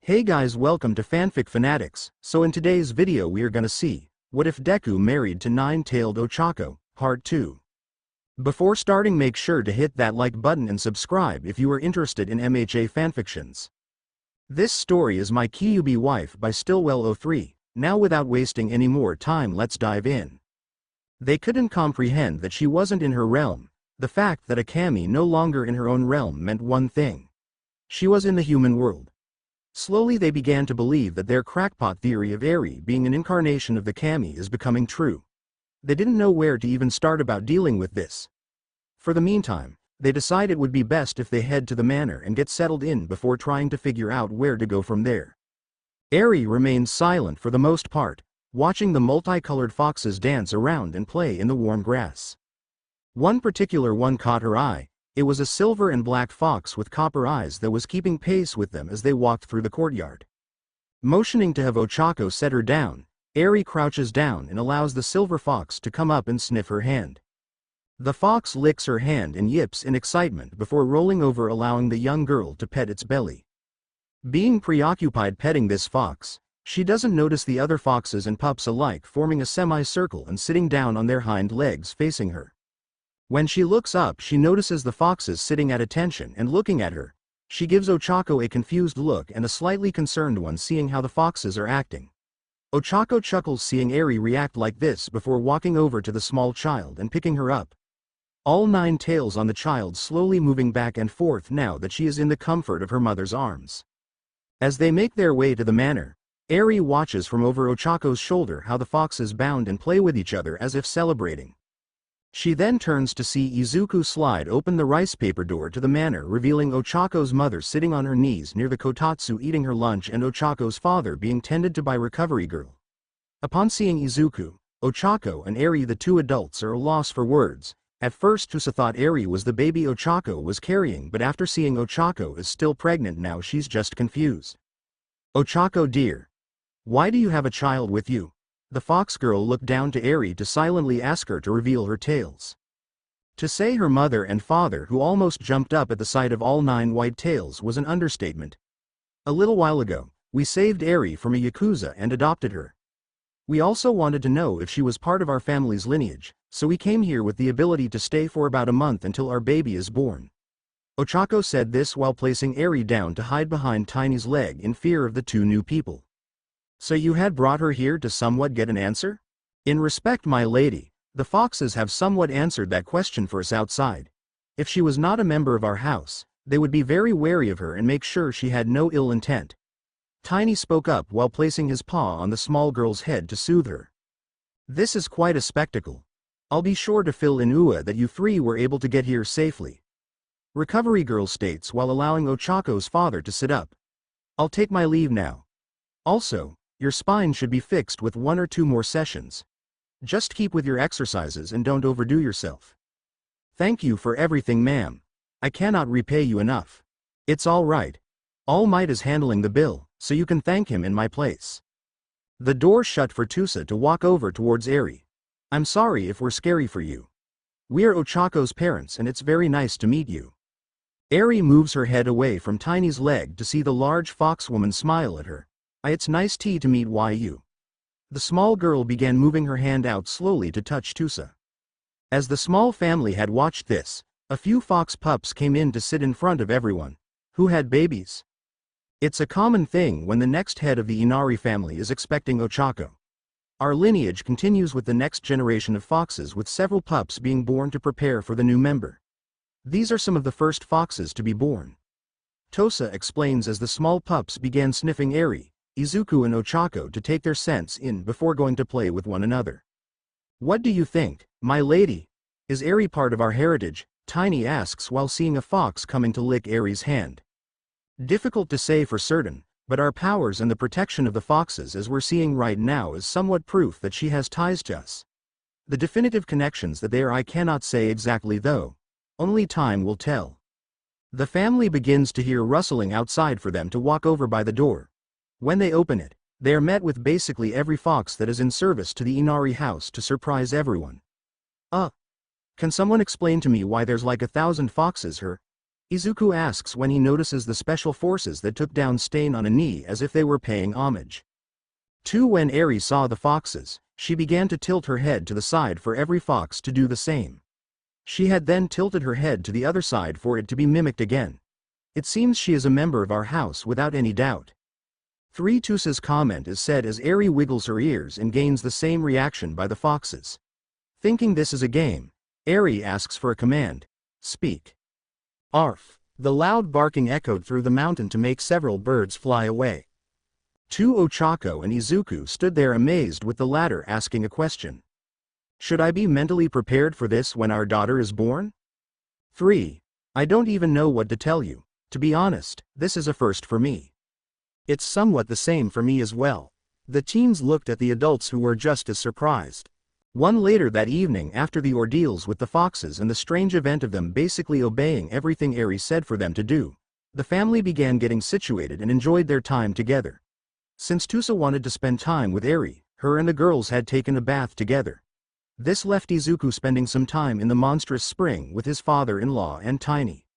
Hey guys, welcome to Fanfic Fanatics. So in today's video we are gonna see, what if Deku married to nine-tailed Ochako, part 2. Before starting, make sure to hit that like button and subscribe if you are interested in MHA fanfictions. This story is My Kyubi Wife by Stillwell03. Now without wasting any more time, let's dive in. They couldn't comprehend that she wasn't in her realm. The fact that a kami no longer in her own realm meant one thing. She was in the human world. Slowly they began to believe that their crackpot theory of Eri being an incarnation of the kami is becoming true. They didn't know where to even start about dealing with this. For the meantime, they decided it would be best if they head to the manor and get settled in before trying to figure out where to go from there. Eri remained silent for the most part, watching the multicolored foxes dance around and play in the warm grass. One particular one caught her eye. It was a silver and black fox with copper eyes that was keeping pace with them as they walked through the courtyard. Motioning to have Ochako set her down, Eri crouches down and allows the silver fox to come up and sniff her hand. The fox licks her hand and yips in excitement before rolling over, allowing the young girl to pet its belly. Being preoccupied petting this fox, she doesn't notice the other foxes and pups alike forming a semicircle and sitting down on their hind legs facing her. When she looks up, she notices the foxes sitting at attention and looking at her. She gives Ochako a confused look and a slightly concerned one, seeing how the foxes are acting. Ochako chuckles seeing Eri react like this before walking over to the small child and picking her up. All nine tails on the child, slowly moving back and forth now that she is in the comfort of her mother's arms. As they make their way to the manor, Eri watches from over Ochako's shoulder how the foxes bound and play with each other as if celebrating. She then turns to see Izuku slide open the rice paper door to the manor, revealing Ochako's mother sitting on her knees near the kotatsu eating her lunch and Ochako's father being tended to by recovery girl. Upon seeing Izuku, Ochako and Eri, the two adults, are a loss for words. At first Tusa thought Eri was the baby Ochako was carrying, but after seeing Ochako is still pregnant now, she's just confused. Ochako dear, why do you have a child with you? The fox girl looked down to Eri to silently ask her to reveal her tails. To say her mother and father, who almost jumped up at the sight of all nine white tails, was an understatement. A little while ago, we saved Eri from a yakuza and adopted her. We also wanted to know if she was part of our family's lineage, so we came here with the ability to stay for about a month until our baby is born. Ochako said this while placing Eri down to hide behind Tiny's leg in fear of the two new people. So you had brought her here to somewhat get an answer? In respect, my lady, the foxes have somewhat answered that question for us outside. If she was not a member of our house, they would be very wary of her and make sure she had no ill intent. Tiny spoke up while placing his paw on the small girl's head to soothe her. This is quite a spectacle. I'll be sure to fill in that you three were able to get here safely. Recovery girl states while allowing Ochako's father to sit up. I'll take my leave now. Also, your spine should be fixed with 1 or 2 more sessions. Just keep with your exercises and don't overdo yourself. Thank you for everything, ma'am. I cannot repay you enough. It's all right. All Might is handling the bill, so you can thank him in my place. The door shut for Tusa to walk over towards Eri. I'm sorry if we're scary for you. We're Ochako's parents and it's very nice to meet you. Eri moves her head away from Tiny's leg to see the large foxwoman smile at her. It's nice to meet you. The small girl began moving her hand out slowly to touch Tusa. As the small family had watched this, a few fox pups came in to sit in front of everyone, who had babies. It's a common thing when the next head of the Inari family is expecting Ochako. Our lineage continues with the next generation of foxes, with several pups being born to prepare for the new member. These are some of the first foxes to be born. Tosa explains as the small pups began sniffing Eri, Izuku and Ochako to take their scents in before going to play with one another. What do you think, my lady? Is Eri part of our heritage? Tiny asks while seeing a fox coming to lick Eri's hand. Difficult to say for certain, but our powers and the protection of the foxes as we're seeing right now is somewhat proof that she has ties to us. The definitive connections that they are I cannot say exactly though. Only time will tell. The family begins to hear rustling outside for them to walk over by the door. When they open it, they are met with basically every fox that is in service to the Inari house to surprise everyone. Can someone explain to me why there's like 1,000 foxes here? Izuku asks when he notices the special forces that took down Stain on a knee as if they were paying homage. 2. When Eri saw the foxes, she began to tilt her head to the side for every fox to do the same. She had then tilted her head to the other side for it to be mimicked again. It seems she is a member of our house without any doubt. 3. Tusa's comment is said as Eri wiggles her ears and gains the same reaction by the foxes. Thinking this is a game, Eri asks for a command. Speak. Arf! The loud barking echoed through the mountain to make several birds fly away. 2. Ochako and Izuku stood there amazed with the latter asking a question. Should I be mentally prepared for this when our daughter is born? 3. I don't even know what to tell you. To be honest, this is a first for me. It's somewhat the same for me as well. The teens looked at the adults who were just as surprised. 1. Later that evening, after the ordeals with the foxes and the strange event of them basically obeying everything Eri said for them to do, the family began getting situated and enjoyed their time together. Since Tusa wanted to spend time with Eri, her and the girls had taken a bath together. This left Izuku spending some time in the monstrous spring with his father-in-law and Tiny.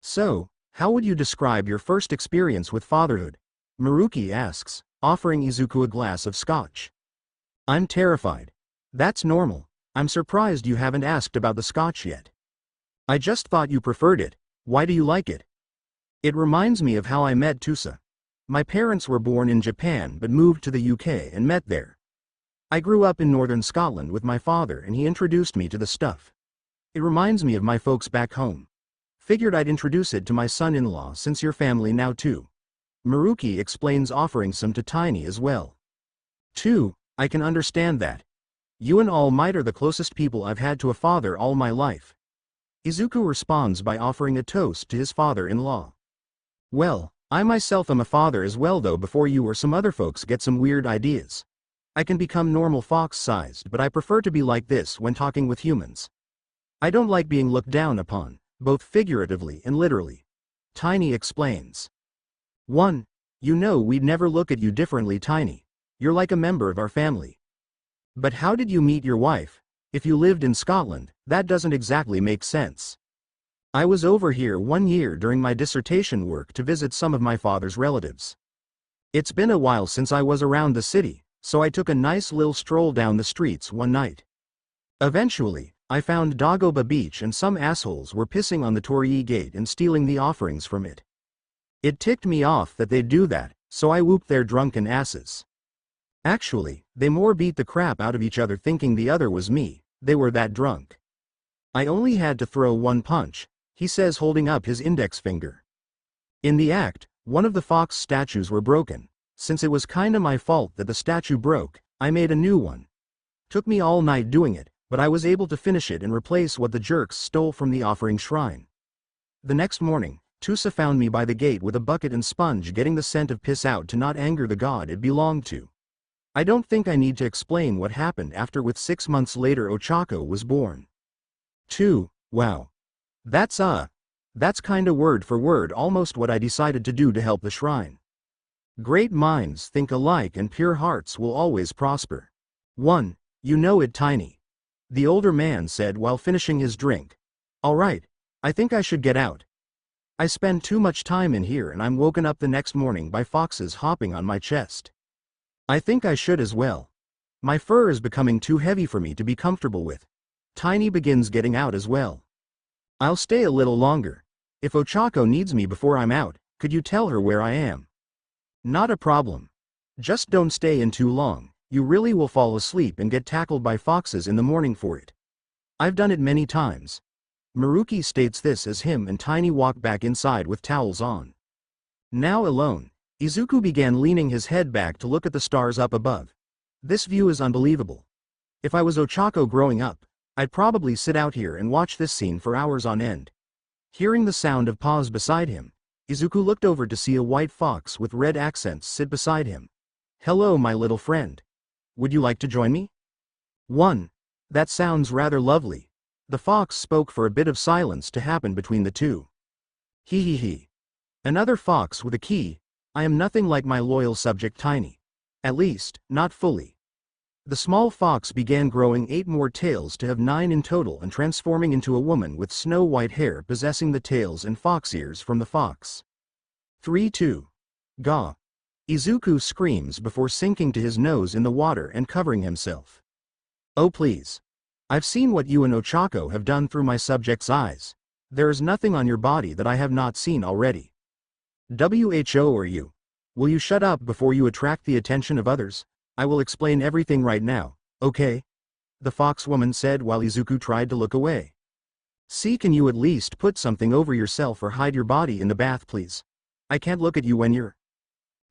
So, how would you describe your first experience with fatherhood? Maruki asks, offering Izuku a glass of scotch. I'm terrified. That's normal. I'm surprised you haven't asked about the scotch yet. I just thought you preferred it. Why do you like it? It reminds me of how I met Tusa. My parents were born in Japan but moved to the UK and met there. I grew up in northern Scotland with my father and he introduced me to the stuff. It reminds me of my folks back home. Figured I'd introduce it to my son-in-law since your family now too. Maruki explains, offering some to Tiny as well. 2. I can understand that. You and All Might are the closest people I've had to a father all my life. Izuku responds by offering a toast to his father-in-law. Well, I myself am a father as well though before you or some other folks get some weird ideas. I can become normal fox-sized but I prefer to be like this when talking with humans. I don't like being looked down upon, both figuratively and literally. Tiny explains. 1. You know we'd never look at you differently, Tiny. You're like a member of our family. But how did you meet your wife? If you lived in Scotland, that doesn't exactly make sense. I was over here 1 year during my dissertation work to visit some of my father's relatives. It's been a while since I was around the city, so I took a nice little stroll down the streets one night. Eventually, I found Dagoba Beach and some assholes were pissing on the Torii Gate and stealing the offerings from it. It ticked me off that they'd do that, so I whooped their drunken asses. Actually, they more beat the crap out of each other thinking the other was me, they were that drunk. I only had to throw one punch, he says holding up his index finger. In the act, one of the fox statues were broken. Since it was kinda my fault that the statue broke, I made a new one. Took me all night doing it, but I was able to finish it and replace what the jerks stole from the offering shrine. The next morning, Tusa found me by the gate with a bucket and sponge getting the scent of piss out to not anger the god it belonged to. I don't think I need to explain what happened after with 6 months later Ochako was born. 2. Wow. That's kinda word for word almost what I decided to do to help the shrine. Great minds think alike and pure hearts will always prosper. 1. You know it, Tiny. The older man said while finishing his drink. Alright, I think I should get out. I spend too much time in here and I'm woken up the next morning by foxes hopping on my chest. I think I should as well. My fur is becoming too heavy for me to be comfortable with. Tiny begins getting out as well. I'll stay a little longer. If Ochako needs me before I'm out, could you tell her where I am? Not a problem. Just don't stay in too long, you really will fall asleep and get tackled by foxes in the morning for it. I've done it many times. Maruki states this as him and Tiny walk back inside with towels on. Now alone, Izuku began leaning his head back to look at the stars up above. This view is unbelievable. If I was Ochako growing up, I'd probably sit out here and watch this scene for hours on end. Hearing the sound of paws beside him, Izuku looked over to see a white fox with red accents sit beside him. Hello, my little friend. Would you like to join me? 1. That sounds rather lovely. The fox spoke for a bit of silence to happen between the two. He. Another fox with a key. I am nothing like my loyal subject Tiny. At least, not fully. The small fox began growing 8 more tails to have 9 in total and transforming into a woman with snow-white hair possessing the tails and fox ears from the fox. 3-2. Ga. Izuku screams before sinking to his nose in the water and covering himself. Oh please. I've seen what you and Ochako have done through my subject's eyes. There is nothing on your body that I have not seen already. Who are you? Will you shut up before you attract the attention of others? I will explain everything right now, okay? The fox woman said while Izuku tried to look away. See, can you at least put something over yourself or hide your body in the bath, please? I can't look at you when you're...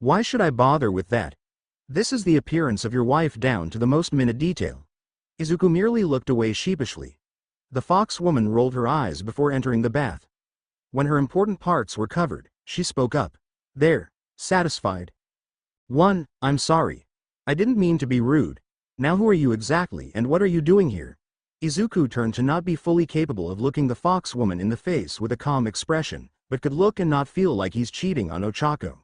Why should I bother with that? This is the appearance of your wife down to the most minute detail. Izuku merely looked away sheepishly. The fox woman rolled her eyes before entering the bath. When her important parts were covered, she spoke up. There, satisfied. 1. I'm sorry. I didn't mean to be rude. Now who are you exactly and what are you doing here? Izuku turned to not be fully capable of looking the fox woman in the face with a calm expression, but could look and not feel like he's cheating on Ochako.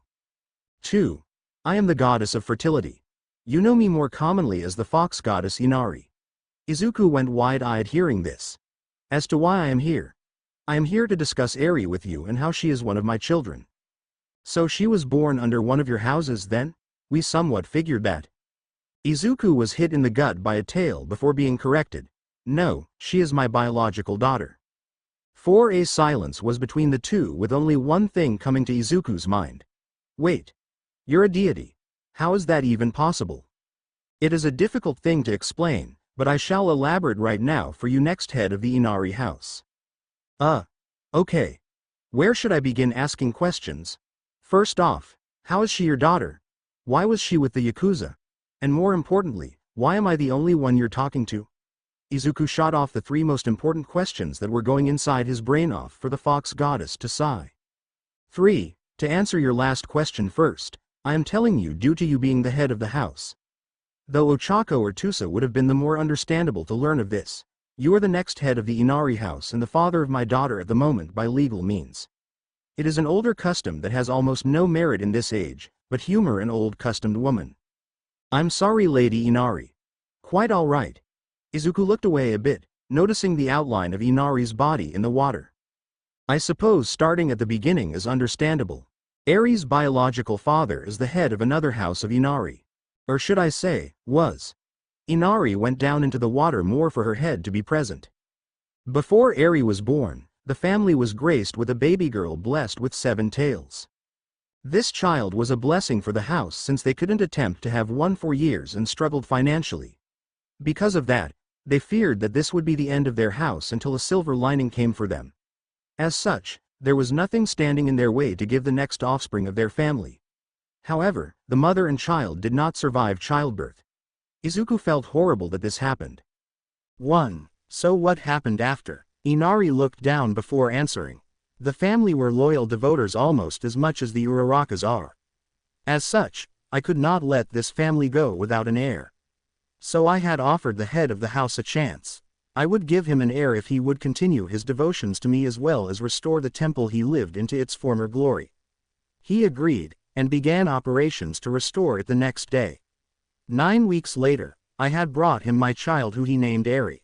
2. I am the goddess of fertility. You know me more commonly as the fox goddess Inari. Izuku went wide-eyed hearing this. As to why I am here. I am here to discuss Eri with you and how she is one of my children. So she was born under one of your houses then? We somewhat figured that. Izuku was hit in the gut by a tail before being corrected. No, she is my biological daughter. 4. A silence was between the two with only one thing coming to Izuku's mind. Wait. You're a deity. How is that even possible? It is a difficult thing to explain, but I shall elaborate right now for you next head of the Inari house. Okay. Where should I begin asking questions? First off, how is she your daughter? Why was she with the Yakuza? And more importantly, why am I the only one you're talking to? Izuku shot off the 3 most important questions that were going inside his brain off for the fox goddess to sigh. 3. To answer your last question first, I am telling you due to you being the head of the house. Though Ochako or Tusa would have been the more understandable to learn of this, you are the next head of the Inari house and the father of my daughter at the moment by legal means. It is an older custom that has almost no merit in this age, but humor an old customed woman. I'm sorry, Lady Inari. Quite all right. Izuku looked away a bit, noticing the outline of Inari's body in the water. I suppose starting at the beginning is understandable. Eri's biological father is the head of another house of Inari. Or should I say, was. Inari went down into the water more for her head to be present. Before Eri was born, the family was graced with a baby girl blessed with 7 tails. This child was a blessing for the house since they couldn't attempt to have one for years and struggled financially. Because of that, they feared that this would be the end of their house until a silver lining came for them. As such, there was nothing standing in their way to give the next offspring of their family. However, the mother and child did not survive childbirth. Izuku felt horrible that this happened. 1. So what happened after? Inari looked down before answering. The family were loyal devoters almost as much as the Urarakas are. As such, I could not let this family go without an heir. So I had offered the head of the house a chance. I would give him an heir if he would continue his devotions to me as well as restore the temple he lived into its former glory. He agreed, and began operations to restore it the next day. 9 weeks later, I had brought him my child who he named Eri.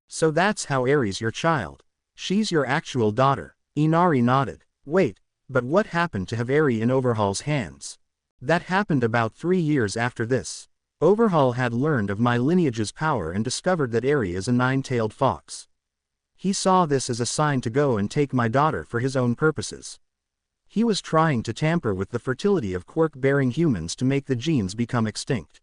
So that's how Eri's your child. She's your actual daughter. Inari nodded. Wait, but what happened to have Eri in Overhaul's hands? That happened about 3 years after this. Overhaul had learned of my lineage's power and discovered that Eri is a 9-tailed fox. He saw this as a sign to go and take my daughter for his own purposes. He was trying to tamper with the fertility of quirk-bearing humans to make the genes become extinct.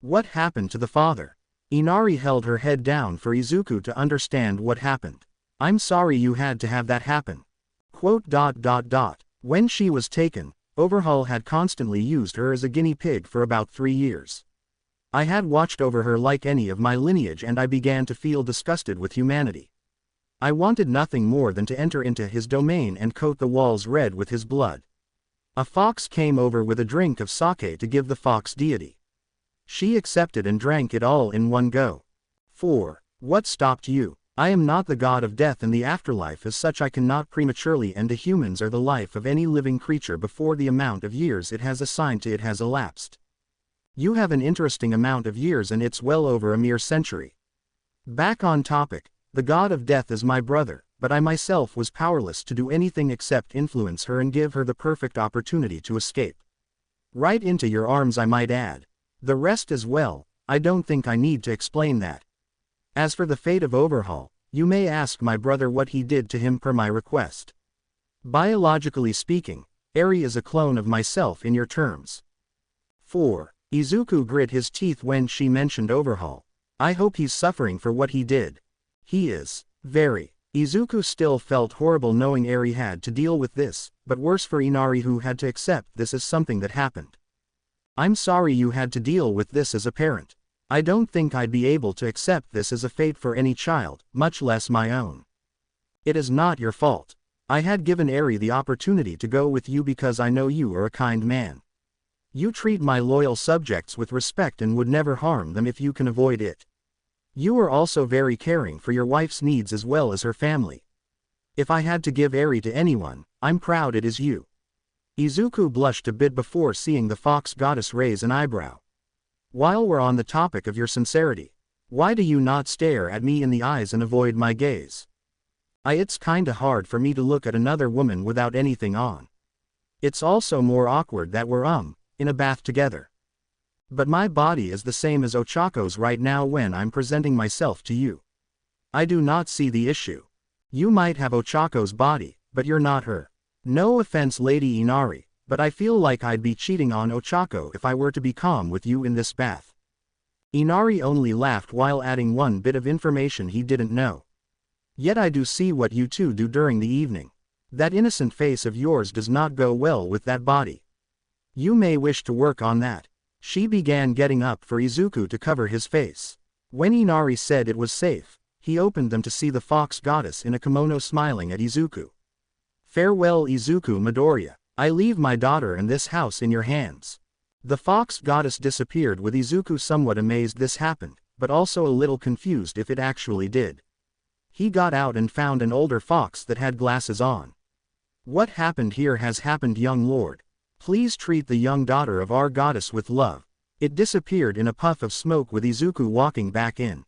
What happened to the father? Inari held her head down for Izuku to understand what happened. I'm sorry you had to have that happen. When she was taken, Overhaul had constantly used her as a guinea pig for about 3 years. I had watched over her like any of my lineage and I began to feel disgusted with humanity. I wanted nothing more than to enter into his domain and coat the walls red with his blood. A fox came over with a drink of sake to give the fox deity. She accepted and drank it all in one go. 4. What stopped you? I am not the god of death and the afterlife, as such I cannot prematurely end a human's or the life of any living creature before the amount of years it has assigned to it has elapsed. You have an interesting amount of years and it's well over a mere century. Back on topic, the god of death is my brother, but I myself was powerless to do anything except influence her and give her the perfect opportunity to escape. Right into your arms, I might add. The rest as well, I don't think I need to explain that. As for the fate of Overhaul, you may ask my brother what he did to him per my request. Biologically speaking, Eri is a clone of myself in your terms. 4. Izuku grit his teeth when she mentioned Overhaul. I hope he's suffering for what he did. He is. Very. Izuku still felt horrible knowing Eri had to deal with this, but worse for Inari who had to accept this as something that happened. I'm sorry you had to deal with this as a parent. I don't think I'd be able to accept this as a fate for any child, much less my own. It is not your fault. I had given Eri the opportunity to go with you because I know you are a kind man. You treat my loyal subjects with respect and would never harm them if you can avoid it. You are also very caring for your wife's needs as well as her family. If I had to give Eri to anyone, I'm proud it is you. Izuku blushed a bit before seeing the fox goddess raise an eyebrow. While we're on the topic of your sincerity, why do you not stare at me in the eyes and avoid my gaze? It's kinda hard for me to look at another woman without anything on. It's also more awkward that we're in a bath together. But my body is the same as Ochako's right now when I'm presenting myself to you. I do not see the issue. You might have Ochako's body, but you're not her. No offense Lady Inari, but I feel like I'd be cheating on Ochako if I were to be calm with you in this bath. Inari only laughed while adding one bit of information he didn't know. Yet I do see what you two do during the evening. That innocent face of yours does not go well with that body. You may wish to work on that. She began getting up for Izuku to cover his face. When Inari said it was safe, he opened them to see the fox goddess in a kimono smiling at Izuku. Farewell Izuku Midoriya, I leave my daughter and this house in your hands. The fox goddess disappeared with Izuku somewhat amazed this happened, but also a little confused if it actually did. He got out and found an older fox that had glasses on. What happened here has happened, young lord. Please treat the young daughter of our goddess with love. It disappeared in a puff of smoke with Izuku walking back in.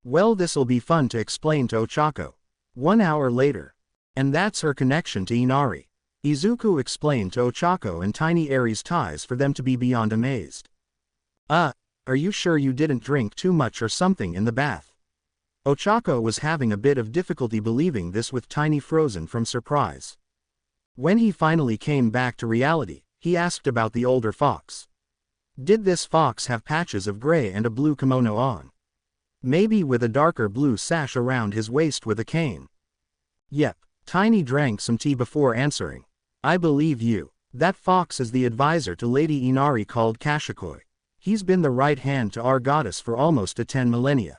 Well, this'll be fun to explain to Ochako. 1 hour later. And that's her connection to Inari. Izuku explained to Ochako and Tiny Eri's ties for them to be beyond amazed. Are you sure you didn't drink too much or something in the bath? Ochako was having a bit of difficulty believing this with Tiny frozen from surprise. When he finally came back to reality, he asked about the older fox. Did this fox have patches of gray and a blue kimono on? Maybe with a darker blue sash around his waist with a cane? Yep. Tiny drank some tea before answering. I believe you. That fox is the advisor to Lady Inari called Kashikoi. He's been the right hand to our goddess for almost 10 millennia.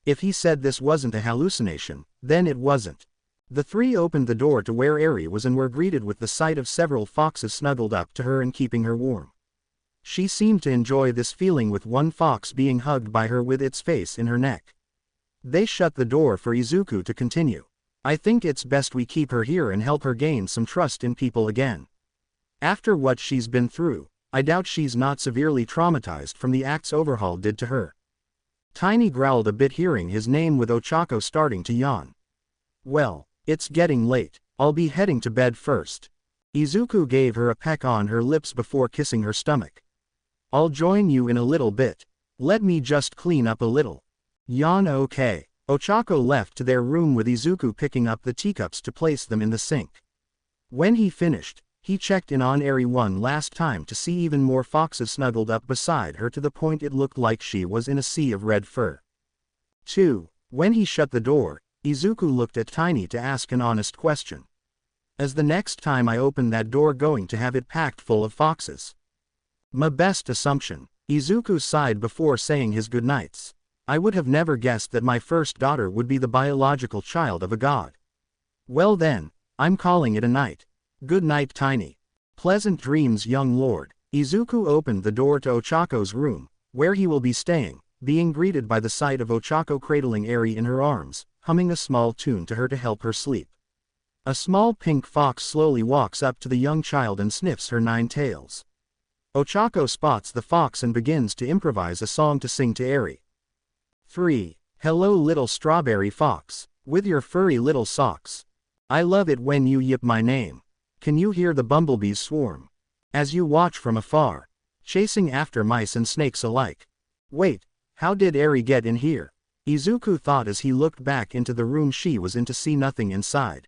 If he said this wasn't a hallucination, then it wasn't. The three opened the door to where Eri was and were greeted with the sight of several foxes snuggled up to her and keeping her warm. She seemed to enjoy this feeling with one fox being hugged by her with its face in her neck. They shut the door for Izuku to continue. I think it's best we keep her here and help her gain some trust in people again. After what she's been through, I doubt she's not severely traumatized from the acts Overhaul did to her. Tiny growled a bit hearing his name with Ochako starting to yawn. Well, it's getting late, I'll be heading to bed first. Izuku gave her a peck on her lips before kissing her stomach. I'll join you in a little bit. Let me just clean up a little. Yawn okay. Ochako left to their room with Izuku picking up the teacups to place them in the sink. When he finished, he checked in on Eri one last time to see even more foxes snuggled up beside her to the point it looked like she was in a sea of red fur. 2. When he shut the door, Izuku looked at Tiny to ask an honest question. Is the next time I open that door going to have it packed full of foxes? My best assumption. Izuku sighed before saying his goodnights. I would have never guessed that my first daughter would be the biological child of a god. Well then, I'm calling it a night. Good night, Tiny. Pleasant dreams, young lord. Izuku opened the door to Ochako's room, where he will be staying, being greeted by the sight of Ochako cradling Eri in her arms, humming a small tune to her to help her sleep. A small pink fox slowly walks up to the young child and sniffs her 9 tails. Ochako spots the fox and begins to improvise a song to sing to Eri. 3. Hello little strawberry fox, with your furry little socks. I love it when you yip my name. Can you hear the bumblebees swarm? As you watch from afar, chasing after mice and snakes alike. Wait, how did Eri get in here? Izuku thought as he looked back into the room she was in to see nothing inside.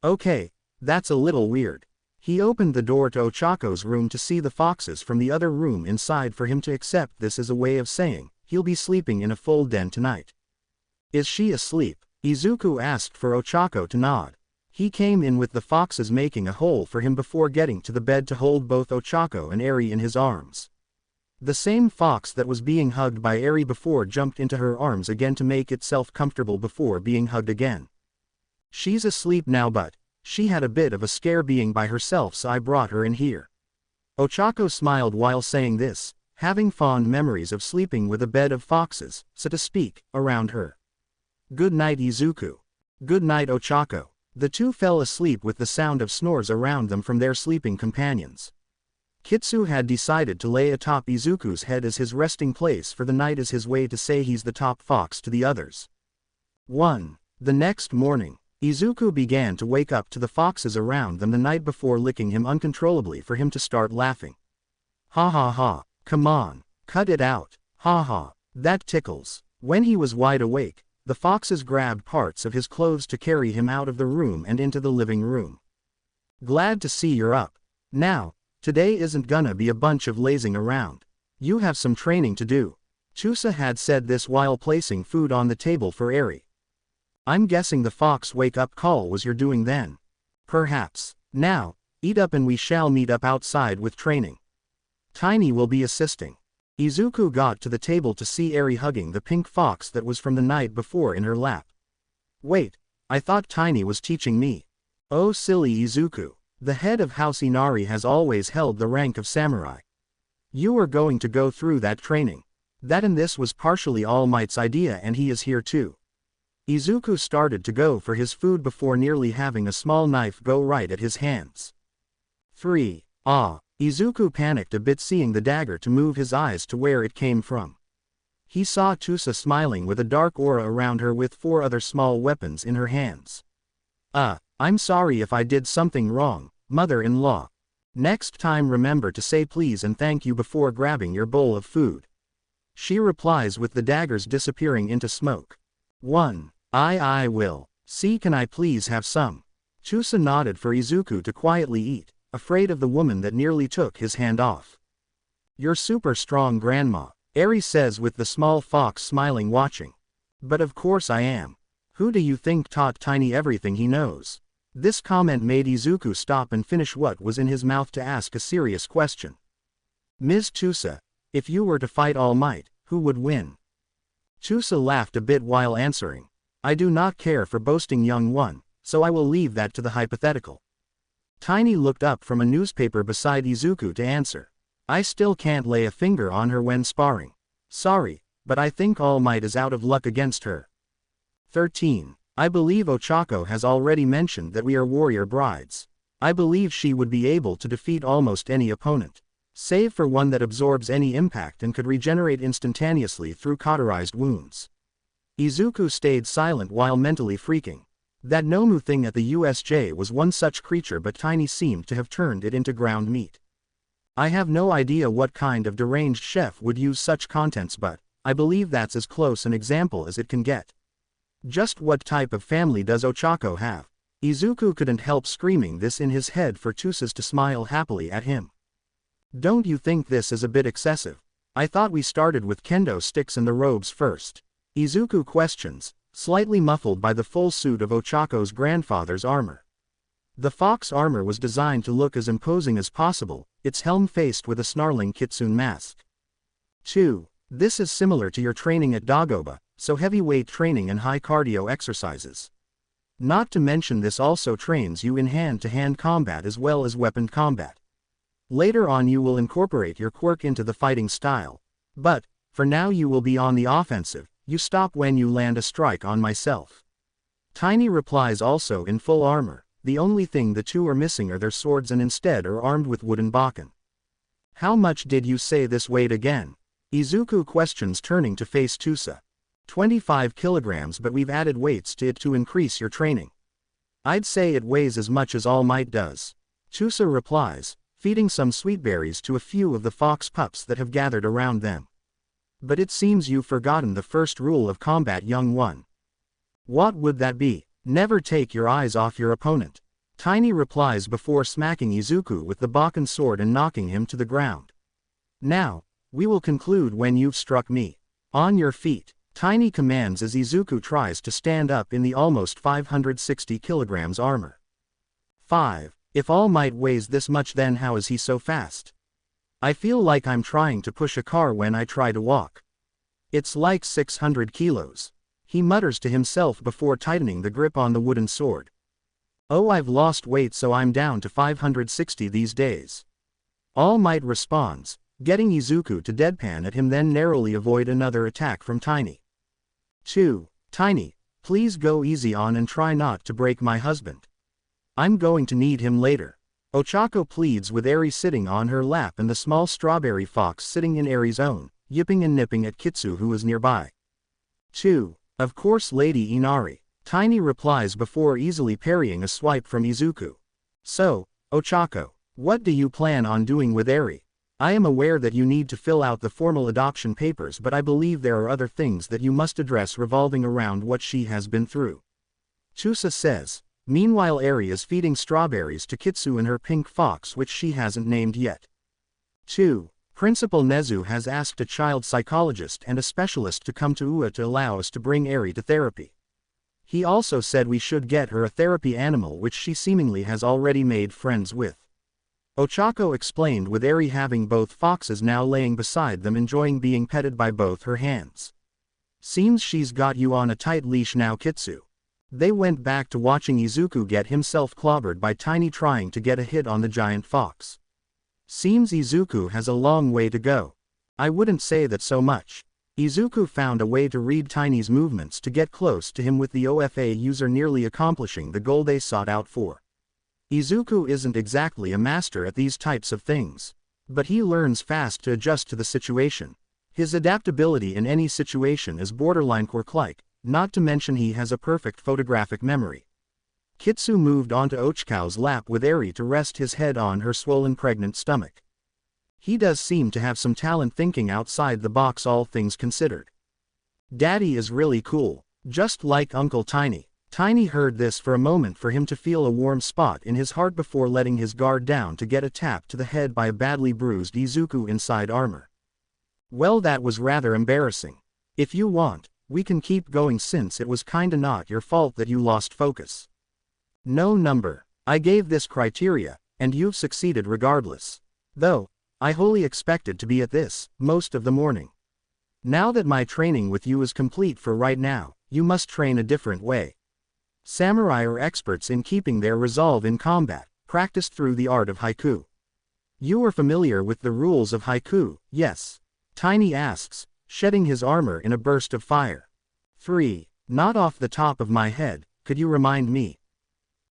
Okay, that's a little weird. He opened the door to Ochako's room to see the foxes from the other room inside for him to accept this as a way of saying, he'll be sleeping in a full den tonight. Is she asleep? Izuku asked for Ochako to nod. He came in with the foxes making a hole for him before getting to the bed to hold both Ochako and Eri in his arms. The same fox that was being hugged by Eri before jumped into her arms again to make itself comfortable before being hugged again. She's asleep now, but she had a bit of a scare being by herself, so I brought her in here. Ochako smiled while saying this, having fond memories of sleeping with a bed of foxes, so to speak, around her. Good night Izuku. Good night Ochako. The two fell asleep with the sound of snores around them from their sleeping companions. Kitsu had decided to lay atop Izuku's head as his resting place for the night as his way to say he's the top fox to the others. 1. The next morning, Izuku began to wake up to the foxes around them the night before licking him uncontrollably for him to start laughing. Ha ha ha, come on, cut it out, ha ha, that tickles. When he was wide awake, the foxes grabbed parts of his clothes to carry him out of the room and into the living room. Glad to see you're up. Now, today isn't gonna be a bunch of lazing around. You have some training to do. Chusa had said this while placing food on the table for Eri. I'm guessing the fox wake-up call was your doing then. Perhaps. Now, eat up and we shall meet up outside with training. Tiny will be assisting. Izuku got to the table to see Eri hugging the pink fox that was from the night before in her lap. Wait, I thought Tiny was teaching me. Oh silly Izuku, the head of House Inari has always held the rank of samurai. You are going to go through that training. That and this was partially All Might's idea and he is here too. Izuku started to go for his food before nearly having a small knife go right at his hands. 3. Izuku panicked a bit seeing the dagger to move his eyes to where it came from. He saw Tusa smiling with a dark aura around her with 4 other small weapons in her hands. I'm sorry if I did something wrong, mother-in-law. Next time remember to say please and thank you before grabbing your bowl of food. She replies with the daggers disappearing into smoke. 1. I will. See, can I please have some? Chusa nodded for Izuku to quietly eat, afraid of the woman that nearly took his hand off. You're super strong grandma, Eri says with the small fox smiling watching. But of course I am. Who do you think taught Tiny everything he knows? This comment made Izuku stop and finish what was in his mouth to ask a serious question. Ms. Chusa, if you were to fight All Might, who would win? Chusa laughed a bit while answering. I do not care for boasting young one, so I will leave that to the hypothetical. Tiny looked up from a newspaper beside Izuku to answer. I still can't lay a finger on her when sparring. Sorry, but I think All Might is out of luck against her. 13. I believe Ochako has already mentioned that we are warrior brides. I believe she would be able to defeat almost any opponent, save for one that absorbs any impact and could regenerate instantaneously through cauterized wounds. Izuku stayed silent while mentally freaking. That Nomu thing at the USJ was one such creature, but Tiny seemed to have turned it into ground meat. I have no idea what kind of deranged chef would use such contents, but I believe that's as close an example as it can get. Just what type of family does Ochako have? Izuku couldn't help screaming this in his head for Tusas to smile happily at him. Don't you think this is a bit excessive? I thought we started with kendo sticks and the robes first. Izuku questions, slightly muffled by the full suit of Ochako's grandfather's armor. The fox armor was designed to look as imposing as possible, its helm faced with a snarling kitsune mask. 2. This is similar to your training at Dagoba, so heavyweight training and high cardio exercises. Not to mention this also trains you in hand-to-hand combat as well as weapon combat. Later on you will incorporate your quirk into the fighting style. But, for now you will be on the offensive, you stop when you land a strike on myself. Tiny replies also in full armor, the only thing the two are missing are their swords and instead are armed with wooden bakken. How much did you say this weighed again? Izuku questions, turning to face Tusa. 25 kilograms, but we've added weights to it to increase your training. I'd say it weighs as much as All Might does. Tusa replies, feeding some sweet berries to a few of the fox pups that have gathered around them. But it seems you've forgotten the first rule of combat, young one. What would that be? Never take your eyes off your opponent. Tiny replies before smacking Izuku with the Bakken sword and knocking him to the ground. Now, we will conclude when you've struck me. On your feet, Tiny commands as Izuku tries to stand up in the almost 560 kilograms armor. 5. If All Might weighs this much, then how is he so fast? I feel like I'm trying to push a car when I try to walk. It's like 600 kilos. He mutters to himself before tightening the grip on the wooden sword. Oh, I've lost weight, so I'm down to 560 these days. All Might responds, getting Izuku to deadpan at him, then narrowly avoid another attack from Tiny. 2. Tiny, please go easy on and try not to break my husband. I'm going to need him later. Ochako pleads with Eri sitting on her lap and the small strawberry fox sitting in Eri's own, yipping and nipping at Kitsu, who is nearby. 2. Of course, Lady Inari. Tiny replies before easily parrying a swipe from Izuku. So, Ochako, what do you plan on doing with Eri? I am aware that you need to fill out the formal adoption papers, but I believe there are other things that you must address revolving around what she has been through. Tusa says. Meanwhile, Eri is feeding strawberries to Kitsu and her pink fox, which she hasn't named yet. 2. Principal Nezu has asked a child psychologist and a specialist to come to UA to allow us to bring Eri to therapy. He also said we should get her a therapy animal, which she seemingly has already made friends with. Ochako explained, with Eri having both foxes now laying beside them, enjoying being petted by both her hands. Seems she's got you on a tight leash now, Kitsu. They went back to watching Izuku get himself clobbered by Tiny trying to get a hit on the giant fox. Seems Izuku has a long way to go. I wouldn't say that so much. Izuku found a way to read Tiny's movements to get close to him, with the OFA user nearly accomplishing the goal they sought out for. Izuku isn't exactly a master at these types of things, but he learns fast to adjust to the situation. His adaptability in any situation is borderline quirk-like, not to mention he has a perfect photographic memory. Kitsu moved onto Ochiko's lap with Eri to rest his head on her swollen pregnant stomach. He does seem to have some talent thinking outside the box, all things considered. Daddy is really cool, just like Uncle Tiny. Tiny heard this for a moment for him to feel a warm spot in his heart before letting his guard down to get a tap to the head by a badly bruised Izuku inside armor. Well, that was rather embarrassing. If you want, we can keep going, since it was kinda not your fault that you lost focus. No number. I gave this criteria, and you've succeeded regardless. Though, I wholly expected to be at this, most of the morning. Now that my training with you is complete for right now, you must train a different way. Samurai are experts in keeping their resolve in combat, practiced through the art of haiku. You are familiar with the rules of haiku, yes? Tiny asks, shedding his armor in a burst of fire. 3. Not off the top of my head, could you remind me?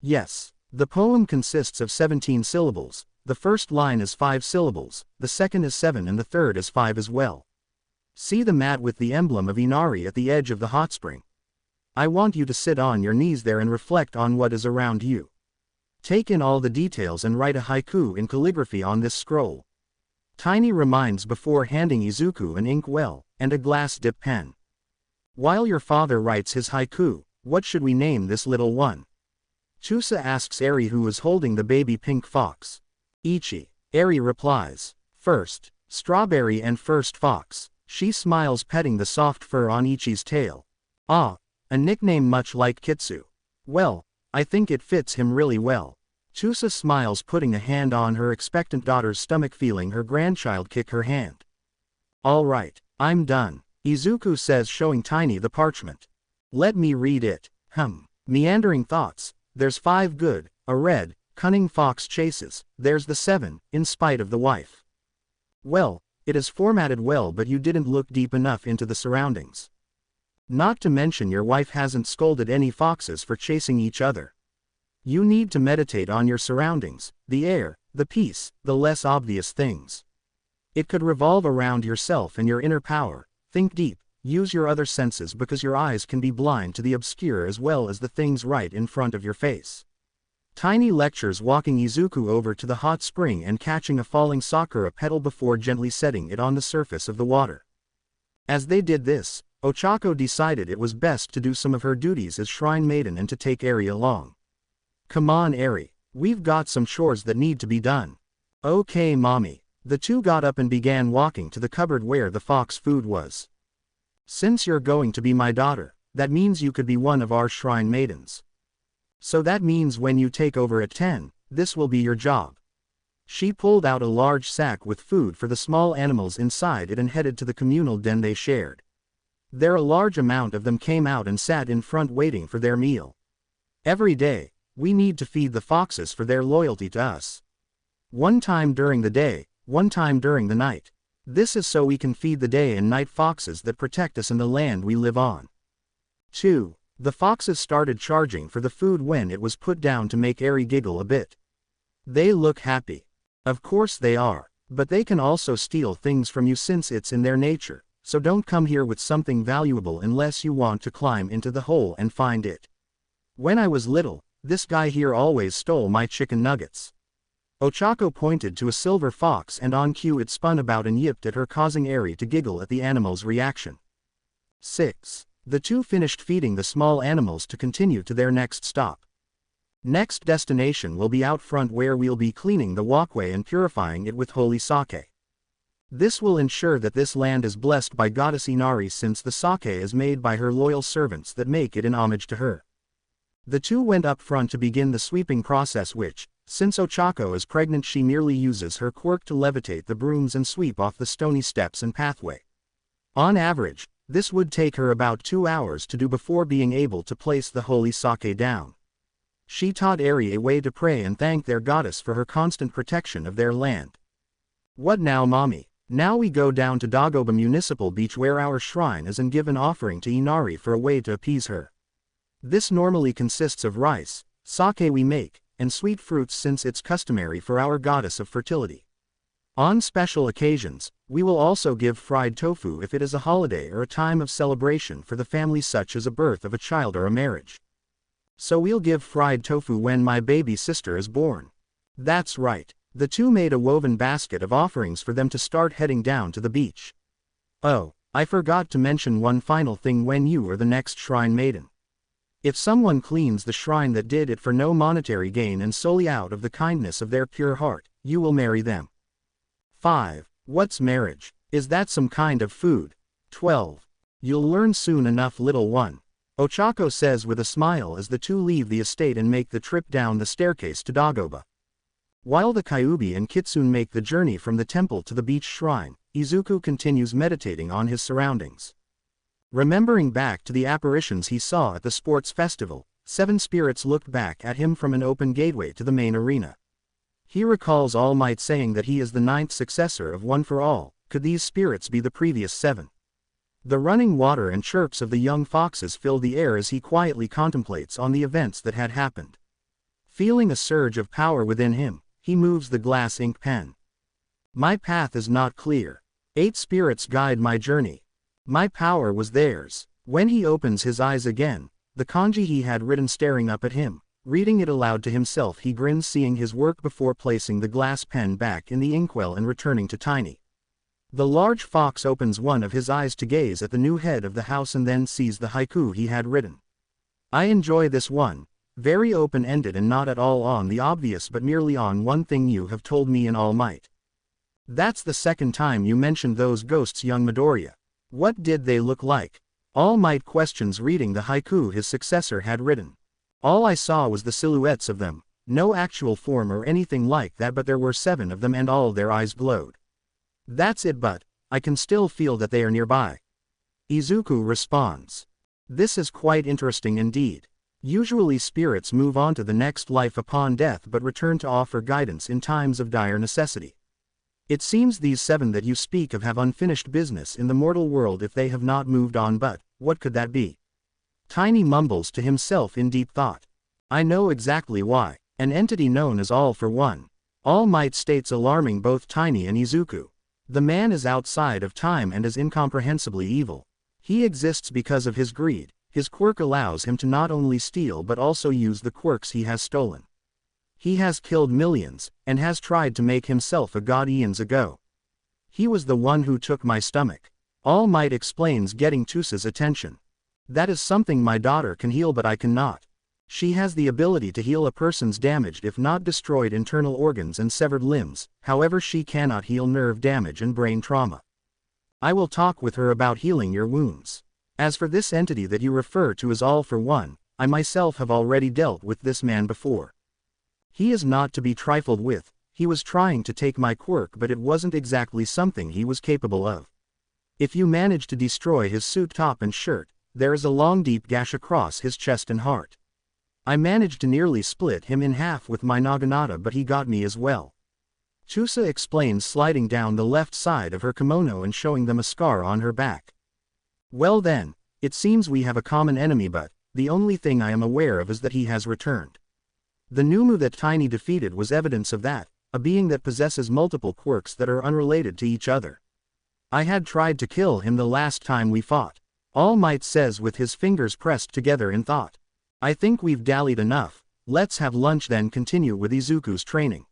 Yes. The poem consists of 17 syllables, the first line is 5 syllables, the second is 7 and the third is 5 as well. See the mat with the emblem of Inari at the edge of the hot spring. I want you to sit on your knees there and reflect on what is around you. Take in all the details and write a haiku in calligraphy on this scroll. Tiny reminds before handing Izuku an ink well and a glass dip pen. While your father writes his haiku, what should we name this little one? Tusa asks Eri, who is holding the baby pink fox. Ichi. Eri replies. First, strawberry and first fox. She smiles, petting the soft fur on Ichi's tail. Ah, a nickname much like Kitsu. Well, I think it fits him really well. Tusa smiles, putting a hand on her expectant daughter's stomach, feeling her grandchild kick her hand. All right, I'm done, Izuku says, showing Tiny the parchment. Let me read it. Meandering thoughts. There's 5 good, a red, cunning fox chases, there's the 7, in spite of the wife. Well, it is formatted well, but you didn't look deep enough into the surroundings. Not to mention your wife hasn't scolded any foxes for chasing each other. You need to meditate on your surroundings, the air, the peace, the less obvious things. It could revolve around yourself and your inner power. Think deep, use your other senses because your eyes can be blind to the obscure as well as the things right in front of your face. Tiny lectures walking Izuku over to the hot spring and catching a falling sakura petal before gently setting it on the surface of the water. As they did this, Ochako decided it was best to do some of her duties as Shrine Maiden and to take Eri along. Come on Eri, we've got some chores that need to be done. Okay mommy. The two got up and began walking to the cupboard where the fox food was. Since you're going to be my daughter, that means you could be one of our Shrine Maidens. So that means when you take over at 10, this will be your job. She pulled out a large sack with food for the small animals inside it and headed to the communal den they shared. There a large amount of them came out and sat in front waiting for their meal. Every day, we need to feed the foxes for their loyalty to us. One time during the day, one time during the night. This is so we can feed the day and night foxes that protect us in the land we live on. 2. The foxes started charging for the food when it was put down to make Eri giggle a bit. They look happy. Of course they are, but they can also steal things from you since it's in their nature, so don't come here with something valuable unless you want to climb into the hole and find it. When I was little, this guy here always stole my chicken nuggets. Ochako pointed to a silver fox and on cue it spun about and yipped at her, causing Eri to giggle at the animal's reaction. 6. The two finished feeding the small animals to continue to their next stop. Next destination will be out front where we'll be cleaning the walkway and purifying it with holy sake. This will ensure that this land is blessed by Goddess Inari since the sake is made by her loyal servants that make it in homage to her. The two went up front to begin the sweeping process which, since Ochako is pregnant, she merely uses her quirk to levitate the brooms and sweep off the stony steps and pathway. On average, this would take her about 2 hours to do before being able to place the holy sake down. She taught Eri a way to pray and thank their goddess for her constant protection of their land. What now mommy? Now we go down to Dagoba Municipal Beach where our shrine is and give an offering to Inari for a way to appease her. This normally consists of rice, sake we make, and sweet fruits since it's customary for our goddess of fertility. On special occasions, we will also give fried tofu if it is a holiday or a time of celebration for the family such as a birth of a child or a marriage. So we'll give fried tofu when my baby sister is born. That's right, the two made a woven basket of offerings for them to start heading down to the beach. Oh, I forgot to mention one final thing when you are the next Shrine Maiden. If someone cleans the shrine that did it for no monetary gain and solely out of the kindness of their pure heart, you will marry them. 5. What's marriage? Is that some kind of food? 12. You'll learn soon enough little one. Ochako says with a smile as the two leave the estate and make the trip down the staircase to Dagoba. While the Kyubi and Kitsune make the journey from the temple to the beach shrine, Izuku continues meditating on his surroundings. Remembering back to the apparitions he saw at the sports festival, 7 spirits looked back at him from an open gateway to the main arena. He recalls All Might saying that he is the 9th successor of One for All. Could these spirits be the previous 7? The running water and chirps of the young foxes fill the air as he quietly contemplates on the events that had happened. Feeling a surge of power within him, he moves the glass ink pen. My path is not clear. 8 spirits guide my journey. My power was theirs. When he opens his eyes again, the kanji he had written staring up at him, reading it aloud to himself, he grins seeing his work before placing the glass pen back in the inkwell and returning to Tiny. The large fox opens one of his eyes to gaze at the new head of the house and then sees the haiku he had written. I enjoy this one, very open-ended and not at all on the obvious but merely on one thing you have told me in All Might. That's the second time you mentioned those ghosts, young Midoriya. What did they look like? All Might questions reading the haiku his successor had written. All I saw was the silhouettes of them, no actual form or anything like that, but there were 7 of them and all their eyes glowed. That's it, but I can still feel that they are nearby. Izuku responds. This is quite interesting indeed. Usually spirits move on to the next life upon death but return to offer guidance in times of dire necessity. It seems these 7 that you speak of have unfinished business in the mortal world if they have not moved on, but what could that be? Tiny mumbles to himself in deep thought. I know exactly why. An entity known as All for One. All Might states, alarming both Tiny and Izuku. The man is outside of time and is incomprehensibly evil. He exists because of his greed. His quirk allows him to not only steal but also use the quirks he has stolen. He has killed millions, and has tried to make himself a god eons ago. He was the one who took my stomach. All Might explains, getting Tusa's attention. That is something my daughter can heal but I cannot. She has the ability to heal a person's damaged if not destroyed internal organs and severed limbs, however she cannot heal nerve damage and brain trauma. I will talk with her about healing your wounds. As for this entity that you refer to as All for One, I myself have already dealt with this man before. He is not to be trifled with. He was trying to take my quirk but it wasn't exactly something he was capable of. If you manage to destroy his suit top and shirt, there is a long deep gash across his chest and heart. I managed to nearly split him in half with my naginata but he got me as well. Tusa explains, sliding down the left side of her kimono and showing them a scar on her back. Well then, it seems we have a common enemy, but the only thing I am aware of is that he has returned. The Numu that Tiny defeated was evidence of that, a being that possesses multiple quirks that are unrelated to each other. I had tried to kill him the last time we fought. All Might says with his fingers pressed together in thought. I think we've dallied enough. Let's have lunch then continue with Izuku's training.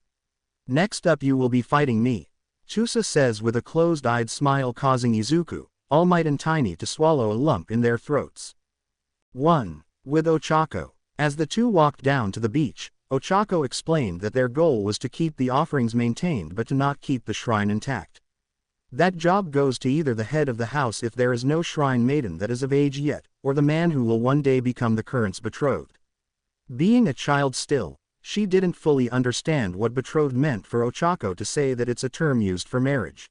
Next up you will be fighting me. Tusa says with a closed-eyed smile, causing Izuku, All Might and Tiny to swallow a lump in their throats. 1. With Ochako. As the two walked down to the beach, Ochako explained that their goal was to keep the offerings maintained but to not keep the shrine intact. That job goes to either the head of the house if there is no shrine maiden that is of age yet, or the man who will one day become the current's betrothed. Being a child still, she didn't fully understand what betrothed meant for Ochako to say that it's a term used for marriage.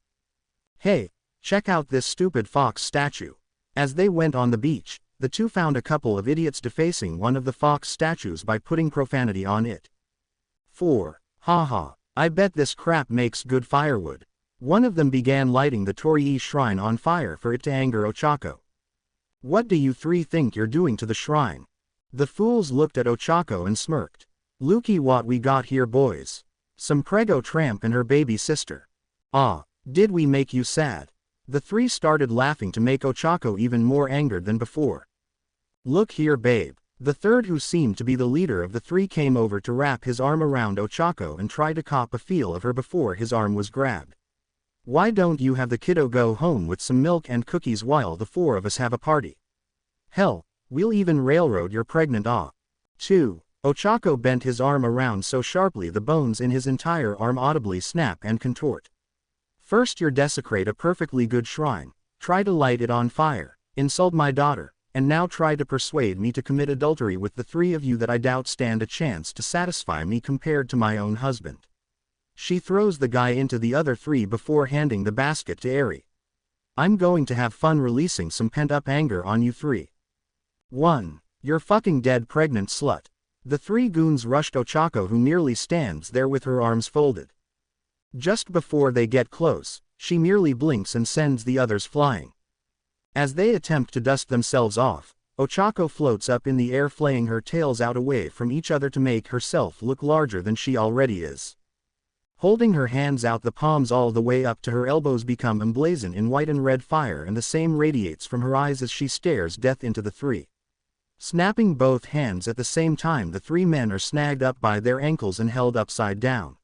Hey, check out this stupid fox statue. As they went on the beach, the two found a couple of idiots defacing one of the fox statues by putting profanity on it. 4. Haha, I bet this crap makes good firewood. One of them began lighting the Torii shrine on fire for it to anger Ochako. What do you three think you're doing to the shrine? The fools looked at Ochako and smirked. Looky what we got here, boys. Some prego tramp and her baby sister. Ah, did we make you sad? The three started laughing to make Ochako even more angered than before. Look here, babe. The third, who seemed to be the leader of the three, came over to wrap his arm around Ochako and try to cop a feel of her before his arm was grabbed. Why don't you have the kiddo go home with some milk and cookies while the four of us have a party? Hell, we'll even railroad your pregnant 2. Ochako bent his arm around so sharply the bones in his entire arm audibly snap and contort. First you desecrate a perfectly good shrine, try to light it on fire, insult my daughter, and now try to persuade me to commit adultery with the three of you that I doubt stand a chance to satisfy me compared to my own husband. She throws the guy into the other three before handing the basket to Eri. I'm going to have fun releasing some pent-up anger on you three. 1. You're fucking dead, pregnant slut. The three goons rushed Ochako, who merely stands there with her arms folded. Just before they get close, she merely blinks and sends the others flying. As they attempt to dust themselves off, Ochako floats up in the air, flaying her tails out away from each other to make herself look larger than she already is. Holding her hands out, the palms all the way up to her elbows become emblazoned in white and red fire, and the same radiates from her eyes as she stares death into the three. Snapping both hands at the same time, the three men are snagged up by their ankles and held upside down.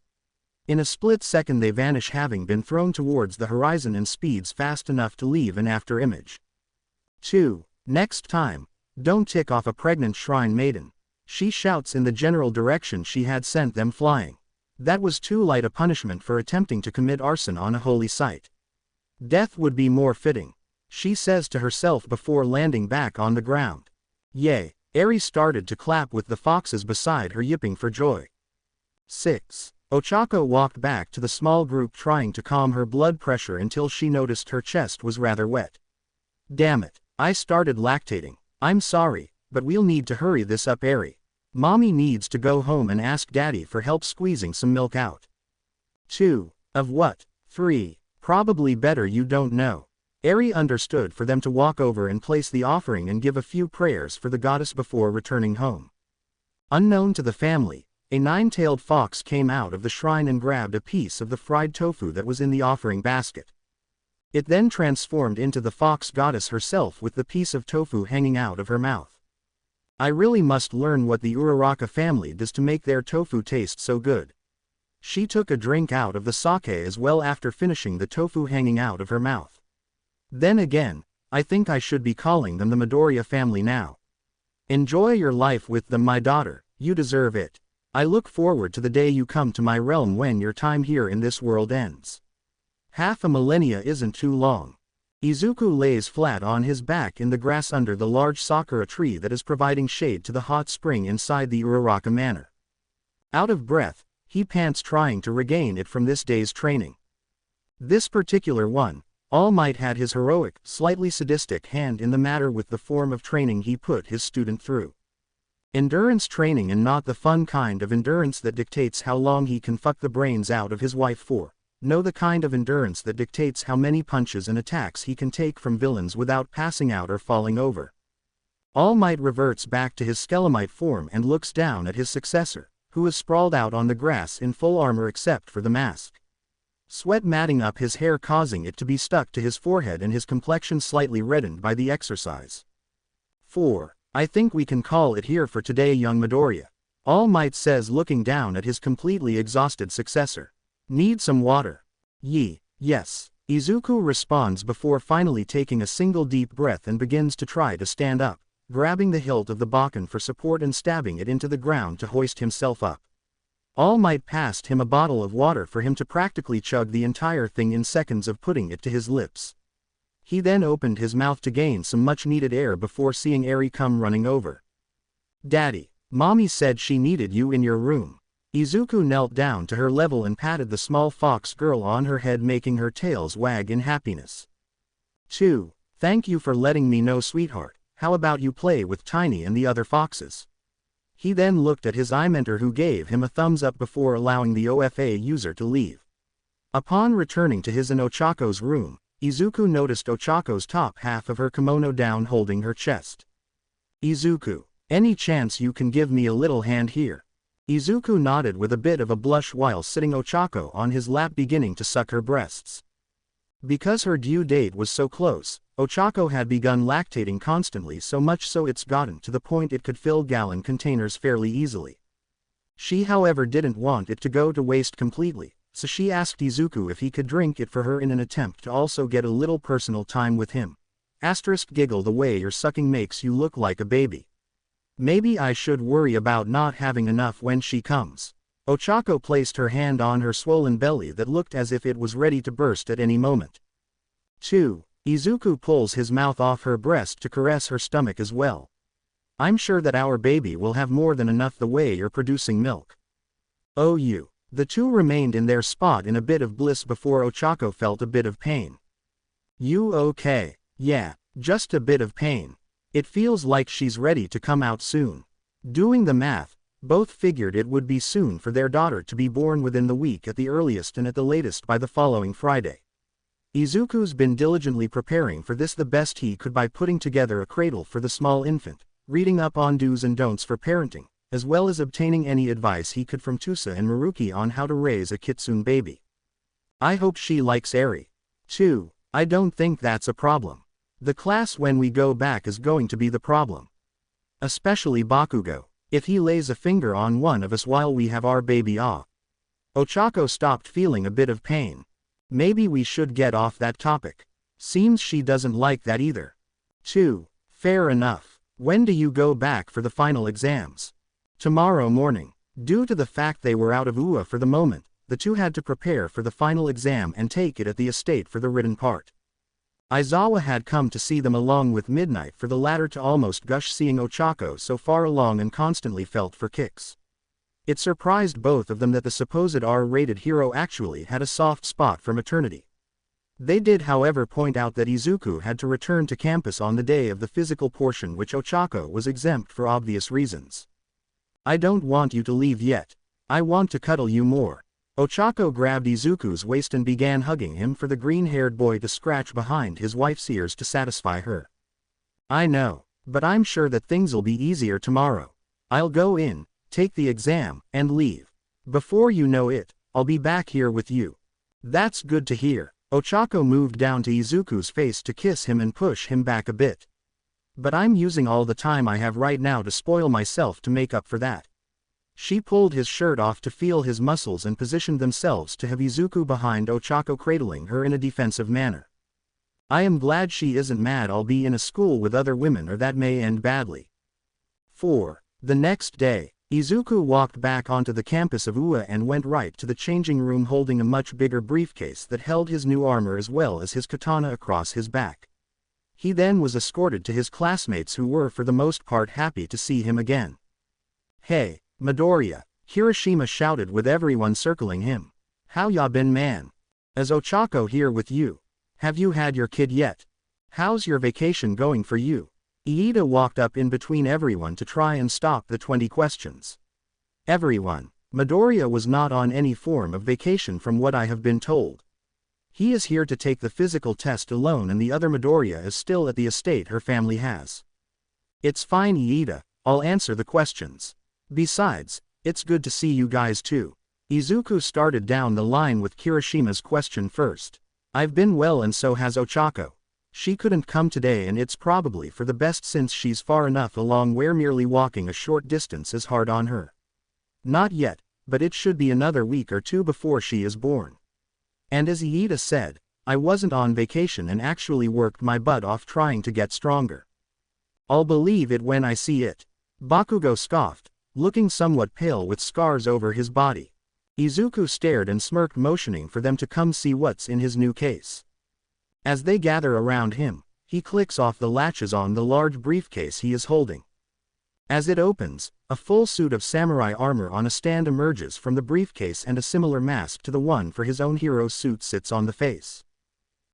In a split second they vanish, having been thrown towards the horizon and speeds fast enough to leave an after image. 2. Next time, don't tick off a pregnant shrine maiden. She shouts in the general direction she had sent them flying. That was too light a punishment for attempting to commit arson on a holy site. Death would be more fitting, she says to herself before landing back on the ground. Yay, Eri started to clap with the foxes beside her, yipping for joy. 6. Ochako walked back to the small group, trying to calm her blood pressure until she noticed her chest was rather wet. Damn it, I started lactating. I'm sorry, but we'll need to hurry this up, Eri. Mommy needs to go home and ask Daddy for help squeezing some milk out. 2. Of what? 3. Probably better you don't know. Eri understood for them to walk over and place the offering and give a few prayers for the goddess before returning home. Unknown to the family, A nine-tailed fox came out of the shrine and grabbed a piece of the fried tofu that was in the offering basket. It then transformed into the fox goddess herself with the piece of tofu hanging out of her mouth. I really must learn what the Uraraka family does to make their tofu taste so good. She took a drink out of the sake as well after finishing the tofu hanging out of her mouth. Then again, I think I should be calling them the Midoriya family now. Enjoy your life with them, my daughter, you deserve it. I look forward to the day you come to my realm when your time here in this world ends. Half a millennia isn't too long. Izuku lays flat on his back in the grass under the large sakura tree that is providing shade to the hot spring inside the Uraraka manor. Out of breath, he pants trying to regain it from this day's training. This particular one, All Might had his heroic, slightly sadistic hand in the matter with the form of training he put his student through. Endurance training, and not the fun kind of endurance that dictates how long he can fuck the brains out of his wife for. No, the kind of endurance that dictates how many punches and attacks he can take from villains without passing out or falling over. All Might reverts back to his Skelemite form and looks down at his successor, who is sprawled out on the grass in full armor except for the mask. Sweat matting up his hair, causing it to be stuck to his forehead, and his complexion slightly reddened by the exercise. 4. I think we can call it here for today, young Midoriya, All Might says, looking down at his completely exhausted successor. Need some water? Yes. Izuku responds before finally taking a single deep breath and begins to try to stand up, grabbing the hilt of the bakken for support and stabbing it into the ground to hoist himself up. All Might passed him a bottle of water for him to practically chug the entire thing in seconds of putting it to his lips. He then opened his mouth to gain some much-needed air before seeing Eri come running over. Daddy, Mommy said she needed you in your room. Izuku knelt down to her level and patted the small fox girl on her head, making her tails wag in happiness. 2. Thank you for letting me know, sweetheart. How about you play with Tiny and the other foxes? He then looked at his mentor, who gave him a thumbs up before allowing the OFA user to leave. Upon returning to his and Ochako's room, Izuku noticed Ochako's top half of her kimono down, holding her chest. Izuku, any chance you can give me a little hand here? Izuku nodded with a bit of a blush while sitting Ochako on his lap, beginning to suck her breasts. Because her due date was so close, Ochako had begun lactating constantly, so much so it's gotten to the point it could fill gallon containers fairly easily. She however didn't want it to go to waste completely, so she asked Izuku if he could drink it for her in an attempt to also get a little personal time with him. Giggle, the way you're sucking makes you look like a baby. Maybe I should worry about not having enough when she comes. Ochako placed her hand on her swollen belly that looked as if it was ready to burst at any moment. 2. Izuku pulls his mouth off her breast to caress her stomach as well. I'm sure that our baby will have more than enough the way you're producing milk. Oh, you. The two remained in their spot in a bit of bliss before Ochako felt a bit of pain. You okay? Yeah, just a bit of pain. It feels like she's ready to come out soon. Doing the math, both figured it would be soon for their daughter to be born, within the week at the earliest and at the latest by the following Friday. Izuku's been diligently preparing for this the best he could by putting together a cradle for the small infant, reading up on do's and don'ts for parenting, as well as obtaining any advice he could from Tusa and Maruki on how to raise a kitsune baby. I hope she likes Eri. 2. I don't think that's a problem. The class when we go back is going to be the problem. Especially Bakugo, if he lays a finger on one of us while we have our baby off. Ochako stopped feeling a bit of pain. Maybe we should get off that topic. Seems she doesn't like that either. 2. Fair enough. When do you go back for the final exams? Tomorrow morning. Due to the fact they were out of UA for the moment, the two had to prepare for the final exam and take it at the estate for the written part. Aizawa had come to see them along with Midnight, for the latter to almost gush seeing Ochako so far along and constantly felt for kicks. It surprised both of them that the supposed R-rated hero actually had a soft spot for maternity. They did however point out that Izuku had to return to campus on the day of the physical portion, which Ochako was exempt for obvious reasons. I don't want you to leave yet. I want to cuddle you more. Ochako grabbed Izuku's waist and began hugging him, for the green-haired boy to scratch behind his wife's ears to satisfy her. I know, but I'm sure that things'll be easier tomorrow. I'll go in, take the exam, and leave. Before you know it, I'll be back here with you. That's good to hear. Ochako moved down to Izuku's face to kiss him and push him back a bit. But I'm using all the time I have right now to spoil myself to make up for that. She pulled his shirt off to feel his muscles and positioned themselves to have Izuku behind Ochako, cradling her in a defensive manner. I am glad she isn't mad I'll be in a school with other women, or that may end badly. 4. The next day, Izuku walked back onto the campus of UA and went right to the changing room, holding a much bigger briefcase that held his new armor as well as his katana across his back. He then was escorted to his classmates, who were for the most part happy to see him again. "Hey, Midoriya," Kirishima shouted with everyone circling him. "How ya been, man? Is Ochako here with you? Have you had your kid yet? How's your vacation going for you?" Iida walked up in between everyone to try and stop the 20 questions. "Everyone, Midoriya was not on any form of vacation from what I have been told. He is here to take the physical test alone, and the other Midoriya is still at the estate her family has." "It's fine, Iida, I'll answer the questions. Besides, it's good to see you guys too." Izuku started down the line with Kirishima's question first. "I've been well, and so has Ochako. She couldn't come today, and it's probably for the best since she's far enough along where merely walking a short distance is hard on her. Not yet, but it should be another week or two before she is born. And as Iida said, I wasn't on vacation and actually worked my butt off trying to get stronger. I'll believe it when I see it." Bakugo scoffed, looking somewhat pale with scars over his body. Izuku stared and smirked, motioning for them to come see what's in his new case. As they gather around him, he clicks off the latches on the large briefcase he is holding. As it opens, a full suit of samurai armor on a stand emerges from the briefcase, and a similar mask to the one for his own hero's suit sits on the face.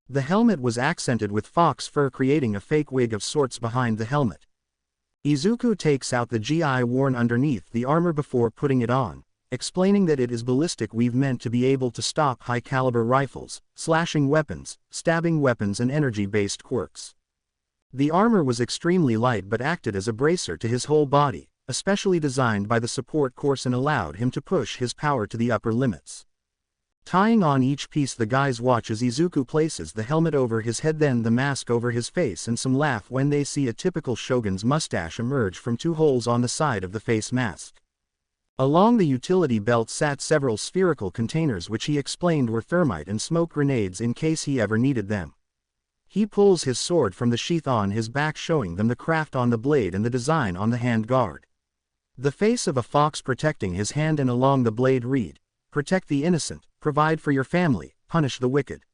The helmet was accented with fox fur, creating a fake wig of sorts behind the helmet. Izuku takes out the gi worn underneath the armor before putting it on, explaining that it is ballistic weave meant to be able to stop high-caliber rifles, slashing weapons, stabbing weapons, and energy-based quirks. The armor was extremely light but acted as a bracer to his whole body, especially designed by the support course, and allowed him to push his power to the upper limits. Tying on each piece, the guys watch as Izuku places the helmet over his head, then the mask over his face, and some laugh when they see a typical shogun's mustache emerge from 2 holes on the side of the face mask. Along the utility belt sat several spherical containers, which he explained were thermite and smoke grenades in case he ever needed them. He pulls his sword from the sheath on his back, showing them the craft on the blade and the design on the hand guard. The face of a fox protecting his hand, and along the blade read, "Protect the innocent, provide for your family, punish the wicked."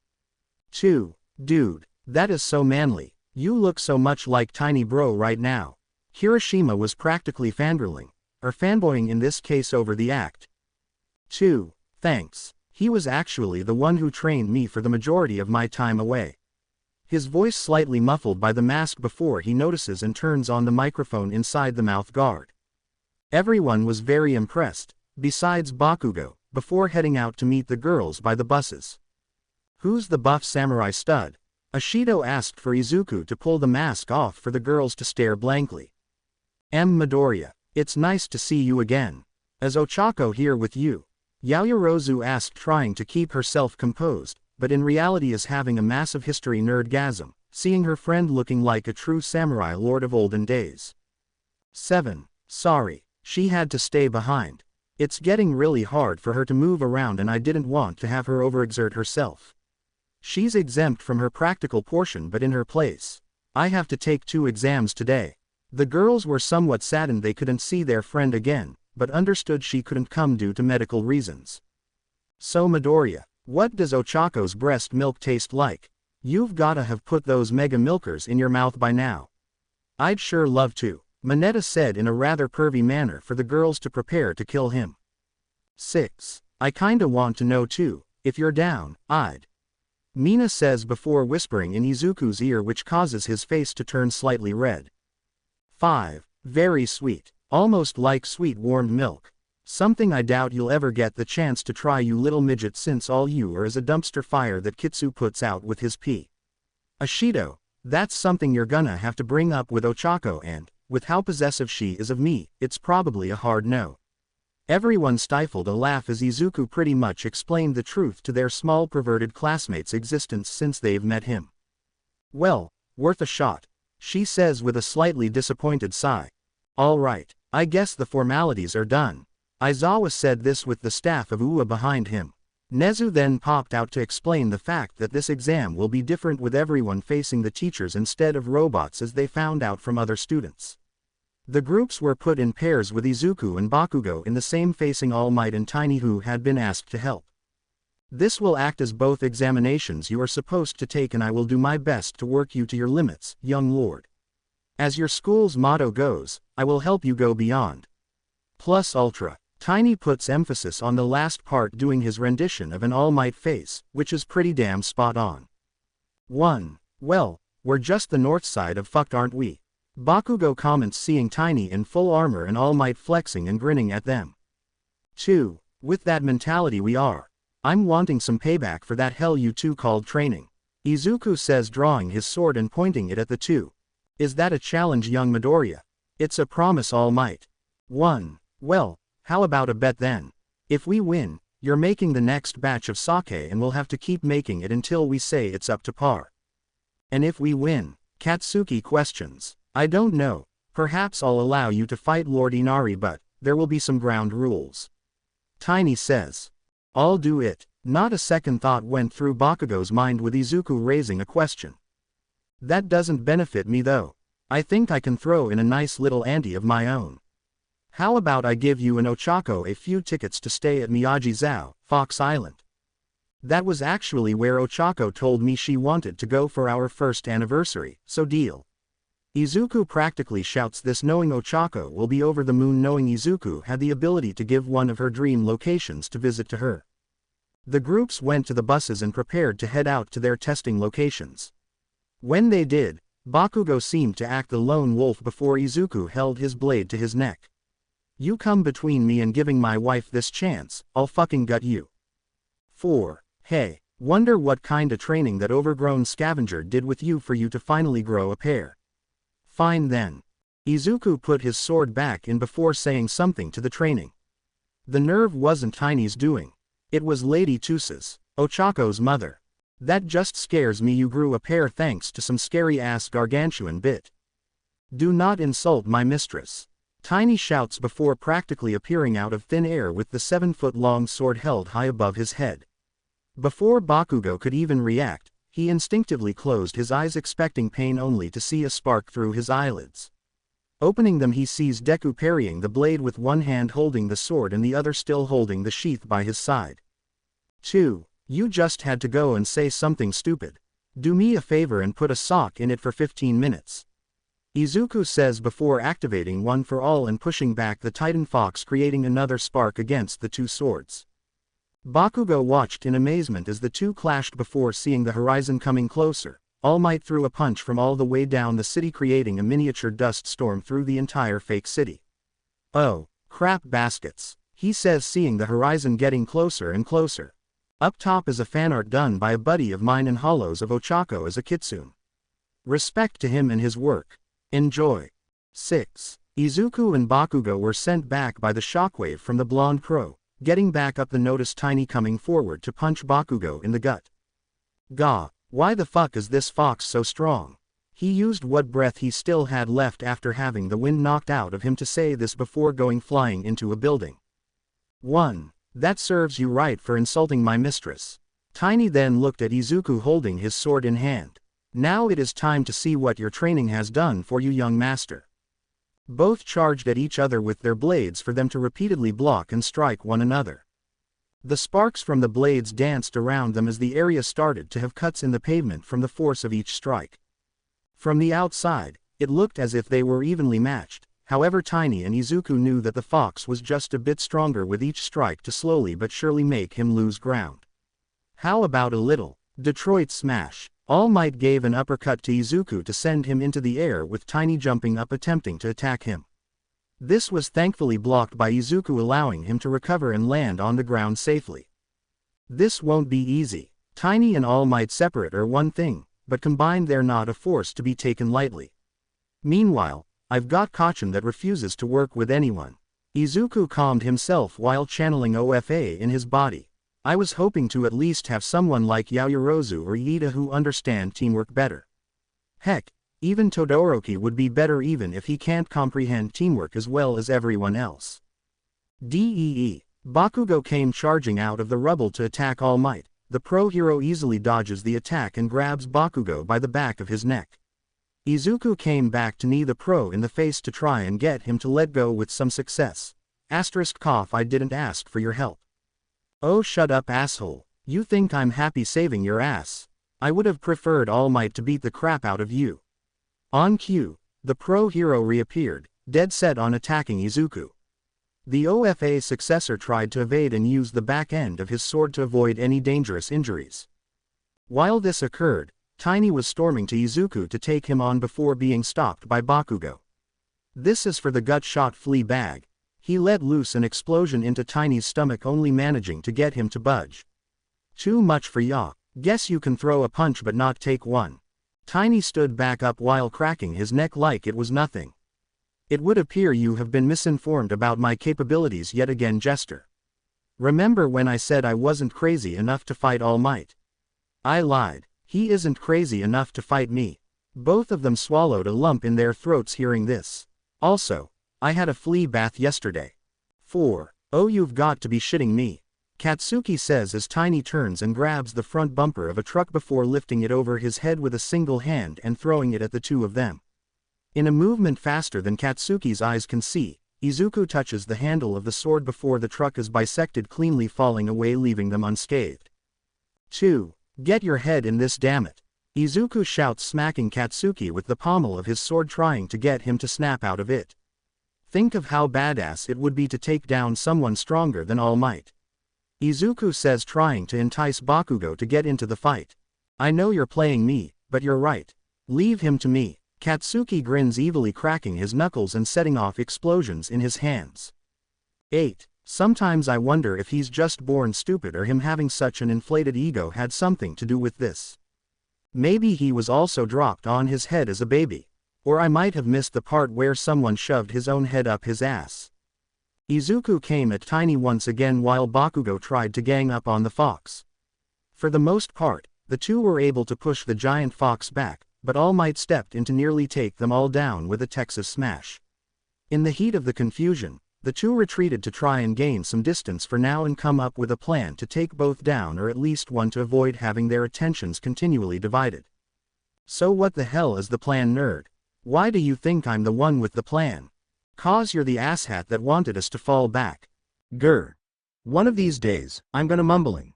2. Dude, that is so manly. You look so much like Tiny Bro right now. Kirishima was practically fangirling, or fanboying in this case, over the act. 2. Thanks. He was actually the one who trained me for the majority of my time away. His voice slightly muffled by the mask before he notices and turns on the microphone inside the mouth guard. Everyone was very impressed, besides Bakugo, before heading out to meet the girls by the buses. "Who's the buff samurai stud?" Ashido asked for Izuku to pull the mask off for the girls to stare blankly. Midoriya, it's nice to see you again. Is Ochako here with you?" Yaoyorozu asked, trying to keep herself composed, but in reality is having a massive history nerdgasm, seeing her friend looking like a true samurai lord of olden days. 7. Sorry, she had to stay behind. It's getting really hard for her to move around, and I didn't want to have her overexert herself. She's exempt from her practical portion, but in her place, I have to take 2 exams today. The girls were somewhat saddened they couldn't see their friend again, but understood she couldn't come due to medical reasons. "So Midoriya, what does Ochako's breast milk taste like? You've gotta have put those mega milkers in your mouth by now." "I'd sure love to," Mineta said in a rather pervy manner for the girls to prepare to kill him. 6. I kinda want to know too, if you're down, I'd. Mina says before whispering in Izuku's ear, which causes his face to turn slightly red. 5. Very sweet. Almost like sweet warmed milk. Something I doubt you'll ever get the chance to try, you little midget, since all you are is a dumpster fire that Kitsu puts out with his pee. Ashido, that's something you're gonna have to bring up with Ochako, and, with how possessive she is of me, it's probably a hard no. Everyone stifled a laugh as Izuku pretty much explained the truth to their small perverted classmate's existence since they've met him. Well, worth a shot, she says with a slightly disappointed sigh. Alright, I guess the formalities are done. Aizawa said this with the staff of Ua behind him. Nezu then popped out to explain the fact that this exam will be different with everyone facing the teachers instead of robots as they found out from other students. The groups were put in pairs with Izuku and Bakugo in the same facing All Might and Tiny who had been asked to help. This will act as both examinations you are supposed to take and I will do my best to work you to your limits, young lord. As your school's motto goes, I will help you go beyond. Plus ultra. Tiny puts emphasis on the last part doing his rendition of an All Might face, which is pretty damn spot on. 1. Well, we're just the north side of fucked aren't we? Bakugo comments seeing Tiny in full armor and All Might flexing and grinning at them. 2. With that mentality we are. I'm wanting some payback for that hell you two called training. Izuku says drawing his sword and pointing it at the two. Is that a challenge young Midoriya? It's a promise All Might. 1. Well, how about a bet then? If we win, you're making the next batch of sake and we'll have to keep making it until we say it's up to par. And if we win? Katsuki questions. I don't know, perhaps I'll allow you to fight Lord Inari but, there will be some ground rules. Tiny says. I'll do it. Not a second thought went through Bakugo's mind with Izuku raising a question. That doesn't benefit me though. I think I can throw in a nice little ante of my own. How about I give you and Ochako a few tickets to stay at Miyagi-Zao, Fox Island? That was actually where Ochako told me she wanted to go for our first anniversary, so deal. Izuku practically shouts this knowing Ochako will be over the moon knowing Izuku had the ability to give one of her dream locations to visit to her. The groups went to the buses and prepared to head out to their testing locations. When they did, Bakugo seemed to act the lone wolf before Izuku held his blade to his neck. You come between me and giving my wife this chance, I'll fucking gut you. 4. Hey, wonder what kinda training that overgrown scavenger did with you for you to finally grow a pair. Fine then. Izuku put his sword back in before saying something to the training. The nerve wasn't Tiny's doing. It was Lady Tusa's, Ochako's mother. That just scares me you grew a pair thanks to some scary-ass gargantuan bit. Do not insult my mistress. Tiny shouts before practically appearing out of thin air with the 7-foot-long sword held high above his head. Before Bakugo could even react, he instinctively closed his eyes expecting pain only to see a spark through his eyelids. Opening them he sees Deku parrying the blade with one hand holding the sword and the other still holding the sheath by his side. 2. You just had to go and say something stupid. Do me a favor and put a sock in it for 15 minutes. Izuku says before activating One for All and pushing back the Titan Fox creating another spark against the two swords. Bakugo watched in amazement as the two clashed before seeing the horizon coming closer. All Might threw a punch from all the way down the city creating a miniature dust storm through the entire fake city. Oh, crap baskets, he says seeing the horizon getting closer and closer. Up top is a fanart done by a buddy of mine in Hollows of Ochako as a kitsune. Respect to him and his work. Enjoy. 6. Izuku and Bakugo were sent back by the shockwave from the blonde crow. Getting back up the notice Tiny coming forward to punch Bakugo in the gut. Gah, why the fuck is this fox so strong? He used what breath he still had left after having the wind knocked out of him to say this before going flying into a building. 1. That serves you right for insulting my mistress. Tiny then looked at Izuku holding his sword in hand. Now it is time to see what your training has done for you young master. Both charged at each other with their blades for them to repeatedly block and strike one another. The sparks from the blades danced around them as the area started to have cuts in the pavement from the force of each strike. From the outside, it looked as if they were evenly matched, however Tiny and Izuku knew that the fox was just a bit stronger with each strike to slowly but surely make him lose ground. How about a little Detroit smash? All Might gave an uppercut to Izuku to send him into the air with Tiny jumping up attempting to attack him. This was thankfully blocked by Izuku allowing him to recover and land on the ground safely. This won't be easy. Tiny and All Might separate are one thing, but combined they're not a force to be taken lightly. Meanwhile, I've got Kachin that refuses to work with anyone. Izuku calmed himself while channeling OFA in his body. I was hoping to at least have someone like Yaoyorozu or Iida who understand teamwork better. Heck, even Todoroki would be better even if he can't comprehend teamwork as well as everyone else. Dee. Bakugo came charging out of the rubble to attack All Might. The pro hero easily dodges the attack and grabs Bakugo by the back of his neck. Izuku came back to knee the pro in the face to try and get him to let go with some success. Cough, I didn't ask for your help. Oh, shut up, asshole. You think I'm happy saving your ass? I would have preferred All Might to beat the crap out of you. On cue, the pro hero reappeared, dead set on attacking Izuku. The OFA successor tried to evade and use the back end of his sword to avoid any dangerous injuries. While this occurred, Tiny was storming to Izuku to take him on before being stopped by Bakugo. This is for the gut-shot flea bag. He let loose an explosion into Tiny's stomach, only managing to get him to budge. Too much for ya. Guess you can throw a punch but not take one. Tiny stood back up while cracking his neck like it was nothing. It would appear you have been misinformed about my capabilities yet again, Jester. Remember when I said I wasn't crazy enough to fight All Might? I lied. He isn't crazy enough to fight me. Both of them swallowed a lump in their throats hearing this. Also, I had a flea bath yesterday. 4. Oh, you've got to be shitting me. Katsuki says as Tiny turns and grabs the front bumper of a truck before lifting it over his head with a single hand and throwing it at the two of them. In a movement faster than Katsuki's eyes can see, Izuku touches the handle of the sword before the truck is bisected, cleanly falling away, leaving them unscathed. 2. Get your head in this, dammit. Izuku shouts, smacking Katsuki with the pommel of his sword, trying to get him to snap out of it. Think of how badass it would be to take down someone stronger than All Might. Izuku says, trying to entice Bakugo to get into the fight. I know you're playing me, but you're right. Leave him to me. Katsuki grins evilly, cracking his knuckles and setting off explosions in his hands. 8. Sometimes I wonder if he's just born stupid or him having such an inflated ego had something to do with this. Maybe he was also dropped on his head as a baby. Or I might have missed the part where someone shoved his own head up his ass. Izuku came at Tiny once again while Bakugo tried to gang up on the fox. For the most part, the two were able to push the giant fox back, but All Might stepped in to nearly take them all down with a Texas smash. In the heat of the confusion, the two retreated to try and gain some distance for now and come up with a plan to take both down, or at least one, to avoid having their attentions continually divided. So what the hell is the plan, nerd? Why do you think I'm the one with the plan? 'Cause you're the asshat that wanted us to fall back. Grr. One of these days, I'm gonna mumbling.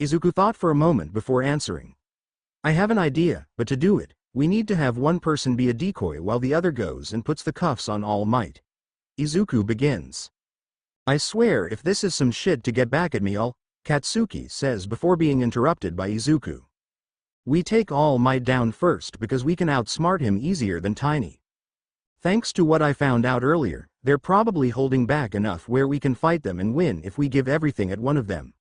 Izuku thought for a moment before answering. I have an idea, but to do it, we need to have one person be a decoy while the other goes and puts the cuffs on All Might. Izuku begins. I swear if this is some shit to get back at me, Katsuki says before being interrupted by Izuku. We take All Might down first because we can outsmart him easier than Tiny. Thanks to what I found out earlier, they're probably holding back enough where we can fight them and win if we give everything at one of them.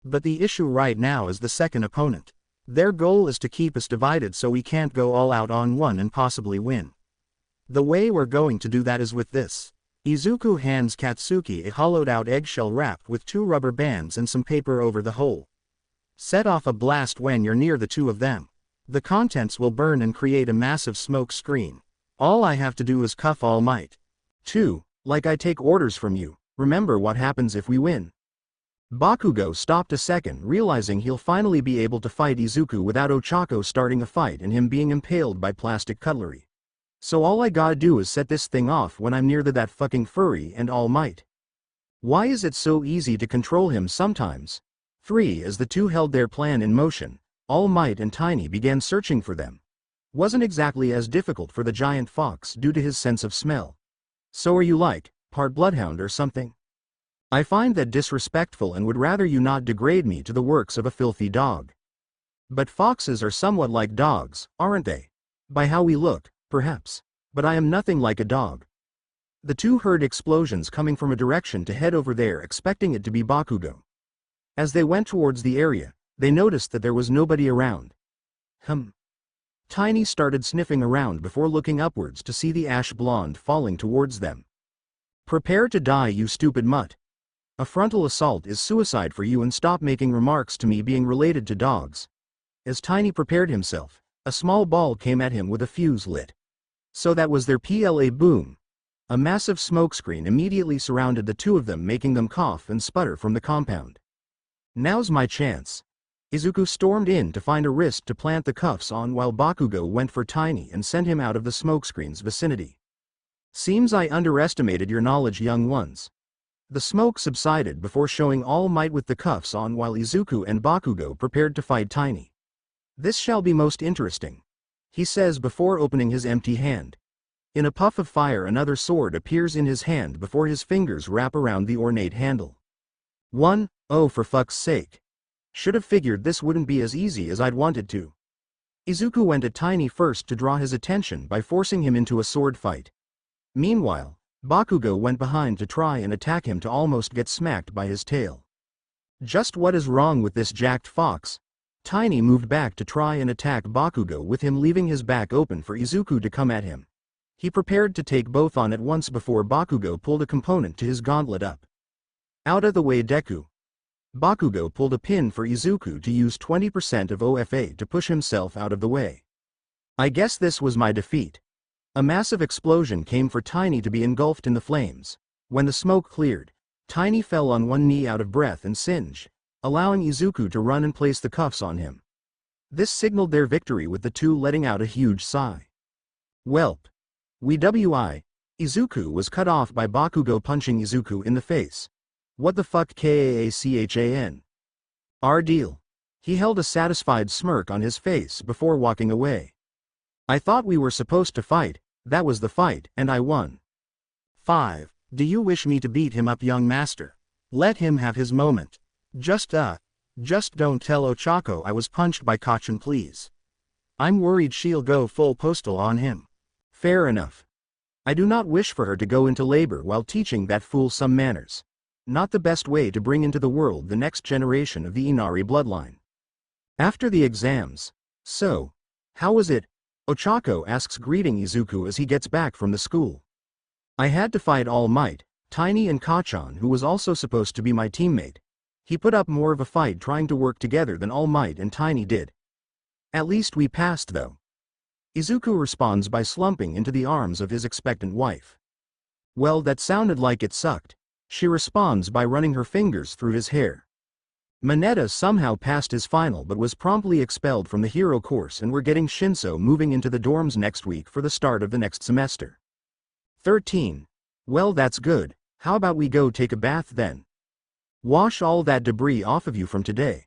But the issue right now is the second opponent. Their goal is to keep us divided so we can't go all out on one and possibly win. The way we're going to do that is with this. Izuku hands Katsuki a hollowed-out eggshell wrapped with 2 rubber bands and some paper over the hole. Set off a blast when you're near the two of them. The contents will burn and create a massive smoke screen. All I have to do is cuff All Might. 2. Like I take orders from you. Remember what happens if we win. Bakugo stopped a second, realizing he'll finally be able to fight Izuku without Ochako starting a fight and him being impaled by plastic cutlery. So all I gotta do is set this thing off when I'm near that fucking furry and All Might. Why is it so easy to control him sometimes? 3. As the two held their plan in motion, All Might and Tiny began searching for them. Wasn't exactly as difficult for the giant fox due to his sense of smell. So are you like, part bloodhound or something? I find that disrespectful and would rather you not degrade me to the works of a filthy dog. But foxes are somewhat like dogs, aren't they? By how we look, perhaps. But I am nothing like a dog. The two heard explosions coming from a direction to head over there, expecting it to be Bakugo. As they went towards the area, they noticed that there was nobody around. Tiny started sniffing around before looking upwards to see the ash blonde falling towards them. Prepare to die, you stupid mutt. A frontal assault is suicide for you, and stop making remarks to me being related to dogs. As Tiny prepared himself, a small ball came at him with a fuse lit. So that was their PLA. Boom. A massive smokescreen immediately surrounded the two of them, making them cough and sputter from the compound. Now's my chance. Izuku stormed in to find a wrist to plant the cuffs on, while Bakugo went for Tiny and sent him out of the smokescreen's vicinity. Seems I underestimated your knowledge, young ones. The smoke subsided before showing All Might with the cuffs on, while Izuku and Bakugo prepared to fight Tiny. This shall be most interesting, he says before opening his empty hand. In a puff of fire, another sword appears in his hand before his fingers wrap around the ornate handle. Oh, for fuck's sake. Should have figured this wouldn't be as easy as I'd wanted to. Izuku went at Tiny first to draw his attention by forcing him into a sword fight. Meanwhile, Bakugo went behind to try and attack him, to almost get smacked by his tail. Just what is wrong with this jacked fox? Tiny moved back to try and attack Bakugo, with him leaving his back open for Izuku to come at him. He prepared to take both on at once before Bakugo pulled a component to his gauntlet up. Out of the way, Deku. Bakugo pulled a pin for Izuku to use 20% of OFA to push himself out of the way. I guess this was my defeat. A massive explosion came for Tiny to be engulfed in the flames. When the smoke cleared, Tiny fell on one knee out of breath and singe, allowing Izuku to run and place the cuffs on him. This signaled their victory, with the two letting out a huge sigh. Welp. Izuku was cut off by Bakugo punching Izuku in the face. What the fuck, KAACHAN? Our deal. He held a satisfied smirk on his face before walking away. I thought we were supposed to fight. That was the fight, and I won. 5. Do you wish me to beat him up, young master? Let him have his moment. Just don't tell Ochako I was punched by Kachan, please. I'm worried she'll go full postal on him. Fair enough. I do not wish for her to go into labor while teaching that fool some manners. Not the best way to bring into the world the next generation of the Inari bloodline. After the exams. So, how was it? Ochako asks, greeting Izuku as he gets back from the school. I had to fight All Might, Tiny, and Kachan, who was also supposed to be my teammate. He put up more of a fight trying to work together than All Might and Tiny did. At least we passed, though. Izuku responds by slumping into the arms of his expectant wife. Well, that sounded like it sucked. She responds by running her fingers through his hair. Mineta somehow passed his final but was promptly expelled from the hero course, and we're getting Shinso moving into the dorms next week for the start of the next semester. 13. Well, that's good. How about we go take a bath then? Wash all that debris off of you from today.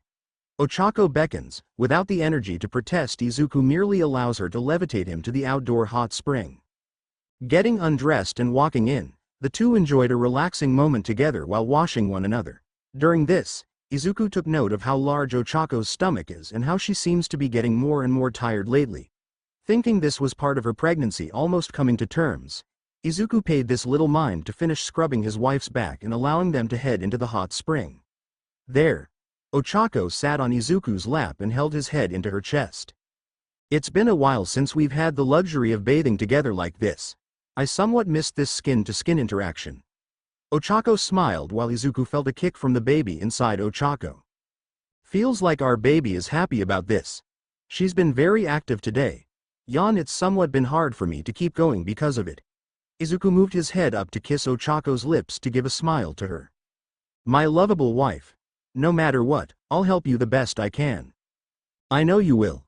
Ochako beckons. Without the energy to protest, Izuku merely allows her to levitate him to the outdoor hot spring. Getting undressed and walking in, the two enjoyed a relaxing moment together while washing one another. During this, Izuku took note of how large Ochako's stomach is and how she seems to be getting more and more tired lately. Thinking this was part of her pregnancy almost coming to terms, Izuku paid this little mind to finish scrubbing his wife's back and allowing them to head into the hot spring. There, Ochako sat on Izuku's lap and held his head into her chest. It's been a while since we've had the luxury of bathing together like this. I somewhat missed this skin-to-skin interaction. Ochako smiled while Izuku felt a kick from the baby inside Ochako. Feels like our baby is happy about this. She's been very active today. Yawn, it's somewhat been hard for me to keep going because of it. Izuku moved his head up to kiss Ochako's lips to give a smile to her. My lovable wife. No matter what, I'll help you the best I can. I know you will.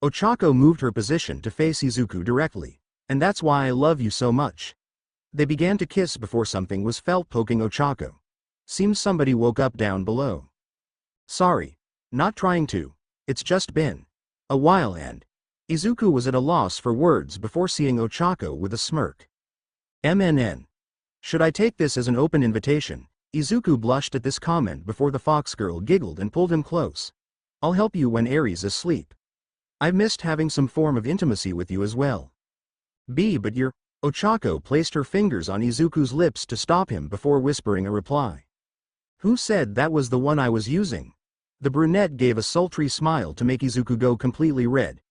Ochako moved her position to face Izuku directly. And that's why I love you so much. They began to kiss before something was felt poking Ochako. Seems somebody woke up down below. Sorry. Not trying to. It's just been a while, and Izuku was at a loss for words before seeing Ochako with a smirk. MNN. Should I take this as an open invitation? Izuku blushed at this comment before the fox girl giggled and pulled him close. I'll help you when Aries is asleep. I've missed having some form of intimacy with you as well. But you're... Ochako placed her fingers on Izuku's lips to stop him before whispering a reply. Who said that was the one I was using? The brunette gave a sultry smile to make Izuku go completely red.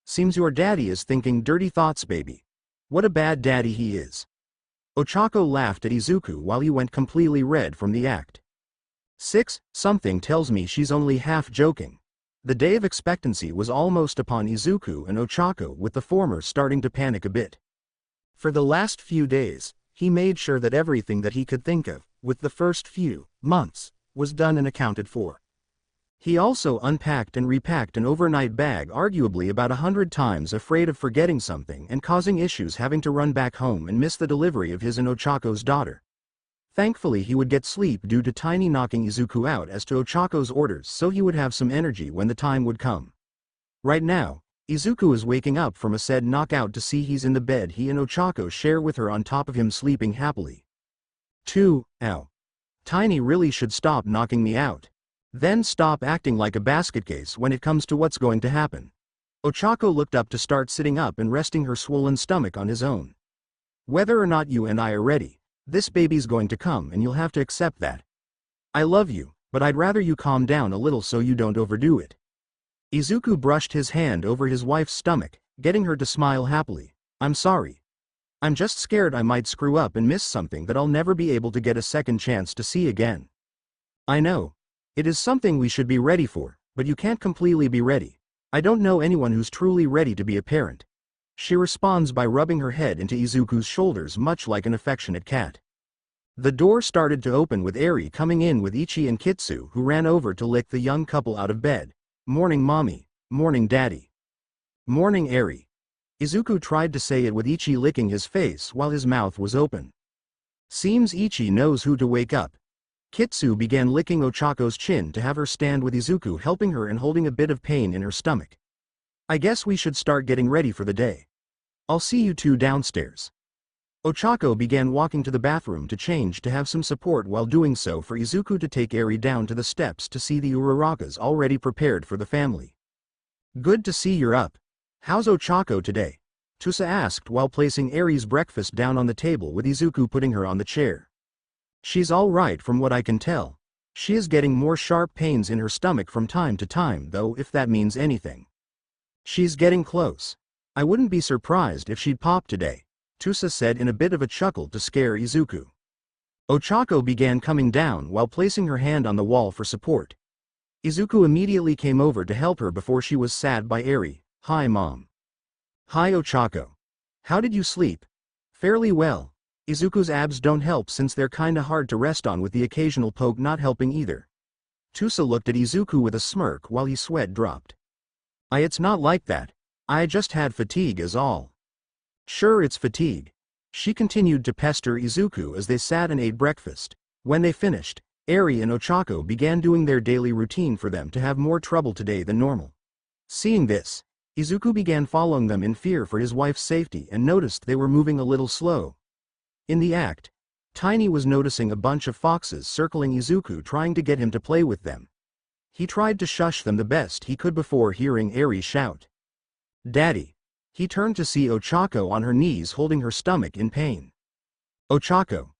Seems your daddy is thinking dirty thoughts, baby. What a bad daddy he is. Ochako laughed at Izuku while he went completely red from the act. 6. Something tells me she's only half joking. The day of expectancy was almost upon Izuku and Ochako, with the former starting to panic a bit. For the last few days, he made sure that everything that he could think of, with the first few months, was done and accounted for. He also unpacked and repacked an overnight bag arguably about 100 times, afraid of forgetting something and causing issues, having to run back home and miss the delivery of his and Ochako's daughter. Thankfully he would get sleep due to Tiny knocking Izuku out as to Ochako's orders, so he would have some energy when the time would come. Right now, Izuku is waking up from a said knockout to see he's in the bed he and Ochako share with her on top of him, sleeping happily. 2. Ow. Tiny really should stop knocking me out. Then stop acting like a basket case when it comes to what's going to happen. Ochako looked up to start sitting up and resting her swollen stomach on his own. Whether or not you and I are ready, this baby's going to come and you'll have to accept that. I love you, but I'd rather you calm down a little so you don't overdo it. Izuku brushed his hand over his wife's stomach, getting her to smile happily. I'm sorry. I'm just scared I might screw up and miss something that I'll never be able to get a second chance to see again. I know. It is something we should be ready for, but you can't completely be ready. I don't know anyone who's truly ready to be a parent. She responds by rubbing her head into Izuku's shoulders, much like an affectionate cat. The door started to open with Eri coming in with Ichi and Kitsu, who ran over to lick the young couple out of bed. Morning mommy, morning daddy. Morning Eri. Izuku tried to say it with Ichi licking his face while his mouth was open. Seems Ichi knows who to wake up. Kitsu began licking Ochako's chin to have her stand with Izuku helping her and holding a bit of pain in her stomach. I guess we should start getting ready for the day. I'll see you two downstairs. Ochako began walking to the bathroom to change to have some support while doing so for Izuku to take Eri down to the steps to see the Urarakas already prepared for the family. Good to see you're up. How's Ochako today? Tusa asked while placing Eri's breakfast down on the table with Izuku putting her on the chair. She's all right from what I can tell. She is getting more sharp pains in her stomach from time to time though, if that means anything. She's getting close. I wouldn't be surprised if she'd pop today, Tusa said in a bit of a chuckle to scare Izuku. Ochako began coming down while placing her hand on the wall for support. Izuku immediately came over to help her before she was sad by Eri. Hi mom. Hi Ochako. How did you sleep? Fairly well. Izuku's abs don't help since they're kinda hard to rest on, with the occasional poke not helping either. Tusa looked at Izuku with a smirk while his sweat dropped. It's not like that. I just had fatigue is all. Sure it's fatigue. She continued to pester Izuku as they sat and ate breakfast. When they finished, Eri and Ochako began doing their daily routine for them to have more trouble today than normal. Seeing this, Izuku began following them in fear for his wife's safety and noticed they were moving a little slow. In the act, Tiny was noticing a bunch of foxes circling Izuku trying to get him to play with them. He tried to shush them the best he could before hearing Eri shout. Daddy. He turned to see Ochako on her knees holding her stomach in pain. Ochako.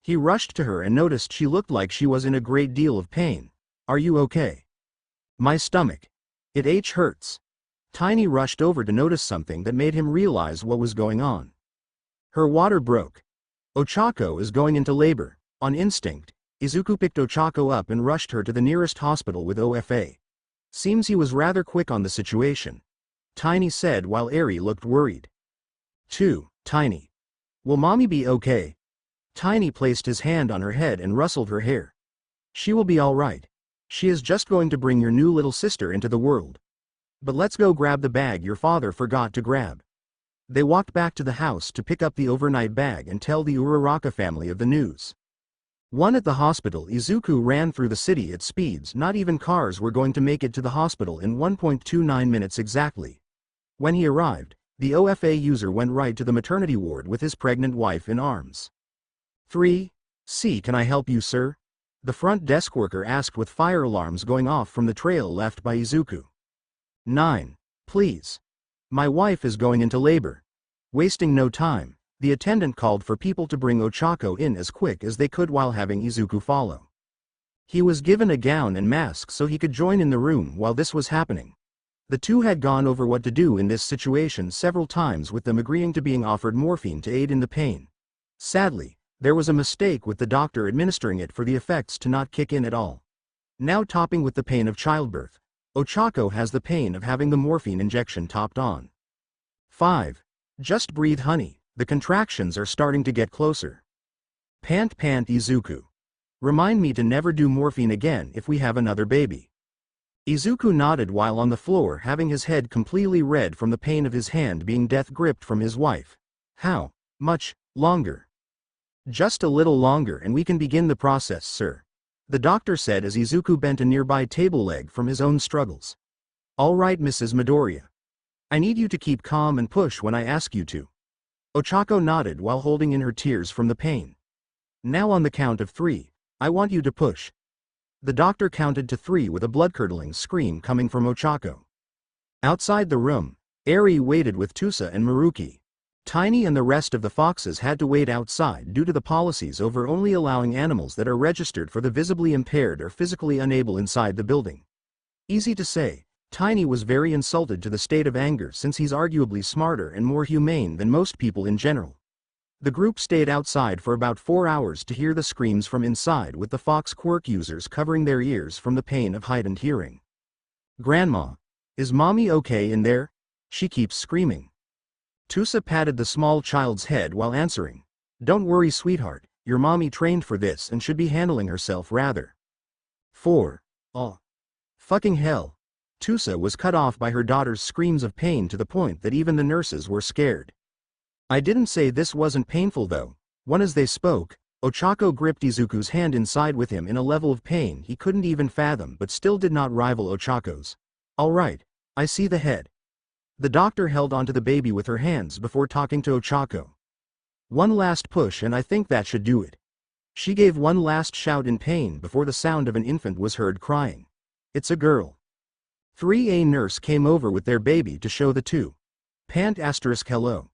He rushed to her and noticed she looked like she was in a great deal of pain. Are you okay? My stomach. It hurts. Tiny rushed over to notice something that made him realize what was going on. Her water broke. Ochako is going into labor. On instinct, Izuku picked Ochako up and rushed her to the nearest hospital with OFA. Seems he was rather quick on the situation, Tiny said while Eri looked worried. 2. Tiny. Will mommy be okay? Tiny placed his hand on her head and rustled her hair. She will be all right. She is just going to bring your new little sister into the world. But let's go grab the bag your father forgot to grab. They walked back to the house to pick up the overnight bag and tell the Uraraka family of the news. One at the hospital, Izuku ran through the city at speeds not even cars were going to make it to the hospital in 1.29 minutes exactly. When he arrived, the OFA user went right to the maternity ward with his pregnant wife in arms. 3. C. Can I help you, sir? The front desk worker asked with fire alarms going off from the trail left by Izuku. 9. Please. My wife is going into labor. Wasting no time, the attendant called for people to bring Ochako in as quick as they could while having Izuku follow. He was given a gown and mask so he could join in the room while this was happening. The two had gone over what to do in this situation several times, with them agreeing to being offered morphine to aid in the pain. Sadly, there was a mistake with the doctor administering it for the effects to not kick in at all. Now topping with the pain of childbirth, Ochako has the pain of having the morphine injection topped on. 5. Just breathe, honey, the contractions are starting to get closer. Pant Izuku. Remind me to never do morphine again if we have another baby. Izuku nodded while on the floor, having his head completely red from the pain of his hand being death gripped from his wife. How much longer? Just a little longer and we can begin the process, sir, the doctor said as Izuku bent a nearby table leg from his own struggles. All right, Mrs. Midoriya. I need you to keep calm and push when I ask you to. Ochako nodded while holding in her tears from the pain. Now on the count of 3, I want you to push. The doctor counted to 3 with a blood-curdling scream coming from Ochako. Outside the room, Eri waited with Tusa and Maruki. Tiny and the rest of the foxes had to wait outside due to the policies over only allowing animals that are registered for the visibly impaired or physically unable inside the building. Easy to say, Tiny was very insulted to the state of anger since he's arguably smarter and more humane than most people in general. The group stayed outside for about 4 hours to hear the screams from inside, with the fox quirk users covering their ears from the pain of heightened hearing. Grandma, is mommy okay in there? She keeps screaming. Tusa patted the small child's head while answering. Don't worry, sweetheart, your mommy trained for this and should be handling herself rather. 4. Oh. Fucking hell. Tusa was cut off by her daughter's screams of pain to the point that even the nurses were scared. I didn't say this wasn't painful though. When as they spoke, Ochako gripped Izuku's hand inside with him in a level of pain he couldn't even fathom but still did not rival Ochako's. All right, I see the head. The doctor held onto the baby with her hands before talking to Ochako. One last push and I think that should do it. She gave one last shout in pain before the sound of an infant was heard crying. It's a girl. 3A nurse came over with their baby to show the two. Pant * hello.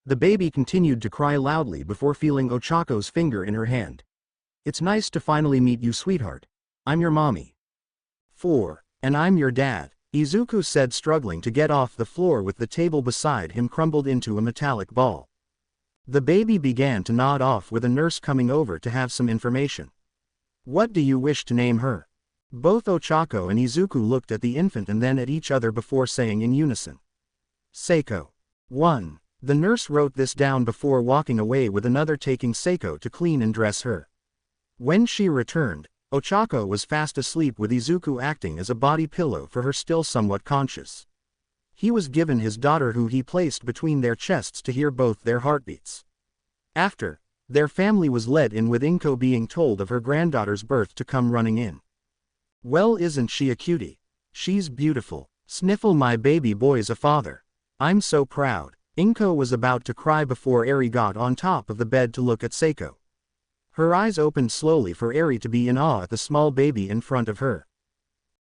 The baby continued to cry loudly before feeling Ochako's finger in her hand. It's nice to finally meet you, sweetheart. I'm your mommy. 4. And I'm your dad, Izuku said, struggling to get off the floor with the table beside him crumbled into a metallic ball. The baby began to nod off with a nurse coming over to have some information. What do you wish to name her? Both Ochako and Izuku looked at the infant and then at each other before saying in unison. Seiko. 1. The nurse wrote this down before walking away, with another taking Seiko to clean and dress her. When she returned, Ochako was fast asleep with Izuku acting as a body pillow for her, still somewhat conscious. He was given his daughter, who he placed between their chests to hear both their heartbeats. After, their family was led in, with Inko being told of her granddaughter's birth to come running in. Well, isn't she a cutie? She's beautiful. Sniffle, my baby boy's a father. I'm so proud. Inko was about to cry before Eri got on top of the bed to look at Seiko. Her eyes opened slowly for Eri to be in awe at the small baby in front of her.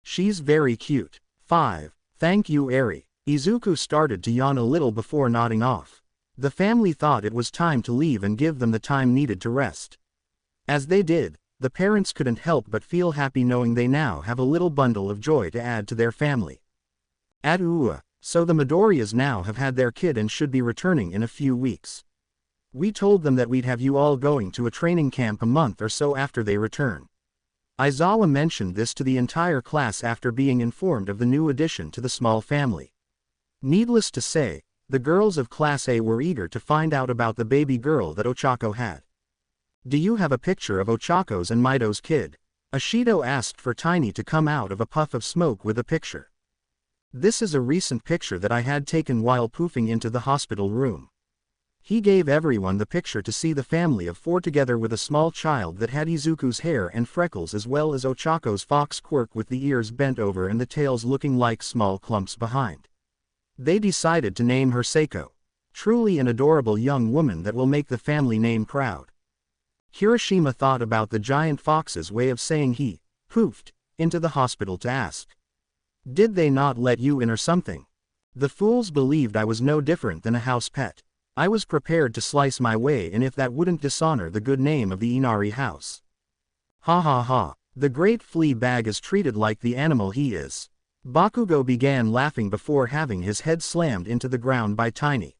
She's very cute. 5. Thank you, Eri. Izuku started to yawn a little before nodding off. The family thought it was time to leave and give them the time needed to rest. As they did, the parents couldn't help but feel happy knowing they now have a little bundle of joy to add to their family. So the Midoriyas now have had their kid and should be returning in a few weeks. We told them that we'd have you all going to a training camp a month or so after they return. Aizawa mentioned this to the entire class after being informed of the new addition to the small family. Needless to say, the girls of Class A were eager to find out about the baby girl that Ochako had. Do you have a picture of Ochako's and Mido's kid? Ashido asked for Tiny to come out of a puff of smoke with a picture. This is a recent picture that I had taken while poofing into the hospital room. He gave everyone the picture to see the family of 4 together with a small child that had Izuku's hair and freckles, as well as Ochako's fox quirk with the ears bent over and the tails looking like small clumps behind. They decided to name her Seiko. Truly an adorable young woman that will make the family name proud. Hiroshima thought about the giant fox's way of saying he poofed into the hospital to ask. Did they not let you in or something? The fools believed I was no different than a house pet. I was prepared to slice my way in if that wouldn't dishonor the good name of the Inari house. Ha ha ha, the great flea bag is treated like the animal he is. Bakugo began laughing before having his head slammed into the ground by Tiny.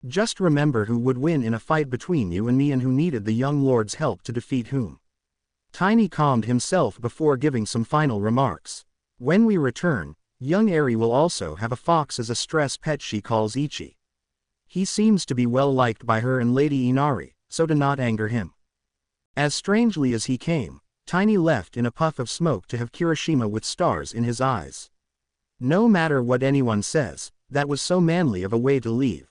Just remember who would win in a fight between you and me and who needed the young lord's help to defeat whom. Tiny calmed himself before giving some final remarks. When we return, young Eri will also have a fox as a stress pet she calls Ichi. He seems to be well liked by her and Lady Inari, so to not anger him. As strangely as he came, Tiny left in a puff of smoke to have Kirishima with stars in his eyes. No matter what anyone says, that was so manly of a way to leave.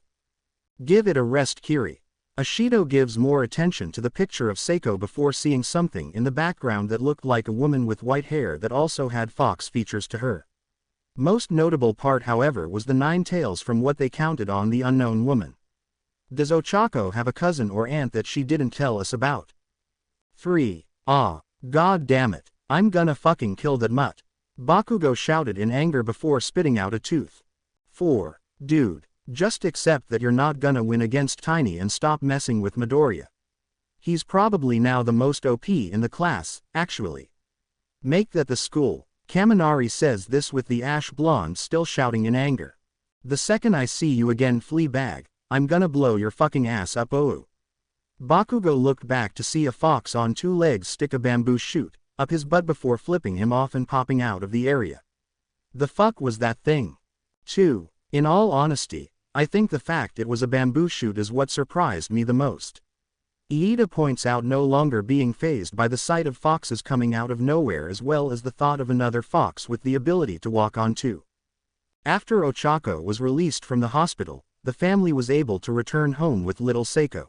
Give it a rest, Kiri. Ashido gives more attention to the picture of Seiko before seeing something in the background that looked like a woman with white hair that also had fox features to her. Most notable part, however, was the 9 tails from what they counted on the unknown woman. Does Ochako have a cousin or aunt that she didn't tell us about? 3. Ah, god damn it, I'm gonna fucking kill that mutt. Bakugo shouted in anger before spitting out a tooth. 4. Dude, just accept that you're not gonna win against Tiny and stop messing with Midoriya. He's probably now the most OP in the class, actually. Make that the school. Kaminari says this with the ash blonde still shouting in anger. The second I see you again, flea bag, I'm gonna blow your fucking ass up. Oh. Bakugo looked back to see a fox on 2 legs stick a bamboo shoot up his butt before flipping him off and popping out of the area. The fuck was that thing? 2. In all honesty, I think the fact it was a bamboo shoot is what surprised me the most. Iida points out no longer being fazed by the sight of foxes coming out of nowhere, as well as the thought of another fox with the ability to walk on 2. After Ochako was released from the hospital, the family was able to return home with little Seiko.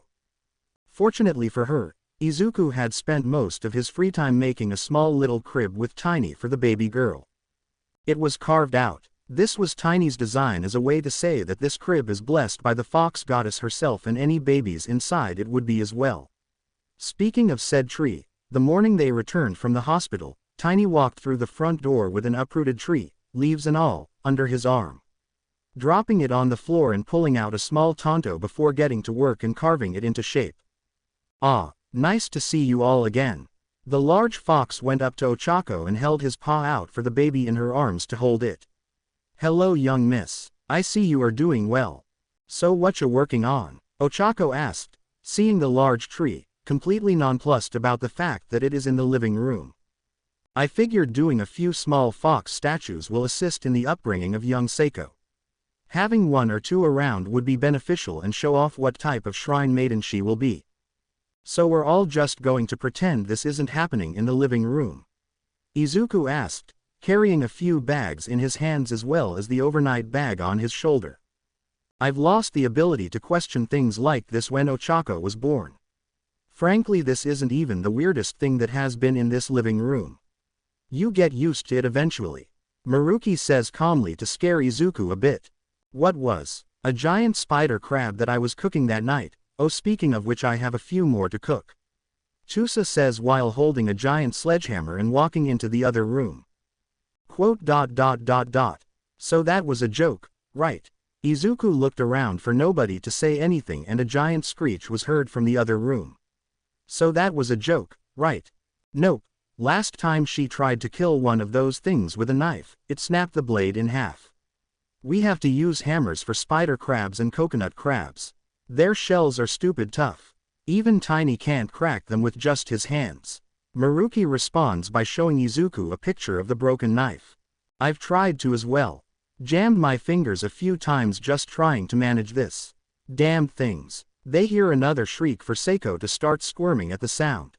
Fortunately for her, Izuku had spent most of his free time making a small little crib with Tiny for the baby girl. It was carved out. This was Tiny's design as a way to say that this crib is blessed by the fox goddess herself and any babies inside it would be as well. Speaking of said tree, the morning they returned from the hospital, Tiny walked through the front door with an uprooted tree, leaves and all, under his arm. Dropping it on the floor and pulling out a small tonto before getting to work and carving it into shape. Ah, nice to see you all again. The large fox went up to Ochako and held his paw out for the baby in her arms to hold it. Hello young miss, I see you are doing well. So whatcha working on? Ochako asked, seeing the large tree, completely nonplussed about the fact that it is in the living room. I figured doing a few small fox statues will assist in the upbringing of young Seiko. Having 1 or 2 around would be beneficial and show off what type of shrine maiden she will be. So we're all just going to pretend this isn't happening in the living room? Izuku asked, carrying a few bags in his hands as well as the overnight bag on his shoulder. I've lost the ability to question things like this when Ochako was born. Frankly, this isn't even the weirdest thing that has been in this living room. You get used to it eventually. Maruki says calmly to scare Izuku a bit. What was? A giant spider crab that I was cooking that night. Oh, speaking of which, I have a few more to cook. Tusa says while holding a giant sledgehammer and walking into the other room. Quote. So that was a joke, right? Izuku looked around for nobody to say anything and a giant screech was heard from the other room. So that was a joke, right? Nope. Last time she tried to kill one of those things with a knife, it snapped the blade in half. We have to use hammers for spider crabs and coconut crabs. Their shells are stupid tough. Even Tiny can't crack them with just his hands. Maruki responds by showing Izuku a picture of the broken knife. I've tried to as well. Jammed my fingers a few times just trying to manage this. Damn things. They hear another shriek for Seiko to start squirming at the sound.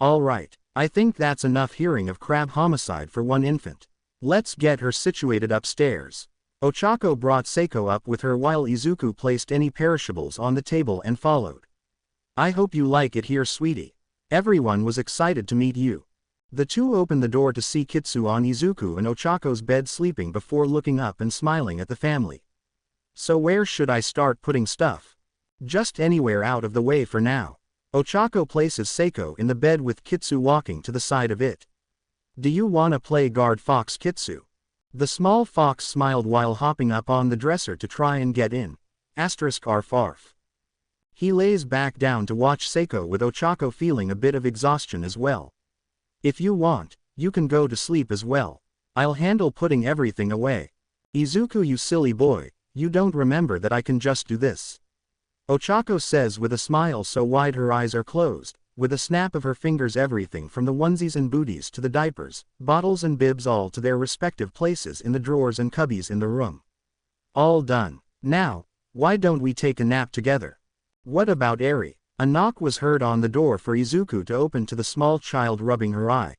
Alright, I think that's enough hearing of crab homicide for one infant. Let's get her situated upstairs. Ochako brought Seiko up with her while Izuku placed any perishables on the table and followed. I hope you like it here, sweetie. Everyone was excited to meet you. The two opened the door to see Kitsu on Izuku and Ochako's bed sleeping before looking up and smiling at the family. So where should I start putting stuff? Just anywhere out of the way for now. Ochako places Seiko in the bed with Kitsu walking to the side of it. Do you wanna play guard fox, Kitsu? The small fox smiled while hopping up on the dresser to try and get in. Arf arf. He lays back down to watch Seiko with Ochako feeling a bit of exhaustion as well. If you want, you can go to sleep as well. I'll handle putting everything away. Izuku, you silly boy, you don't remember that I can just do this. Ochako says with a smile so wide her eyes are closed, with a snap of her fingers everything from the onesies and booties to the diapers, bottles and bibs all to their respective places in the drawers and cubbies in the room. All done. Now, why don't we take a nap together? What about Eri? A knock was heard on the door for Izuku to open to the small child rubbing her eye.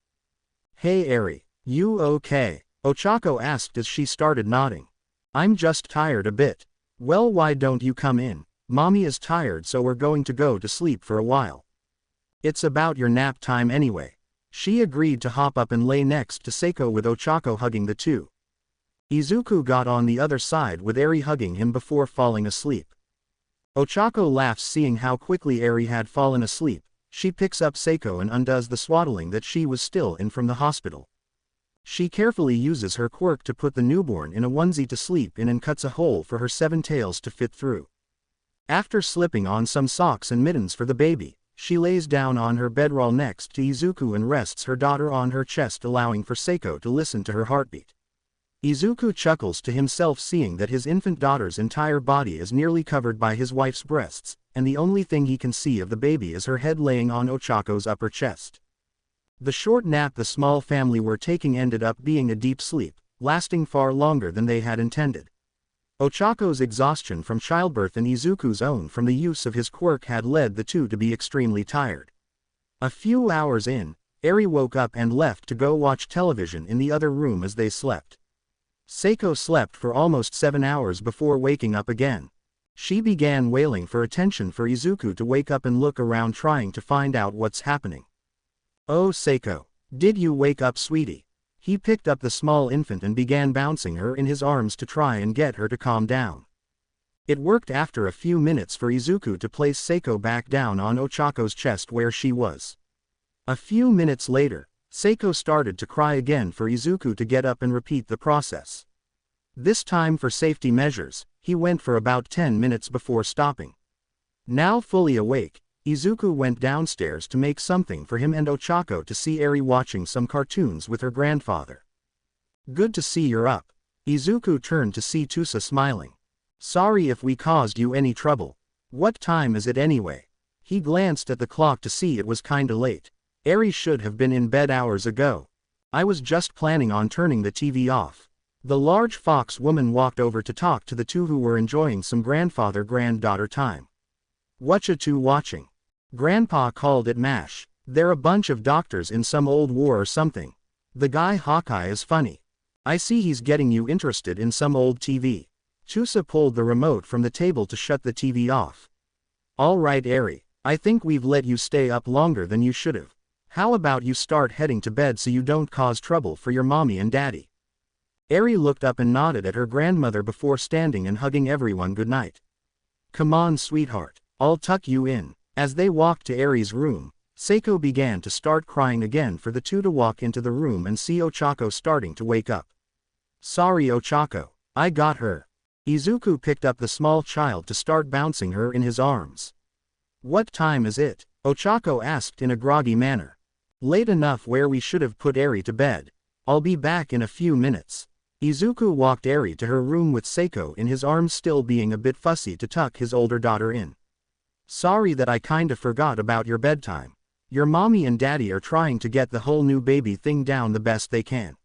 Hey Eri, you okay? Ochako asked as she started nodding. I'm just tired a bit. Well, why don't you come in? Mommy is tired, so we're going to go to sleep for a while. It's about your nap time anyway. She agreed to hop up and lay next to Seiko with Ochako hugging the two. Izuku got on the other side with Eri hugging him before falling asleep. Ochako laughs seeing how quickly Eri had fallen asleep. She picks up Seiko and undoes the swaddling that she was still in from the hospital. She carefully uses her quirk to put the newborn in a onesie to sleep in and cuts a hole for her 7 tails to fit through. After slipping on some socks and mittens for the baby, she lays down on her bedroll next to Izuku and rests her daughter on her chest, allowing for Seiko to listen to her heartbeat. Izuku chuckles to himself seeing that his infant daughter's entire body is nearly covered by his wife's breasts, and the only thing he can see of the baby is her head laying on Ochako's upper chest. The short nap the small family were taking ended up being a deep sleep, lasting far longer than they had intended. Ochako's exhaustion from childbirth and Izuku's own from the use of his quirk had led the two to be extremely tired. A few hours in, Eri woke up and left to go watch television in the other room as they slept. Seiko slept for almost 7 hours before waking up again. She began wailing for attention for Izuku to wake up and look around trying to find out what's happening. Oh Seiko, did you wake up sweetie? He picked up the small infant and began bouncing her in his arms to try and get her to calm down. It worked after a few minutes for Izuku to place Seiko back down on Ochako's chest where she was. A few minutes later, Seiko started to cry again for Izuku to get up and repeat the process. This time for safety measures, he went for about 10 minutes before stopping. Now fully awake, Izuku went downstairs to make something for him and Ochako to see Eri watching some cartoons with her grandfather. Good to see you're up. Izuku turned to see Tusa smiling. Sorry if we caused you any trouble. What time is it anyway? He glanced at the clock to see it was kinda late. Eri should have been in bed hours ago. I was just planning on turning the TV off. The large fox woman walked over to talk to the two who were enjoying some grandfather-granddaughter time. Whatcha two watching? Grandpa called it MASH. They're a bunch of doctors in some old war or something. The guy Hawkeye is funny. I see he's getting you interested in some old TV. Tusa pulled the remote from the table to shut the TV off. Alright Eri, I think we've let you stay up longer than you should've. How about you start heading to bed so you don't cause trouble for your mommy and daddy? Eri looked up and nodded at her grandmother before standing and hugging everyone goodnight. Come on sweetheart, I'll tuck you in. As they walked to Eri's room, Seiko began to start crying again for the two to walk into the room and see Ochako starting to wake up. Sorry Ochako, I got her. Izuku picked up the small child to start bouncing her in his arms. What time is it? Ochako asked in a groggy manner. Late enough where we should have put Eri to bed. I'll be back in a few minutes. Izuku walked Eri to her room with Seiko in his arms, still being a bit fussy to tuck his older daughter in. Sorry that I kinda forgot about your bedtime. Your mommy and daddy are trying to get the whole new baby thing down the best they can.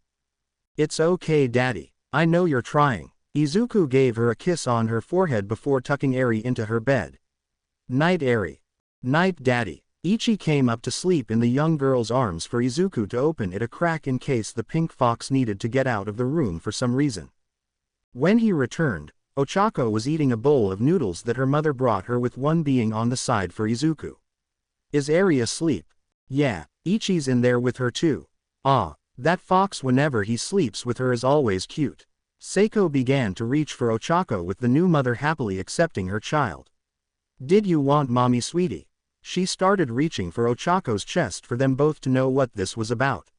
It's okay daddy, I know you're trying. Izuku gave her a kiss on her forehead before tucking Eri into her bed. Night Eri. Night daddy. Ichi came up to sleep in the young girl's arms for Izuku to open it a crack in case the pink fox needed to get out of the room for some reason. When he returned, Ochako was eating a bowl of noodles that her mother brought her, with one being on the side for Izuku. Is Eri asleep? Yeah, Ichi's in there with her too. Ah, that fox whenever he sleeps with her is always cute. Seiko began to reach for Ochako with the new mother happily accepting her child. Did you want mommy sweetie? She started reaching for Ochako's chest for them both to know what this was about.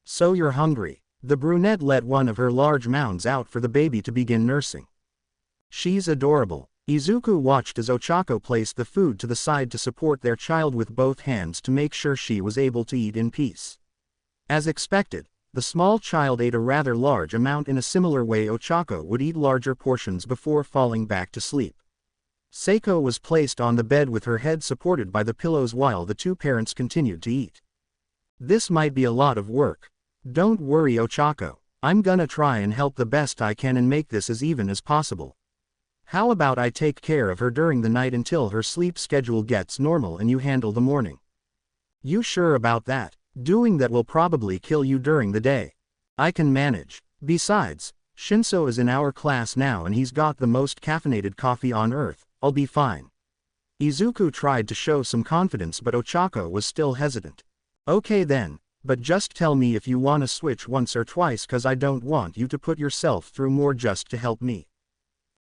So you're hungry. The brunette let one of her large mounds out for the baby to begin nursing. She's adorable. Izuku watched as Ochako placed the food to the side to support their child with both hands to make sure she was able to eat in peace. As expected, the small child ate a rather large amount in a similar way Ochako would eat larger portions before falling back to sleep. Seiko was placed on the bed with her head supported by the pillows while the two parents continued to eat. This might be a lot of work. Don't worry, Ochako. I'm gonna try and help the best I can and make this as even as possible. How about I take care of her during the night until her sleep schedule gets normal and you handle the morning? You sure about that? Doing that will probably kill you during the day. I can manage. Besides, Shinso is in our class now and he's got the most caffeinated coffee on earth. I'll be fine. Izuku tried to show some confidence but Ochako was still hesitant. Okay then, but just tell me if you wanna switch once or twice cause I don't want you to put yourself through more just to help me.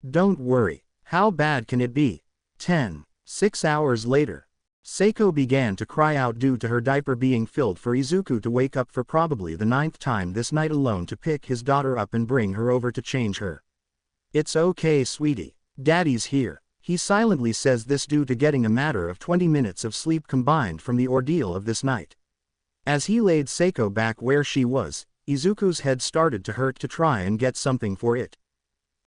Don't worry. How bad can it be? 6 hours later. Seiko began to cry out due to her diaper being filled for Izuku to wake up for probably the 9th time this night alone to pick his daughter up and bring her over to change her. It's okay, sweetie. Daddy's here. He silently says this due to getting a matter of 20 minutes of sleep combined from the ordeal of this night. As he laid Seiko back where she was, Izuku's head started to hurt to try and get something for it.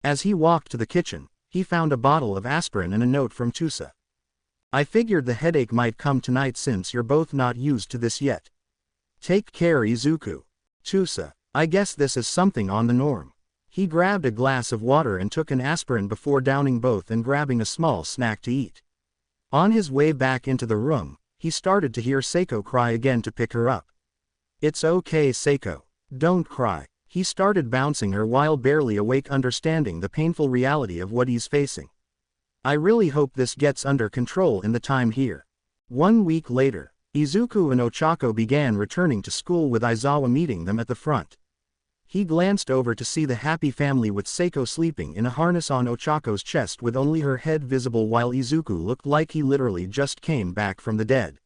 As he walked to the kitchen, he found a bottle of aspirin and a note from Tusa. I figured the headache might come tonight since you're both not used to this yet. Take care, Izuku. Tusa, I guess this is something on the norm. He grabbed a glass of water and took an aspirin before downing both and grabbing a small snack to eat. On his way back into the room, he started to hear Seiko cry again to pick her up. It's okay, Seiko. Don't cry. He started bouncing her while barely awake, understanding the painful reality of what he's facing. I really hope this gets under control in the time here. 1 week later, Izuku and Ochako began returning to school with Aizawa meeting them at the front. He glanced over to see the happy family with Seiko sleeping in a harness on Ochako's chest with only her head visible while Izuku looked like he literally just came back from the dead.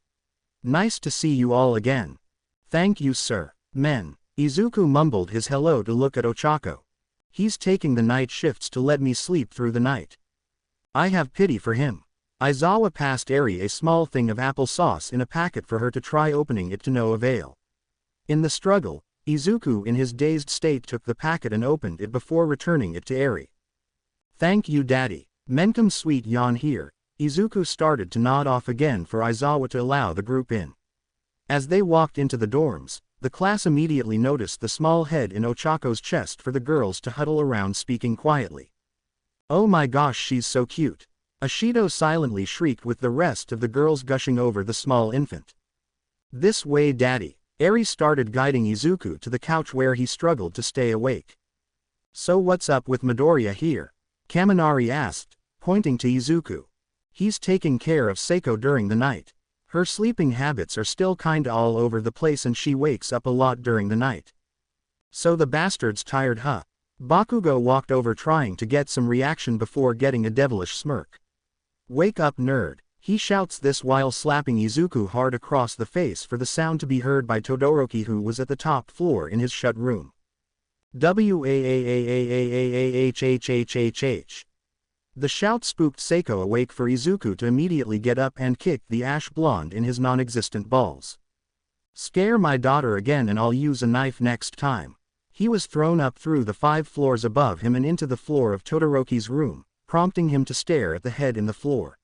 Nice to see you all again. Thank you, sir. Men. Izuku mumbled his hello to look at Ochako. He's taking the night shifts to let me sleep through the night. I have pity for him. Aizawa passed Eri a small thing of applesauce in a packet for her to try, opening it to no avail. In the struggle, Izuku in his dazed state took the packet and opened it before returning it to Eri. Thank you, Daddy. Menkum sweet yawn here. Izuku started to nod off again for Aizawa to allow the group in. As they walked into the dorms, the class immediately noticed the small head in Ochako's chest for the girls to huddle around speaking quietly. Oh my gosh, she's so cute. Ashido silently shrieked with the rest of the girls gushing over the small infant. This way, Daddy. Eri started guiding Izuku to the couch where he struggled to stay awake. So what's up with Midoriya here? Kaminari asked, pointing to Izuku. He's taking care of Seiko during the night. Her sleeping habits are still kinda all over the place and she wakes up a lot during the night. So the bastard's tired, huh? Bakugo walked over trying to get some reaction before getting a devilish smirk. Wake up, nerd. He shouts this while slapping Izuku hard across the face for the sound to be heard by Todoroki, who was at the top floor in his shut room. Waahhhhhhhhh. The shout spooked Seiko awake for Izuku to immediately get up and kick the ash blonde in his non-existent balls. Scare my daughter again and I'll use a knife next time. He was thrown up through the 5 floors above him and into the floor of Todoroki's room, prompting him to stare at the head in the floor.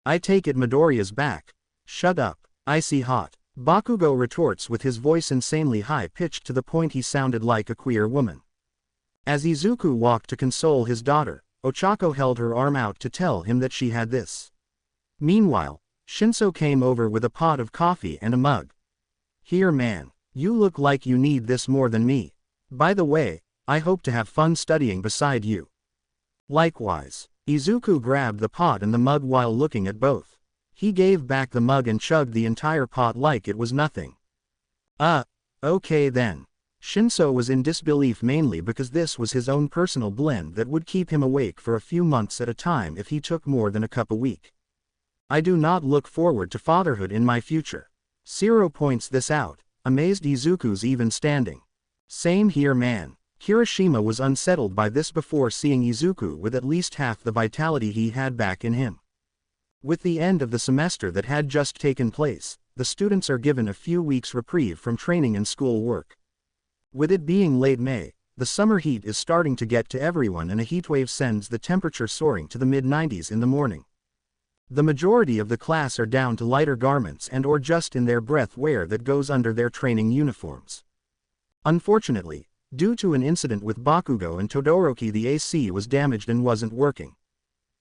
I take it Midoriya's back. Shut up, icy hot. Bakugo retorts with his voice insanely high-pitched to the point he sounded like a queer woman. As Izuku walked to console his daughter, Ochako held her arm out to tell him that she had this. Meanwhile, Shinso came over with a pot of coffee and a mug. Here man, you look like you need this more than me. By the way, I hope to have fun studying beside you. Likewise. Izuku grabbed the pot and the mug while looking at both. He gave back the mug and chugged the entire pot like it was nothing. Okay then. Shinso was in disbelief mainly because this was his own personal blend that would keep him awake for a few months at a time if he took more than a cup a week. I do not look forward to fatherhood in my future. Shiro points this out, amazed Izuku's even standing. Same here man. Kirishima was unsettled by this before seeing Izuku with at least half the vitality he had back in him. With the end of the semester that had just taken place, the students are given a few weeks reprieve from training and school work. With it being late May, The summer heat is starting to get to everyone and a heatwave sends the temperature soaring to the mid-90s in the morning. The majority of the class are down to lighter garments and or just in their breath wear that goes under their training uniforms. Unfortunately, due to an incident with Bakugo and Todoroki, the AC was damaged and wasn't working.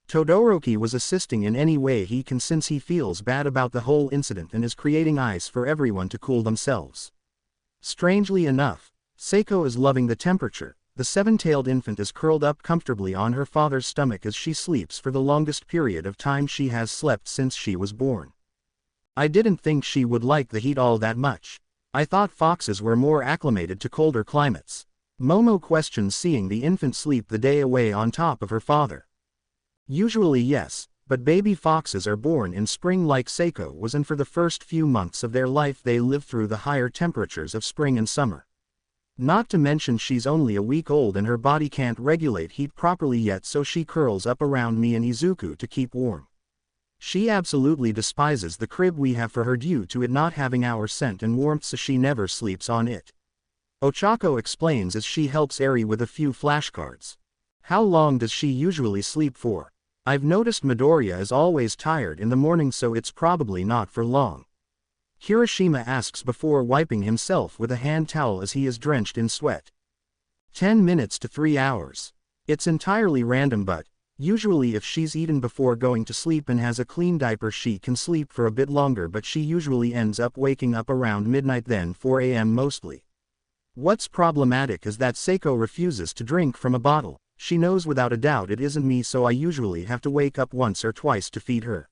Todoroki was assisting in any way he can since he feels bad about the whole incident and is creating ice for everyone to cool themselves. Strangely enough, Seiko is loving the temperature. The seven-tailed infant is curled up comfortably on her father's stomach as she sleeps for the longest period of time she has slept since she was born. I didn't think she would like the heat all that much. I thought foxes were more acclimated to colder climates. Momo questions seeing the infant sleep the day away on top of her father. Usually yes, but baby foxes are born in spring like Seiko was, and for the first few months of their life they live through the higher temperatures of spring and summer. Not to mention she's only a week old and her body can't regulate heat properly yet, so she curls up around me and Izuku to keep warm. She absolutely despises the crib we have for her due to it not having our scent and warmth, so she never sleeps on it. Ochako explains as she helps Eri with a few flashcards. How long does she usually sleep for? I've noticed Midoriya is always tired in the morning, so it's probably not for long. Hiroshima asks before wiping himself with a hand towel as he is drenched in sweat. 10 minutes to 3 hours. It's entirely random, but usually if she's eaten before going to sleep and has a clean diaper she can sleep for a bit longer, but she usually ends up waking up around midnight, then 4 a.m. mostly. What's problematic is that Seiko refuses to drink from a bottle. She knows without a doubt it isn't me, so I usually have to wake up once or twice to feed her.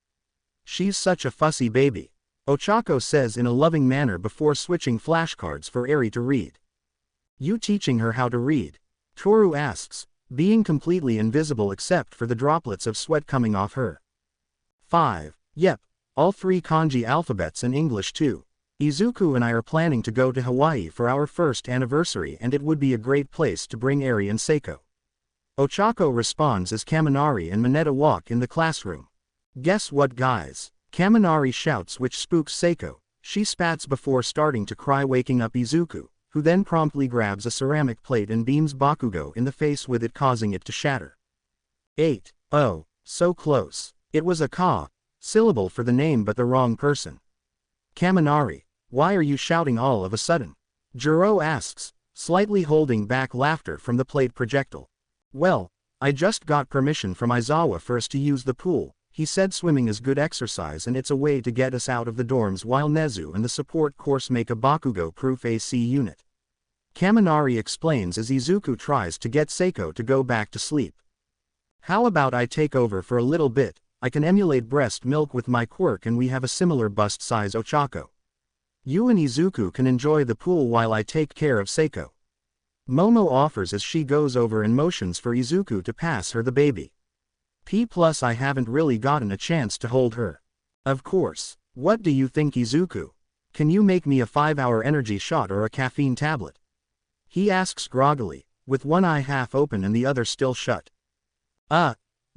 She's such a fussy baby, Ochako says in a loving manner before switching flashcards for Eri to read. You teaching her how to read? Toru asks, being completely invisible except for the droplets of sweat coming off her. 5. Yep, all 3 kanji alphabets and English too. Izuku and I are planning to go to Hawaii for our first anniversary and it would be a great place to bring Eri and Seiko. Ochako responds as Kaminari and Mineta walk in the classroom. Guess what, guys? Kaminari shouts, which spooks Seiko. She spats before starting to cry, waking up Izuku, who then promptly grabs a ceramic plate and beams Bakugo in the face with it, causing it to shatter. 8. Oh, so close. It was a ka syllable for the name but the wrong person. Kaminari, why are you shouting all of a sudden? Jiro asks, slightly holding back laughter from the plate projectile. Well, I just got permission from Aizawa first to use the pool. He said swimming is good exercise and it's a way to get us out of the dorms while Nezu and the support course make a Bakugo-proof AC unit. Kaminari explains as Izuku tries to get Seiko to go back to sleep. How about I take over for a little bit? I can emulate breast milk with my quirk and we have a similar bust size, Ochako. You and Izuku can enjoy the pool while I take care of Seiko. Momo offers as she goes over and motions for Izuku to pass her the baby. Plus I haven't really gotten a chance to hold her. Of course. What do you think, Izuku? Can you make me a 5-hour energy shot or a caffeine tablet? He asks groggily, with one eye half open and the other still shut.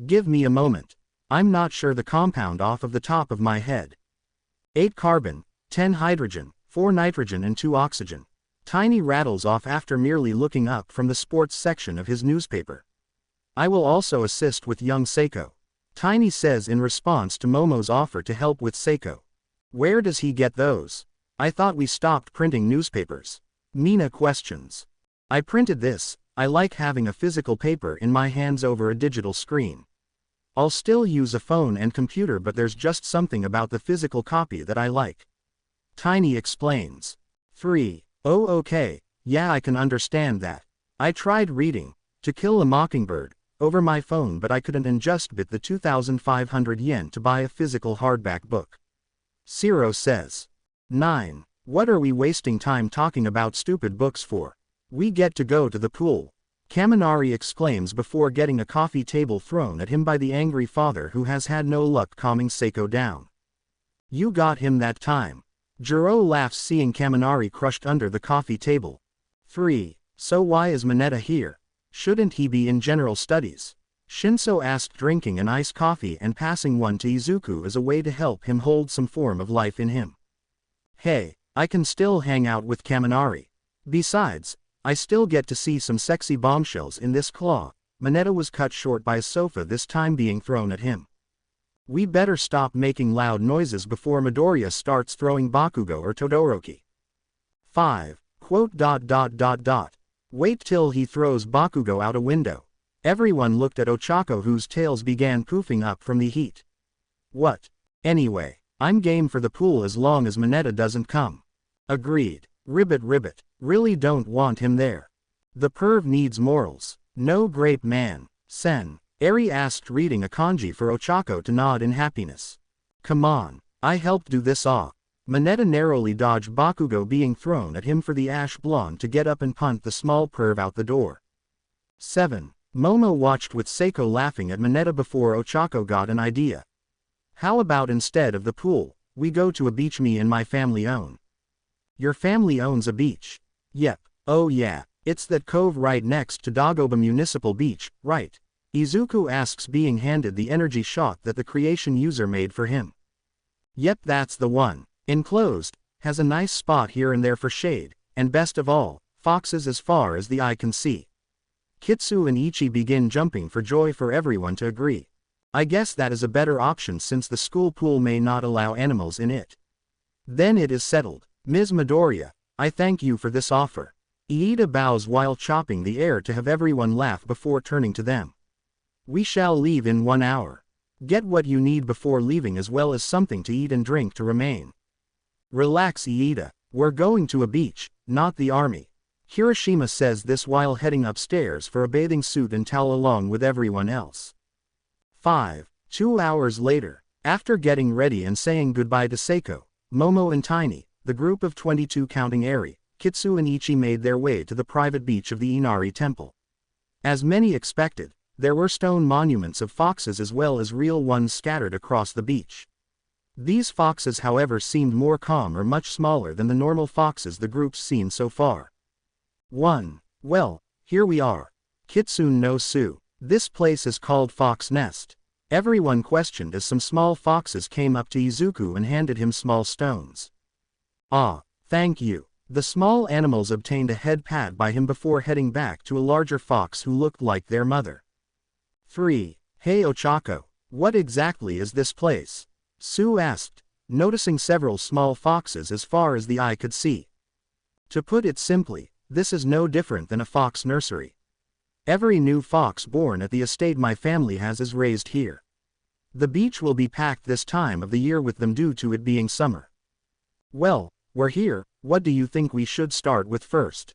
Give me a moment. I'm not sure the compound off of the top of my head. 8 carbon, 10 hydrogen, 4 nitrogen and 2 oxygen. Tiny rattles off after merely looking up from the sports section of his newspaper. I will also assist with young Seiko. Tiny says in response to Momo's offer to help with Seiko. Where does he get those? I thought we stopped printing newspapers. Mina questions. I printed this. I like having a physical paper in my hands over a digital screen. I'll still use a phone and computer, but there's just something about the physical copy that I like. Tiny explains. 3. Oh okay, yeah, I can understand that. I tried reading To Kill a Mockingbird over my phone, but I couldn't, and just bit the 2,500 yen to buy a physical hardback book. Zero says. 9. What are we wasting time talking about stupid books for? We get to go to the pool. Kaminari exclaims before getting a coffee table thrown at him by the angry father who has had no luck calming Seiko down. You got him that time. Jiro laughs seeing Kaminari crushed under the coffee table. 3. So why is Mineta here? Shouldn't he be in general studies? Shinso asked, drinking an iced coffee and passing one to Izuku as a way to help him hold some form of life in him. Hey, I can still hang out with Kaminari. Besides, I still get to see some sexy bombshells in this claw. Mineta was cut short by a sofa this time being thrown at him. We better stop making loud noises before Midoriya starts throwing Bakugo or Todoroki. 5. Quote. Wait till he throws Bakugo out a window. Everyone looked at Ochako, whose tails began poofing up from the heat. What? Anyway, I'm game for the pool as long as Mineta doesn't come. Agreed. Ribbit. Really don't want him there. The perv needs morals. No grape man. Sen. Eri asked, reading a kanji for Ochako to nod in happiness. Come on. I helped do this off. Mineta narrowly dodged Bakugo being thrown at him for the ash blonde to get up and punt the small perv out the door. 7. Momo watched with Seiko laughing at Mineta before Ochako got an idea. How about instead of the pool, we go to a beach me and my family own? Your family owns a beach? Yep. Oh yeah, it's that cove right next to Dagoba Municipal Beach, right? Izuku asks, being handed the energy shot that the creation user made for him. Yep, that's the one. Enclosed, has a nice spot here and there for shade, and best of all, foxes as far as the eye can see. Kitsu and Ichi begin jumping for joy, for everyone to agree. I guess that is a better option since the school pool may not allow animals in it. Then it is settled. Ms. Midoriya, I thank you for this offer. Iida bows while chopping the air to have everyone laugh before turning to them. We shall leave in 1 hour. Get what you need before leaving as well as something to eat and drink to remain. Relax, Iida, we're going to a beach, not the army. Hiroshima says this while heading upstairs for a bathing suit and towel along with everyone else. 5. 2 hours later, after getting ready and saying goodbye to Seiko, Momo and Tiny, the group of 22 counting Eri, Kitsu and Ichi made their way to the private beach of the Inari Temple. As many expected, there were stone monuments of foxes as well as real ones scattered across the beach. These foxes, however, seemed more calm or much smaller than the normal foxes the group's seen so far. 1. Well, here we are. Kitsune no Su. This place is called Fox Nest. Everyone questioned as some small foxes came up to Izuku and handed him small stones. Ah, thank you. The small animals obtained a head pat by him before heading back to a larger fox who looked like their mother. 3. Hey Ochako, what exactly is this place? Su asked, noticing several small foxes as far as the eye could see. To put it simply, this is no different than a fox nursery. Every new fox born at the estate my family has is raised here. The beach will be packed this time of the year with them due to it being summer. Well, we're here, what do you think we should start with first?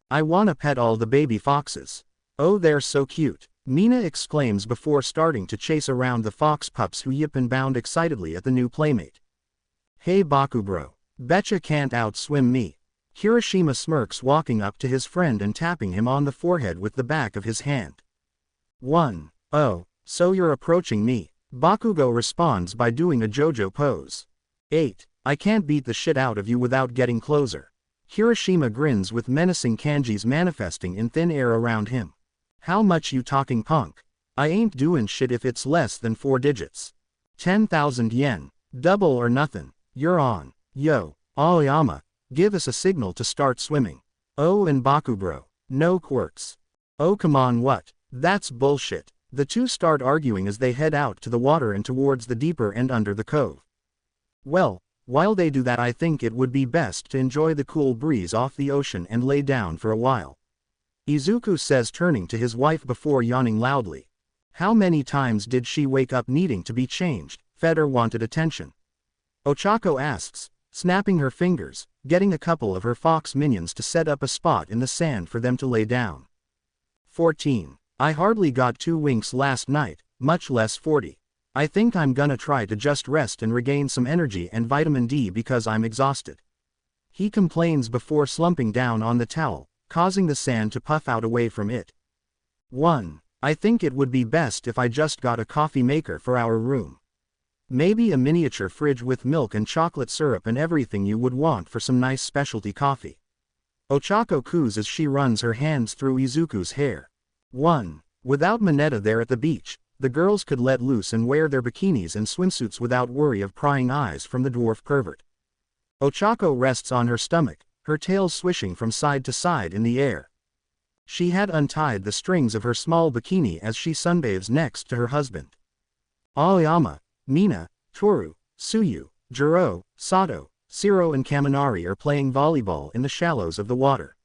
I wanna pet all the baby foxes. Oh, they're so cute, Mina exclaims before starting to chase around the fox pups who yip and bound excitedly at the new playmate. Hey Bakubro, betcha can't outswim me. Hiroshima smirks, walking up to his friend and tapping him on the forehead with the back of his hand. 1. Oh, so you're approaching me. Bakugo responds by doing a JoJo pose. 8. I can't beat the shit out of you without getting closer. Hiroshima grins with menacing kanjis manifesting in thin air around him. How much you talking, punk? I ain't doing shit if it's less than 4 digits. 10,000 yen. Double or nothing. You're on. Yo, Aoyama, give us a signal to start swimming. Oh, and Bakubro, no quirks. Oh come on, what? That's bullshit. The two start arguing as they head out to the water and towards the deeper end under the cove. Well, while they do that, I think it would be best to enjoy the cool breeze off the ocean and lay down for a while. Izuku says, turning to his wife before yawning loudly. How many times did she wake up needing to be changed, fed or wanted attention? Ochako asks, snapping her fingers, getting a couple of her fox minions to set up a spot in the sand for them to lay down. 14. I hardly got 2 winks last night, much less 40. I think I'm gonna try to just rest and regain some energy and vitamin D because I'm exhausted. He complains before slumping down on the towel, causing the sand to puff out away from it. 1. I think it would be best if I just got a coffee maker for our room. Maybe a miniature fridge with milk and chocolate syrup and everything you would want for some nice specialty coffee. Ochako coos as she runs her hands through Izuku's hair. 1. Without Mineta there at the beach, the girls could let loose and wear their bikinis and swimsuits without worry of prying eyes from the dwarf pervert. Ochako rests on her stomach, her tail swishing from side to side in the air. She had untied the strings of her small bikini as she sunbathes next to her husband. Aoyama, Mina, Toru, Tsuyu, Jiro, Sato, Shiro and Kaminari are playing volleyball in the shallows of the water.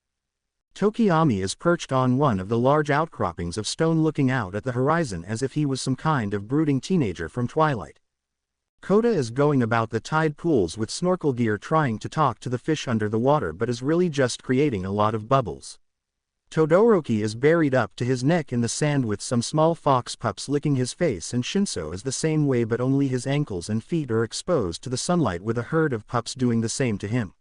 Tokiyami is perched on one of the large outcroppings of stone looking out at the horizon as if he was some kind of brooding teenager from Twilight. Kota is going about the tide pools with snorkel gear trying to talk to the fish under the water but is really just creating a lot of bubbles. Todoroki is buried up to his neck in the sand with some small fox pups licking his face, and Shinso is the same way but only his ankles and feet are exposed to the sunlight with a herd of pups doing the same to him.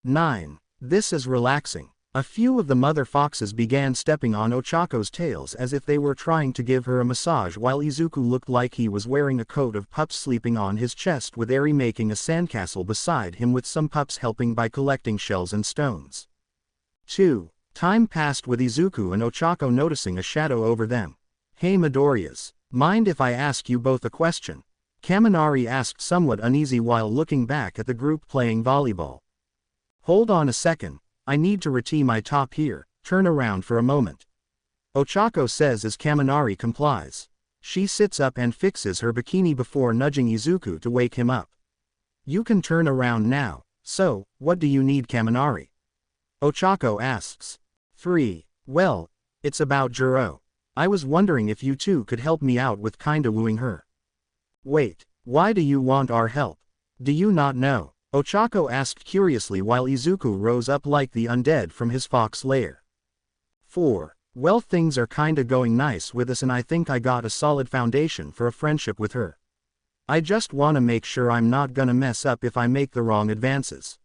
9. This is relaxing. A few of the mother foxes began stepping on Ochako's tails as if they were trying to give her a massage while Izuku looked like he was wearing a coat of pups sleeping on his chest with Eri making a sandcastle beside him with some pups helping by collecting shells and stones. 2. Time passed with Izuku and Ochako noticing a shadow over them. Hey Midoriyas, mind if I ask you both a question? Kaminari asked somewhat uneasy while looking back at the group playing volleyball. Hold on a second. I need to retee my top here, turn around for a moment. Ochako says as Kaminari complies. She sits up and fixes her bikini before nudging Izuku to wake him up. You can turn around now, so, what do you need Kaminari? Ochako asks. 3. Well, it's about Jiro. I was wondering if you two could help me out with kinda wooing her. Wait, why do you want our help? Do you not know? Ochako asked curiously while Izuku rose up like the undead from his fox lair. 4. Well, things are kinda going nice with us and I think I got a solid foundation for a friendship with her. I just wanna make sure I'm not gonna mess up if I make the wrong advances.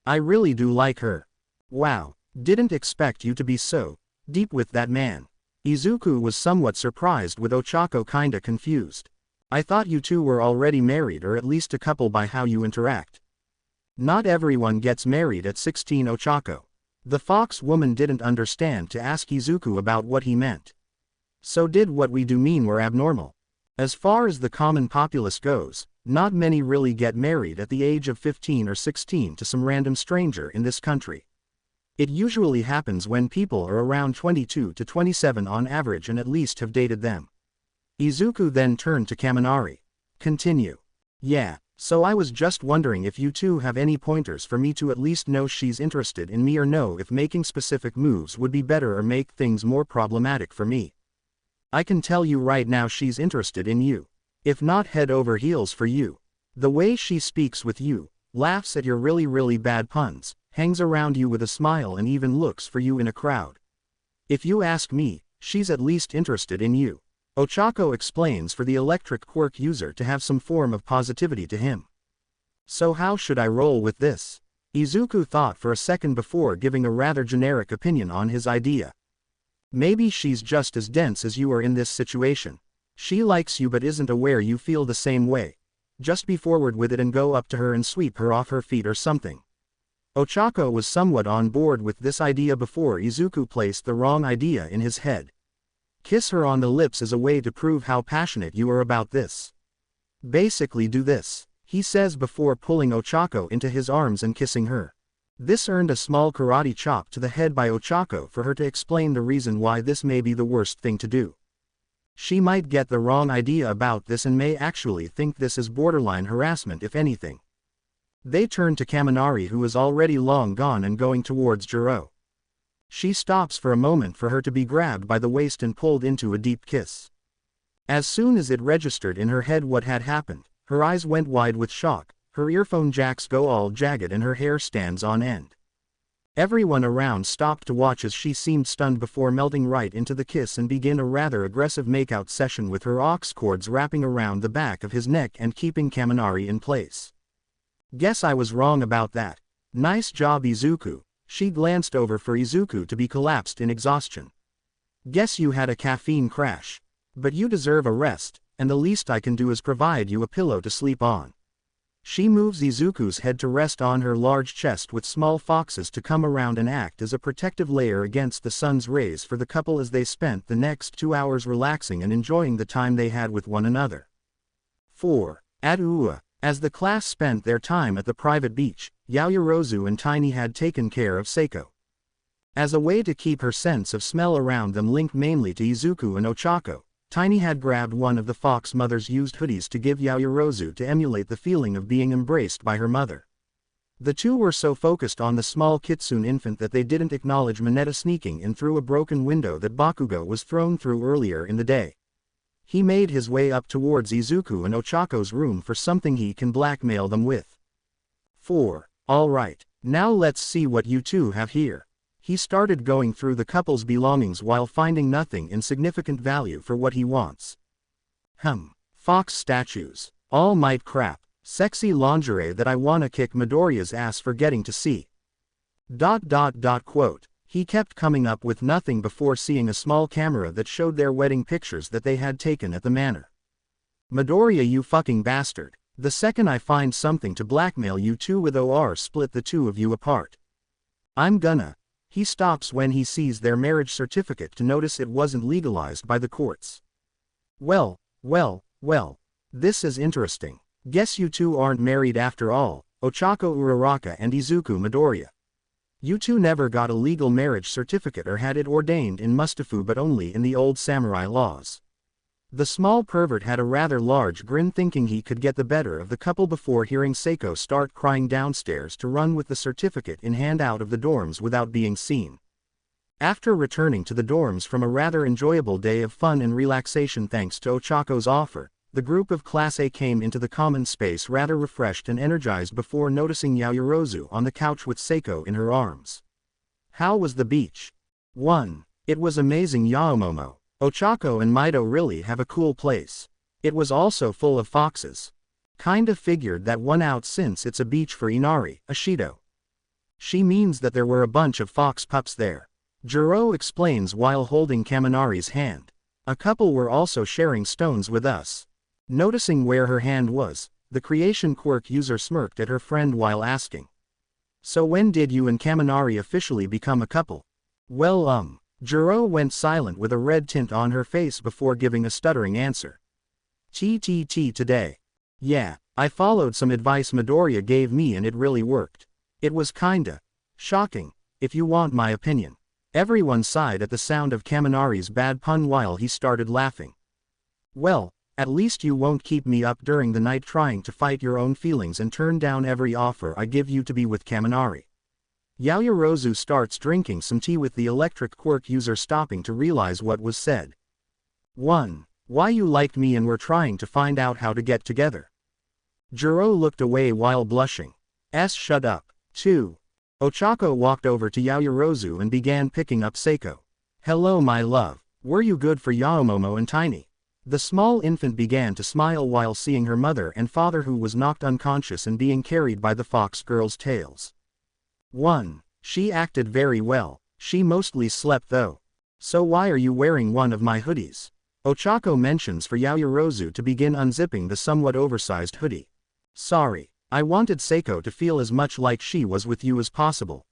I really do like her. Wow, didn't expect you to be so deep with that man. Izuku was somewhat surprised with Ochako kinda confused. I thought you two were already married or at least a couple by how you interact. Not everyone gets married at 16 Ochako. The fox woman didn't understand to ask Izuku about what he meant. So did what we do mean we're abnormal? As far as the common populace goes, not many really get married at the age of 15 or 16 to some random stranger in this country. It usually happens when people are around 22 to 27 on average and at least have dated them. Izuku then turned to Kaminari. Continue. Yeah. So I was just wondering if you two have any pointers for me to at least know she's interested in me or know if making specific moves would be better or make things more problematic for me. I can tell you right now she's interested in you. If not head over heels for you. The way she speaks with you, laughs at your really bad puns, hangs around you with a smile and even looks for you in a crowd. If you ask me, she's at least interested in you. Ochako explains for the electric quirk user to have some form of positivity to him. So how should I roll with this? Izuku thought for a second before giving a rather generic opinion on his idea. Maybe she's just as dense as you are in this situation. She likes you but isn't aware you feel the same way. Just be forward with it and go up to her and sweep her off her feet or something. Ochako was somewhat on board with this idea before Izuku placed the wrong idea in his head. Kiss her on the lips as a way to prove how passionate you are about this. Basically do this, he says before pulling Ochako into his arms and kissing her. This earned a small karate chop to the head by Ochako for her to explain the reason why this may be the worst thing to do. She might get the wrong idea about this and may actually think this is borderline harassment if anything. They turn to Kaminari who is already long gone and going towards Jiro. She stops for a moment for her to be grabbed by the waist and pulled into a deep kiss. As soon as it registered in her head what had happened, her eyes went wide with shock, her earphone jacks go all jagged and her hair stands on end. Everyone around stopped to watch as she seemed stunned before melting right into the kiss and begin a rather aggressive makeout session with her aux cords wrapping around the back of his neck and keeping Kaminari in place. Guess I was wrong about that. Nice job Izuku. She glanced over for Izuku to be collapsed in exhaustion. Guess you had a caffeine crash. But you deserve a rest, and the least I can do is provide you a pillow to sleep on. She moves Izuku's head to rest on her large chest with small foxes to come around and act as a protective layer against the sun's rays for the couple as they spent the next 2 hours relaxing and enjoying the time they had with one another. 4. At Ua. As the class spent their time at the private beach, Yaoyorozu and Tiny had taken care of Seiko. As a way to keep her sense of smell around them linked mainly to Izuku and Ochako, Tiny had grabbed one of the fox mother's used hoodies to give Yaoyorozu to emulate the feeling of being embraced by her mother. The two were so focused on the small kitsune infant that they didn't acknowledge Mineta sneaking in through a broken window that Bakugo was thrown through earlier in the day. He made his way up towards Izuku and Ochako's room for something he can blackmail them with. 4. Alright, now let's see what you two have here. He started going through the couple's belongings while finding nothing in significant value for what he wants. Fox statues. All might crap. Sexy lingerie that I wanna kick Midoriya's ass for getting to see. Quote. He kept coming up with nothing before seeing a small camera that showed their wedding pictures that they had taken at the manor. Midoriya, you fucking bastard. The second I find something to blackmail you two with or split the two of you apart. I'm gonna. He stops when he sees their marriage certificate to notice it wasn't legalized by the courts. Well. This is interesting. Guess you two aren't married after all, Ochako Uraraka and Izuku Midoriya. You two never got a legal marriage certificate or had it ordained in Mustafu but only in the old samurai laws. The small pervert had a rather large grin, thinking he could get the better of the couple before hearing Seiko start crying downstairs to run with the certificate in hand out of the dorms without being seen. After returning to the dorms from a rather enjoyable day of fun and relaxation thanks to Ochako's offer, the group of Class A came into the common space rather refreshed and energized before noticing Yaoyorozu on the couch with Seiko in her arms. How was the beach? 1. It was amazing, Yaomomo. Ochako and Mido really have a cool place. It was also full of foxes. Kinda figured that one out since it's a beach for Inari, Ashido. She means that there were a bunch of fox pups there. Jiro explains while holding Kaminari's hand. A couple were also sharing stones with us. Noticing where her hand was, the creation quirk user smirked at her friend while asking. So when did you and Kaminari officially become a couple? Well, Jiro went silent with a red tint on her face before giving a stuttering answer. Today. Yeah, I followed some advice Midoriya gave me and it really worked. It was kinda shocking, if you want my opinion. Everyone sighed at the sound of Kaminari's bad pun while he started laughing. Well, at least you won't keep me up during the night trying to fight your own feelings and turn down every offer I give you to be with Kaminari. Yaoyorozu starts drinking some tea with the electric quirk user stopping to realize what was said. 1. Why you liked me and were trying to find out how to get together. Jiro looked away while blushing. Shut up. 2. Ochako walked over to Yaoyorozu and began picking up Seiko. Hello my love, were you good for Yaomomo and Tiny? The small infant began to smile while seeing her mother and father, who was knocked unconscious and being carried by the fox girl's tails. 1. She acted very well. She mostly slept though. So why are you wearing one of my hoodies? Ochako mentions for Yaoyorozu to begin unzipping the somewhat oversized hoodie. Sorry, I wanted Seiko to feel as much like she was with you as possible.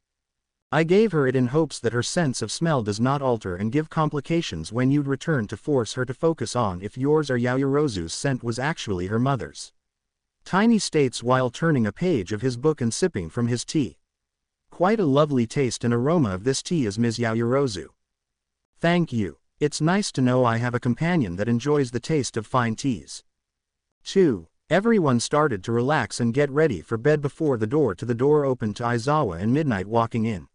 I gave her it in hopes that her sense of smell does not alter and give complications when you'd return to force her to focus on if yours or Yaoyorozu's scent was actually her mother's. Tiny states while turning a page of his book and sipping from his tea. Quite a lovely taste and aroma of this tea is Ms. Yaoyorozu. Thank you. It's nice to know I have a companion that enjoys the taste of fine teas. 2. Everyone started to relax and get ready for bed before the door opened to Aizawa and Midnight walking in.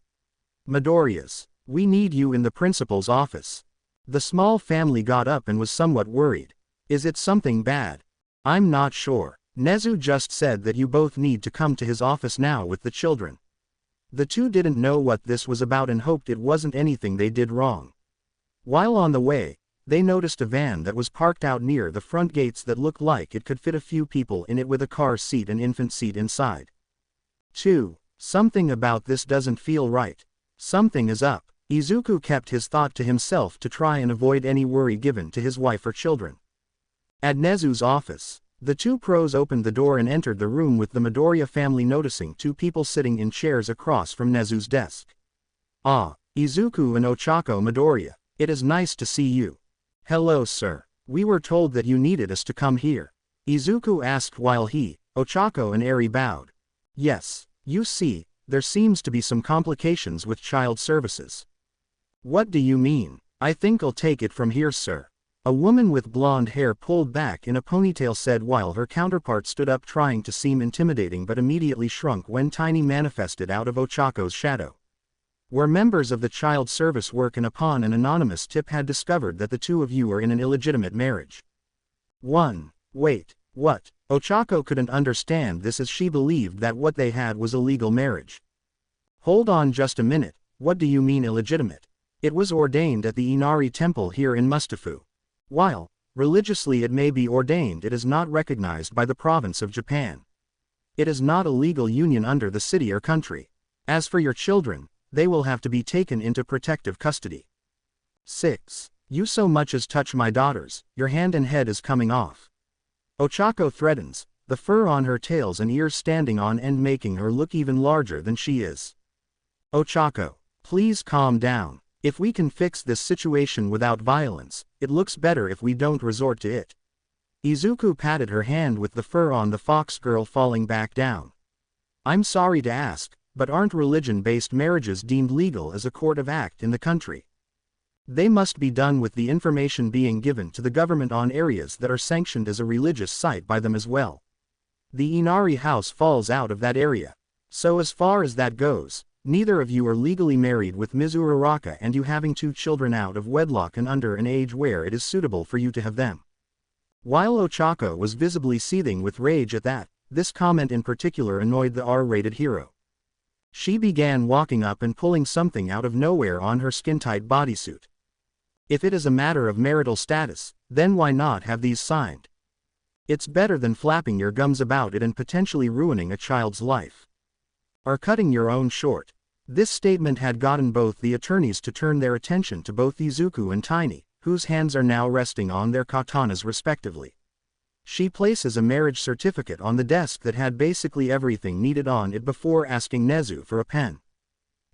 Midoriya's. We need you in the principal's office. The small family got up and was somewhat worried. Is it something bad? I'm not sure. Nezu just said that you both need to come to his office now with the children. The two didn't know what this was about and hoped it wasn't anything they did wrong. While on the way, they noticed a van that was parked out near the front gates that looked like it could fit a few people in it with a car seat and infant seat inside. 2. Something about this doesn't feel right. Something is up. Izuku kept his thought to himself to try and avoid any worry given to his wife or children. At Nezu's office, the two pros opened the door and entered the room with the Midoriya family, noticing two people sitting in chairs across from Nezu's desk. Ah, Izuku and Ochako. Midoriya, it is nice to see you. Hello sir, we were told that you needed us to come here. Izuku asked while he, Ochako and Eri bowed. Yes, You see, there seems to be some complications with child services. What do you mean? I think I'll take it from here, sir. A woman with blonde hair pulled back in a ponytail said while her counterpart stood up trying to seem intimidating but immediately shrunk when Tiny manifested out of Ochako's shadow. Where members of the child service work and upon an anonymous tip had discovered that the two of you are in an illegitimate marriage. 1. Wait, what? Ochako couldn't understand this as she believed that what they had was a legal marriage. Hold on just a minute, what do you mean illegitimate? It was ordained at the Inari temple here in Mustafu. While, religiously it may be ordained, it is not recognized by the province of Japan. It is not a legal union under the city or country. As for your children, they will have to be taken into protective custody. 6. You so much as touch my daughters, your hand and head is coming off. Ochako threatens, the fur on her tails and ears standing on end making her look even larger than she is. Ochako, please calm down. If we can fix this situation without violence, it looks better if we don't resort to it. Izuku patted her hand with the fur on the fox girl falling back down. I'm sorry to ask, but aren't religion-based marriages deemed legal as a court of act in the country? They must be done with the information being given to the government on areas that are sanctioned as a religious site by them as well. The Inari house falls out of that area. So as far as that goes, neither of you are legally married with Ms. Uraraka and you having 2 children out of wedlock and under an age where it is suitable for you to have them. While Ochako was visibly seething with rage at that, this comment in particular annoyed the R-rated hero. She began walking up and pulling something out of nowhere on her skin-tight bodysuit. If it is a matter of marital status, then why not have these signed? It's better than flapping your gums about it and potentially ruining a child's life. Or cutting your own short. This statement had gotten both the attorneys to turn their attention to both Izuku and Tiny, whose hands are now resting on their katanas respectively. She places a marriage certificate on the desk that had basically everything needed on it before asking Nezu for a pen.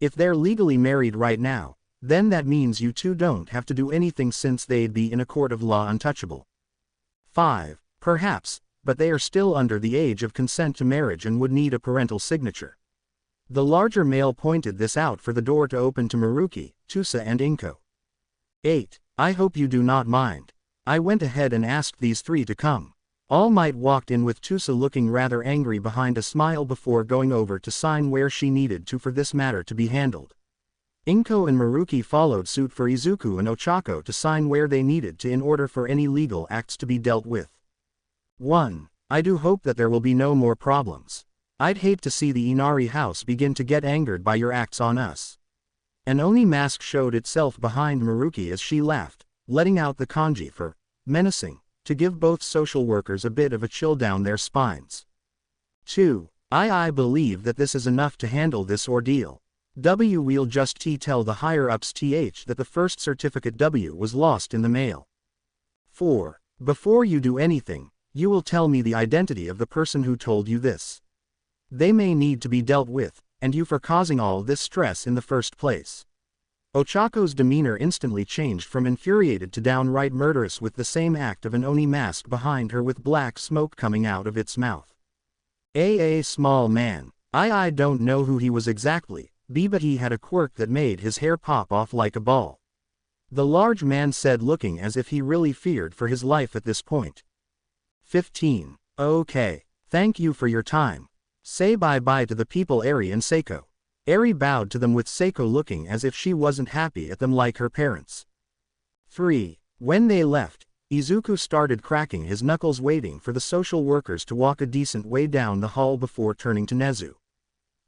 If they're legally married right now, then that means you two don't have to do anything since they'd be in a court of law untouchable. 5. Perhaps, but they are still under the age of consent to marriage and would need a parental signature. The larger male pointed this out for the door to open to Maruki, Tusa and Inko. 8. I hope you do not mind. I went ahead and asked these 3 to come. All Might walked in with Tusa looking rather angry behind a smile before going over to sign where she needed to for this matter to be handled. Inko and Maruki followed suit for Izuku and Ochako to sign where they needed to in order for any legal acts to be dealt with. 1. I do hope that there will be no more problems. I'd hate to see the Inari house begin to get angered by your acts on us. An Oni mask showed itself behind Maruki as she laughed, letting out the kanji for menacing, to give both social workers a bit of a chill down their spines. 2. I believe that this is enough to handle this ordeal. We'll just tell the higher-ups that the first certificate W was lost in the mail. 4. Before you do anything, you will tell me the identity of the person who told you this. They may need to be dealt with, and you for causing all this stress in the first place. Ochako's demeanor instantly changed from infuriated to downright murderous with the same act of an Oni mask behind her with black smoke coming out of its mouth. A small man. I don't know who he was exactly, but he had a quirk that made his hair pop off like a ball. The large man said looking as if he really feared for his life at this point. 15. Okay. Thank you for your time. Say bye-bye to the people Eri and Seiko. Eri bowed to them with Seiko looking as if she wasn't happy at them like her parents. 3. When they left, Izuku started cracking his knuckles waiting for the social workers to walk a decent way down the hall before turning to Nezu.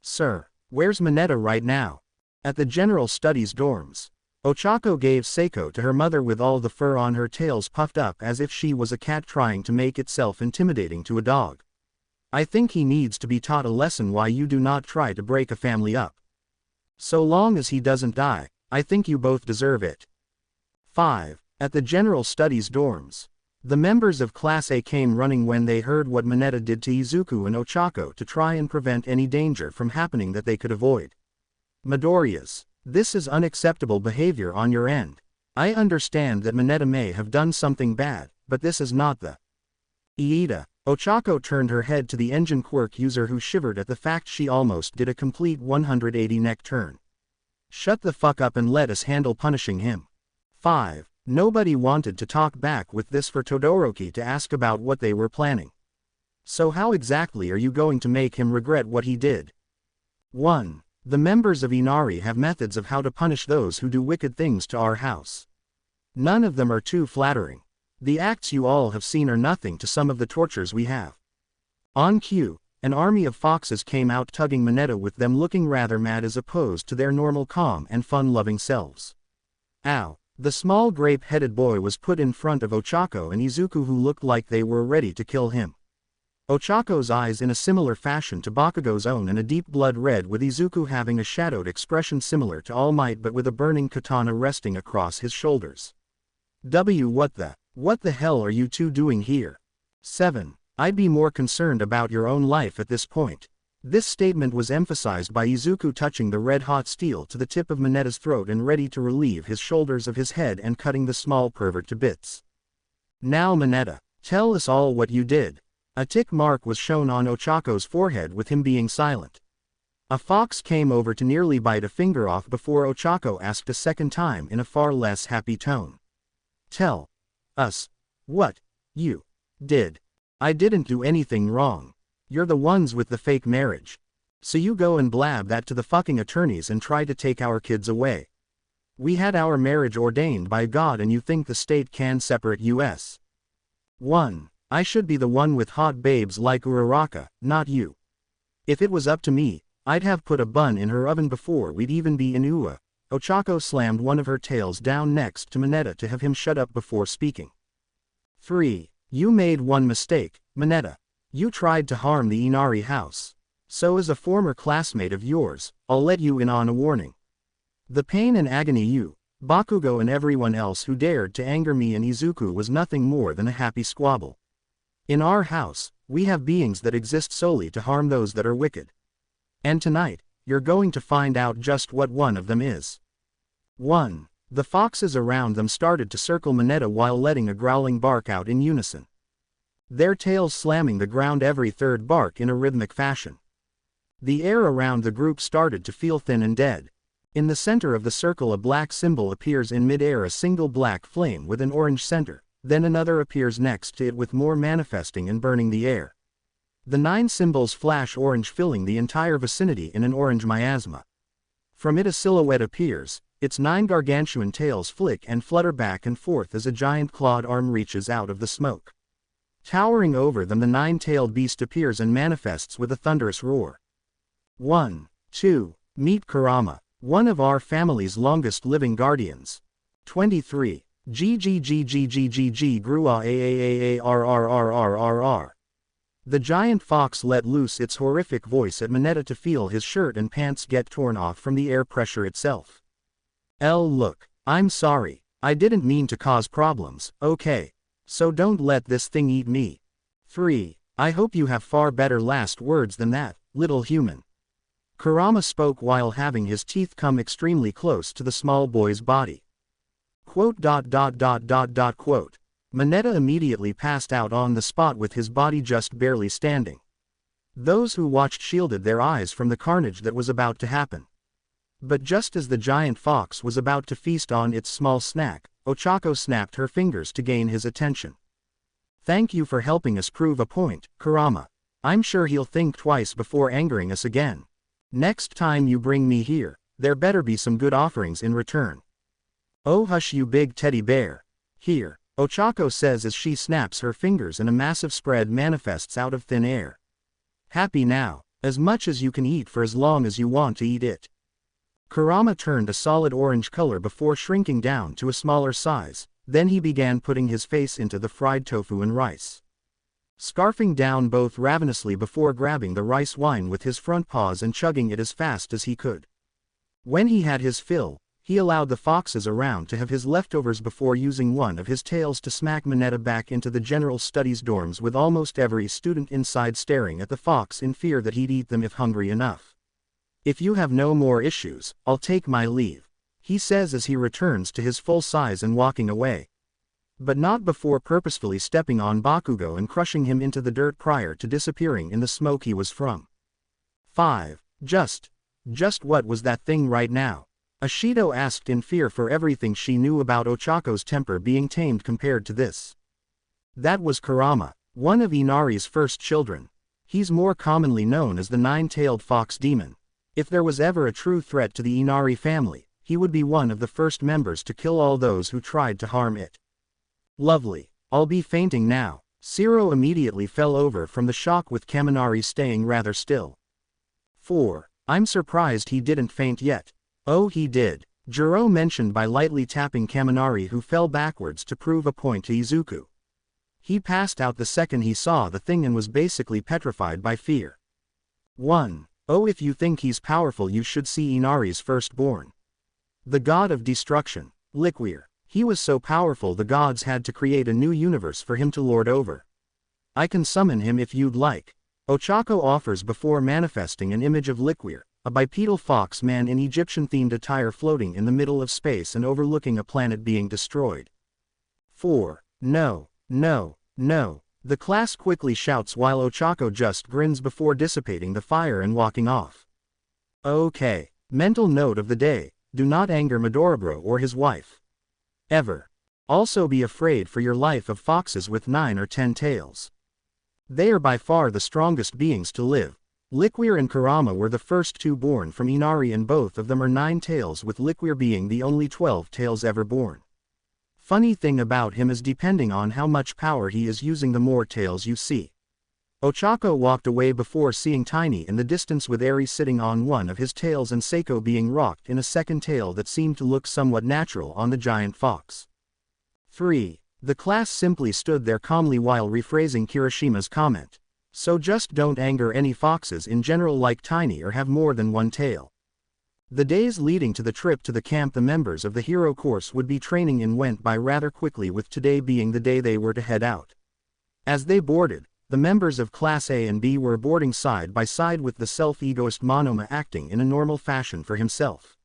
Sir, where's Mineta right now? At the General Studies dorms. Ochako gave Seiko to her mother with all the fur on her tails puffed up as if she was a cat trying to make itself intimidating to a dog. I think he needs to be taught a lesson why you do not try to break a family up. So long as he doesn't die, I think you both deserve it. 5. At the General Studies dorms. The members of Class A came running when they heard what Mineta did to Izuku and Ochako to try and prevent any danger from happening that they could avoid. Midoriya's. This is unacceptable behavior on your end. I understand that Mineta may have done something bad, but this is not the Iida. Ochako turned her head to the engine quirk user, who shivered at the fact she almost did a complete 180 neck turn. Shut the fuck up and let us handle punishing him. 5. Nobody wanted to talk back with this for Todoroki to ask about what they were planning. So how exactly are you going to make him regret what he did? 1. The members of Inari have methods of how to punish those who do wicked things to our house. None of them are too flattering. The acts you all have seen are nothing to some of the tortures we have. On cue, an army of foxes came out tugging Mineta, with them looking rather mad as opposed to their normal calm and fun-loving selves. Ow. The small grape-headed boy was put in front of Ochako and Izuku, who looked like they were ready to kill him. Ochako's eyes in a similar fashion to Bakugo's own, and a deep blood red, with Izuku having a shadowed expression similar to All Might but with a burning katana resting across his shoulders. What the hell are you two doing here? 7. I'd be more concerned about your own life at this point. This statement was emphasized by Izuku touching the red-hot steel to the tip of Mineta's throat and ready to relieve his shoulders of his head and cutting the small pervert to bits. Now Mineta, tell us all what you did. A tick mark was shown on Ochako's forehead with him being silent. A fox came over to nearly bite a finger off before Ochako asked a second time in a far less happy tone. Tell us what you did. I didn't do anything wrong. You're the ones with the fake marriage. So you go and blab that to the fucking attorneys and try to take our kids away. We had our marriage ordained by God, and you think the state can separate us? 1. I should be the one with hot babes like Uraraka, not you. If it was up to me, I'd have put a bun in her oven before we'd even be in Ua. Ochako slammed one of her tails down next to Mineta to have him shut up before speaking. 3. You made one mistake, Mineta. You tried to harm the Inari house. So as a former classmate of yours, I'll let you in on a warning. The pain and agony you, Bakugo and everyone else who dared to anger me and Izuku was nothing more than a happy squabble. In our house, we have beings that exist solely to harm those that are wicked. And tonight, you're going to find out just what one of them is. 1. The foxes around them started to circle Mineta while letting a growling bark out in unison. Their tails slamming the ground every third bark in a rhythmic fashion. The air around the group started to feel thin and dead. In the center of the circle a black symbol appears in mid-air, a single black flame with an orange center, then another appears next to it with more manifesting and burning the air. The 9 symbols flash orange, filling the entire vicinity in an orange miasma. From it a silhouette appears, its 9 gargantuan tails flick and flutter back and forth as a giant clawed arm reaches out of the smoke. Towering over them the 9-tailed beast appears and manifests with a thunderous roar. 1. 2. Meet Kurama, one of our family's longest living guardians. 23. GGGGGGG Grua AAAARRRRRR. The giant fox let loose its horrific voice at Mineta to feel his shirt and pants get torn off from the air pressure itself. Look, I'm sorry, I didn't mean to cause problems, okay? So don't let this thing eat me. 3. I hope you have far better last words than that, little human. Kurama spoke while having his teeth come extremely close to the small boy's body. Quote. Mineta immediately passed out on the spot with his body just barely standing. Those who watched shielded their eyes from the carnage that was about to happen. But just as the giant fox was about to feast on its small snack, Ochako snapped her fingers to gain his attention. Thank you for helping us prove a point, Kurama. I'm sure he'll think twice before angering us again. Next time you bring me here, there better be some good offerings in return. Oh hush you big teddy bear. Here, Ochako says as she snaps her fingers and a massive spread manifests out of thin air. Happy now, as much as you can eat for as long as you want to eat it. Kurama turned a solid orange color before shrinking down to a smaller size, then he began putting his face into the fried tofu and rice. Scarfing down both ravenously before grabbing the rice wine with his front paws and chugging it as fast as he could. When he had his fill, he allowed the foxes around to have his leftovers before using one of his tails to smack Mineta back into the general studies dorms, with almost every student inside staring at the fox in fear that he'd eat them if hungry enough. If you have no more issues, I'll take my leave, he says as he returns to his full size and walking away. But not before purposefully stepping on Bakugo and crushing him into the dirt prior to disappearing in the smoke he was from. 5. Just what was that thing right now? Ashido asked in fear for everything she knew about Ochako's temper being tamed compared to this. That was Kurama, one of Inari's first children. He's more commonly known as the nine-tailed fox demon. If there was ever a true threat to the Inari family, he would be one of the first members to kill all those who tried to harm it. Lovely. I'll be fainting now. Shiro immediately fell over from the shock with Kaminari staying rather still. 4. I'm surprised he didn't faint yet. Oh, he did. Jiro mentioned by lightly tapping Kaminari, who fell backwards to prove a point to Izuku. He passed out the second he saw the thing and was basically petrified by fear. 1. Oh, if you think he's powerful, you should see Inari's firstborn. The god of destruction, Liquier. He was so powerful the gods had to create a new universe for him to lord over. I can summon him if you'd like. Ochako offers before manifesting an image of Liquier, a bipedal fox man in Egyptian-themed attire floating in the middle of space and overlooking a planet being destroyed. 4. No. The class quickly shouts while Ochako just grins before dissipating the fire and walking off. Okay. Mental note of the day: do not anger Midorobro or his wife. Ever. Also be afraid for your life of foxes with 9 or 10 tails. They are by far the strongest beings to live. Liquier and Kurama were the first two born from Inari, and both of them are 9 tails, with Liquier being the only 12 tails ever born. Funny thing about him is, depending on how much power he is using, the more tails you see. Ochako walked away before seeing Tiny in the distance with Eri sitting on one of his tails and Seiko being rocked in a second tail that seemed to look somewhat natural on the giant fox. 3. The class simply stood there calmly while rephrasing Kirishima's comment. So just don't anger any foxes in general like Tiny or have more than one tail. The days leading to the trip to the camp the members of the hero course would be training in went by rather quickly, with today being the day they were to head out. As they boarded, the members of Class A and B were boarding side by side, with the self-egoist Monoma acting in a normal fashion for himself.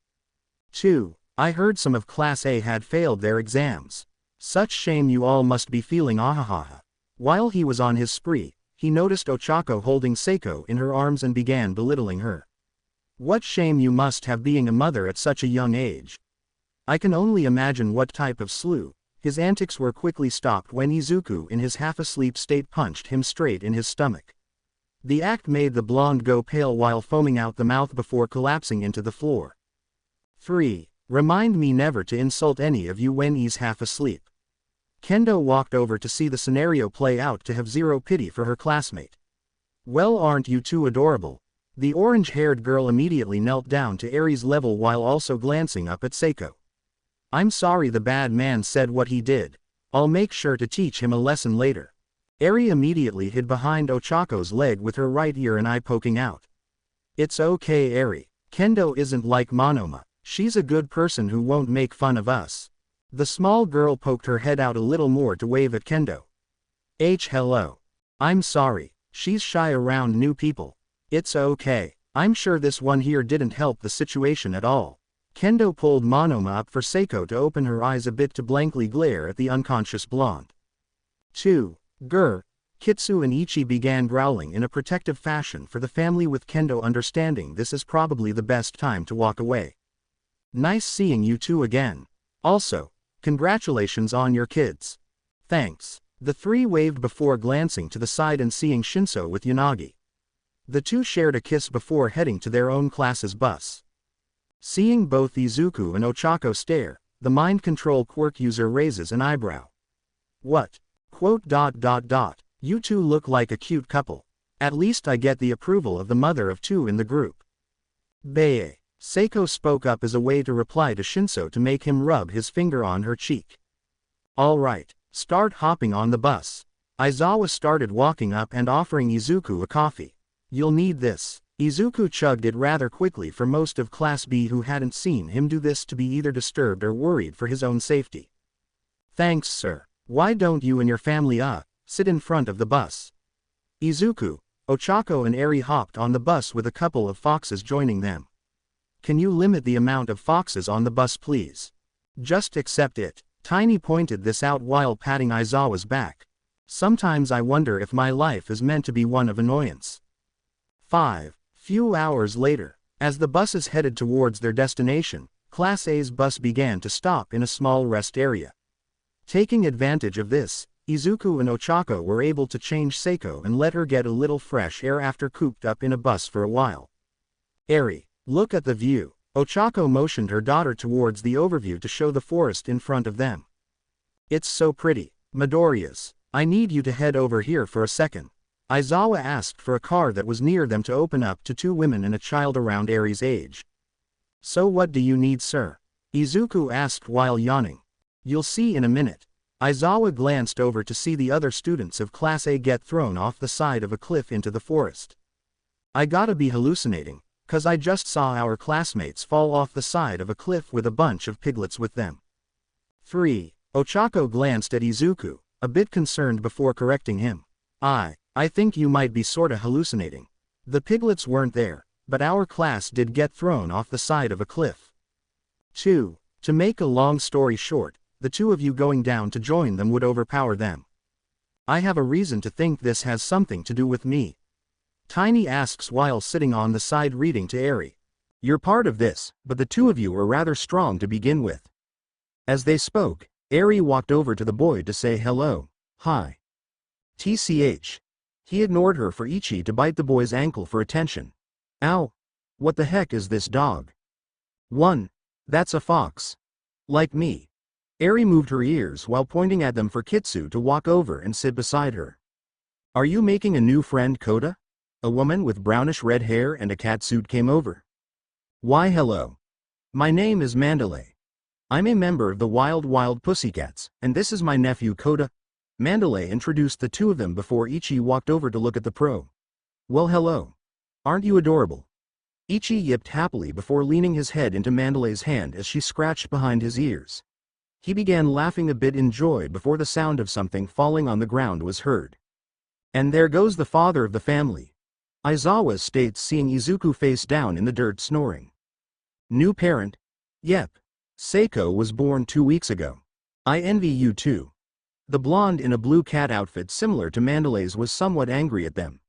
2. I heard some of Class A had failed their exams. Such shame you all must be feeling, ahahaha. While he was on his spree, he noticed Ochako holding Seiko in her arms and began belittling her. What shame you must have being a mother at such a young age. I can only imagine what type of slew. His antics were quickly stopped when Izuku in his half-asleep state punched him straight in his stomach. The act made the blonde go pale while foaming out the mouth before collapsing into the floor. 3. Remind me never to insult any of you when he's half asleep. Kendo walked over to see the scenario play out to have zero pity for her classmate. Well, aren't you two adorable? The orange-haired girl immediately knelt down to Eri's level while also glancing up at Seiko. I'm sorry the bad man said what he did. I'll make sure to teach him a lesson later. Eri immediately hid behind Ochako's leg with her right ear and eye poking out. It's okay, Eri. Kendo isn't like Monoma. She's a good person who won't make fun of us. The small girl poked her head out a little more to wave at Kendo. Hello. I'm sorry. She's shy around new people. It's okay. I'm sure this one here didn't help the situation at all. Kendo pulled Monoma up for Seiko to open her eyes a bit to blankly glare at the unconscious blonde. 2. Grr. Kitsu and Ichi began growling in a protective fashion for the family, with Kendo understanding this is probably the best time to walk away. Nice seeing you two again. Also, congratulations on your kids. Thanks. The three waved before glancing to the side and seeing Shinso with Yanagi. The two shared a kiss before heading to their own class's bus. Seeing both Izuku and Ochako stare, the mind control quirk user raises an eyebrow. What? Quote. You two look like a cute couple. At least I get the approval of the mother of two in the group. Bae. Seiko spoke up as a way to reply to Shinso to make him rub his finger on her cheek. Alright, start hopping on the bus. Aizawa started walking up and offering Izuku a coffee. You'll need this. Izuku chugged it rather quickly for most of Class B who hadn't seen him do this to be either disturbed or worried for his own safety. Thanks, sir. Why don't you and your family sit in front of the bus? Izuku, Ochako and Eri hopped on the bus with a couple of foxes joining them. Can you limit the amount of foxes on the bus, please? Just accept it. Tiny pointed this out while patting Aizawa's back. Sometimes I wonder if my life is meant to be one of annoyance. 5. Few hours later, as the buses headed towards their destination, Class A's bus began to stop in a small rest area. Taking advantage of this, Izuku and Ochako were able to change Seiko and let her get a little fresh air after cooped up in a bus for a while. Eri, look at the view. Ochako motioned her daughter towards the overview to show the forest in front of them. It's so pretty. Midoriya's. I need you to head over here for a second. Aizawa asked for a car that was near them to open up to two women and a child around Eri's age. So what do you need, sir? Izuku asked while yawning. You'll see in a minute. Aizawa glanced over to see the other students of Class A get thrown off the side of a cliff into the forest. I gotta be hallucinating, 'cause I just saw our classmates fall off the side of a cliff with a bunch of piglets with them. 3. Ochako glanced at Izuku, a bit concerned before correcting him. I think you might be sorta hallucinating. The piglets weren't there, but our class did get thrown off the side of a cliff. 2. To make a long story short, the two of you going down to join them would overpower them. I have a reason to think this has something to do with me. Tiny asks while sitting on the side reading to Eri. You're part of this, but the two of you are rather strong to begin with. As they spoke, Eri walked over to the boy to say hello. Hi. TCH. He ignored her for Ichi to bite the boy's ankle for attention. Ow. What the heck is this dog? 1. That's a fox. Like me. Eri moved her ears while pointing at them for Kitsu to walk over and sit beside her. Are you making a new friend, Koda? A woman with brownish red hair and a catsuit came over. Why hello. My name is Mandalay. I'm a member of the Wild Pussycats, and this is my nephew Koda. Mandalay introduced the two of them before Ichi walked over to look at the pro. Well hello. Aren't you adorable? Ichi yipped happily before leaning his head into Mandalay's hand as she scratched behind his ears. He began laughing a bit in joy before the sound of something falling on the ground was heard. And there goes the father of the family. Aizawa states seeing Izuku face down in the dirt snoring. New parent? Yep. Seiko was born 2 weeks ago. I envy you too. The blonde in a blue cat outfit similar to Mandalay's was somewhat angry at them.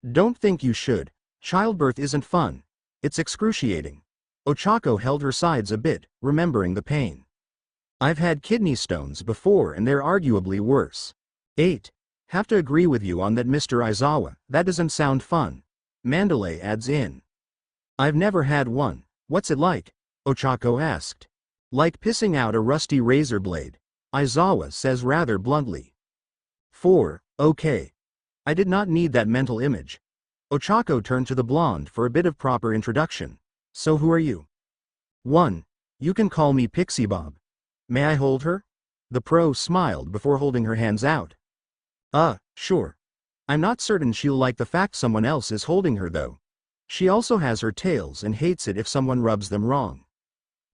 Don't think you should. Childbirth isn't fun. It's excruciating. Ochako held her sides a bit, remembering the pain. I've had kidney stones before and they're arguably worse. 8. Have to agree with you on that, Mr. Aizawa, that doesn't sound fun. Mandalay adds in. I've never had one. What's it like? Ochako asked. Like pissing out a rusty razor blade. Aizawa says rather bluntly. 4. Okay. I did not need that mental image. Ochako turned to the blonde for a bit of proper introduction. So who are you? 1. You can call me Pixie Bob. May I hold her? The pro smiled before holding her hands out. Sure. I'm not certain she'll like the fact someone else is holding her though. She also has her tails and hates it if someone rubs them wrong.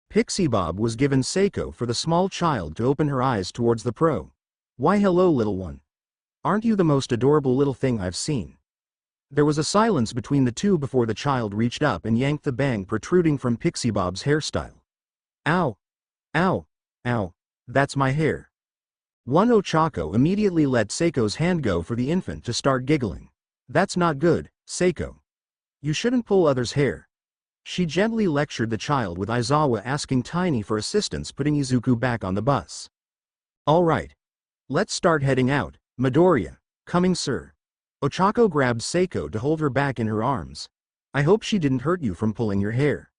Pixie Bob was given Seiko for the small child to open her eyes towards the pro. Why hello little one. Aren't you the most adorable little thing I've seen? There was a silence between the two before the child reached up and yanked the bang protruding from Pixie Bob's hairstyle. Ow. Ow. Ow. That's my hair. One Ochako immediately let Seiko's hand go for the infant to start giggling. That's not good, Seiko. You shouldn't pull others' hair. She gently lectured the child with Aizawa asking Tiny for assistance putting Izuku back on the bus. Alright. Let's start heading out, Midoriya. Coming sir. Ochako grabbed Seiko to hold her back in her arms. I hope she didn't hurt you from pulling your hair.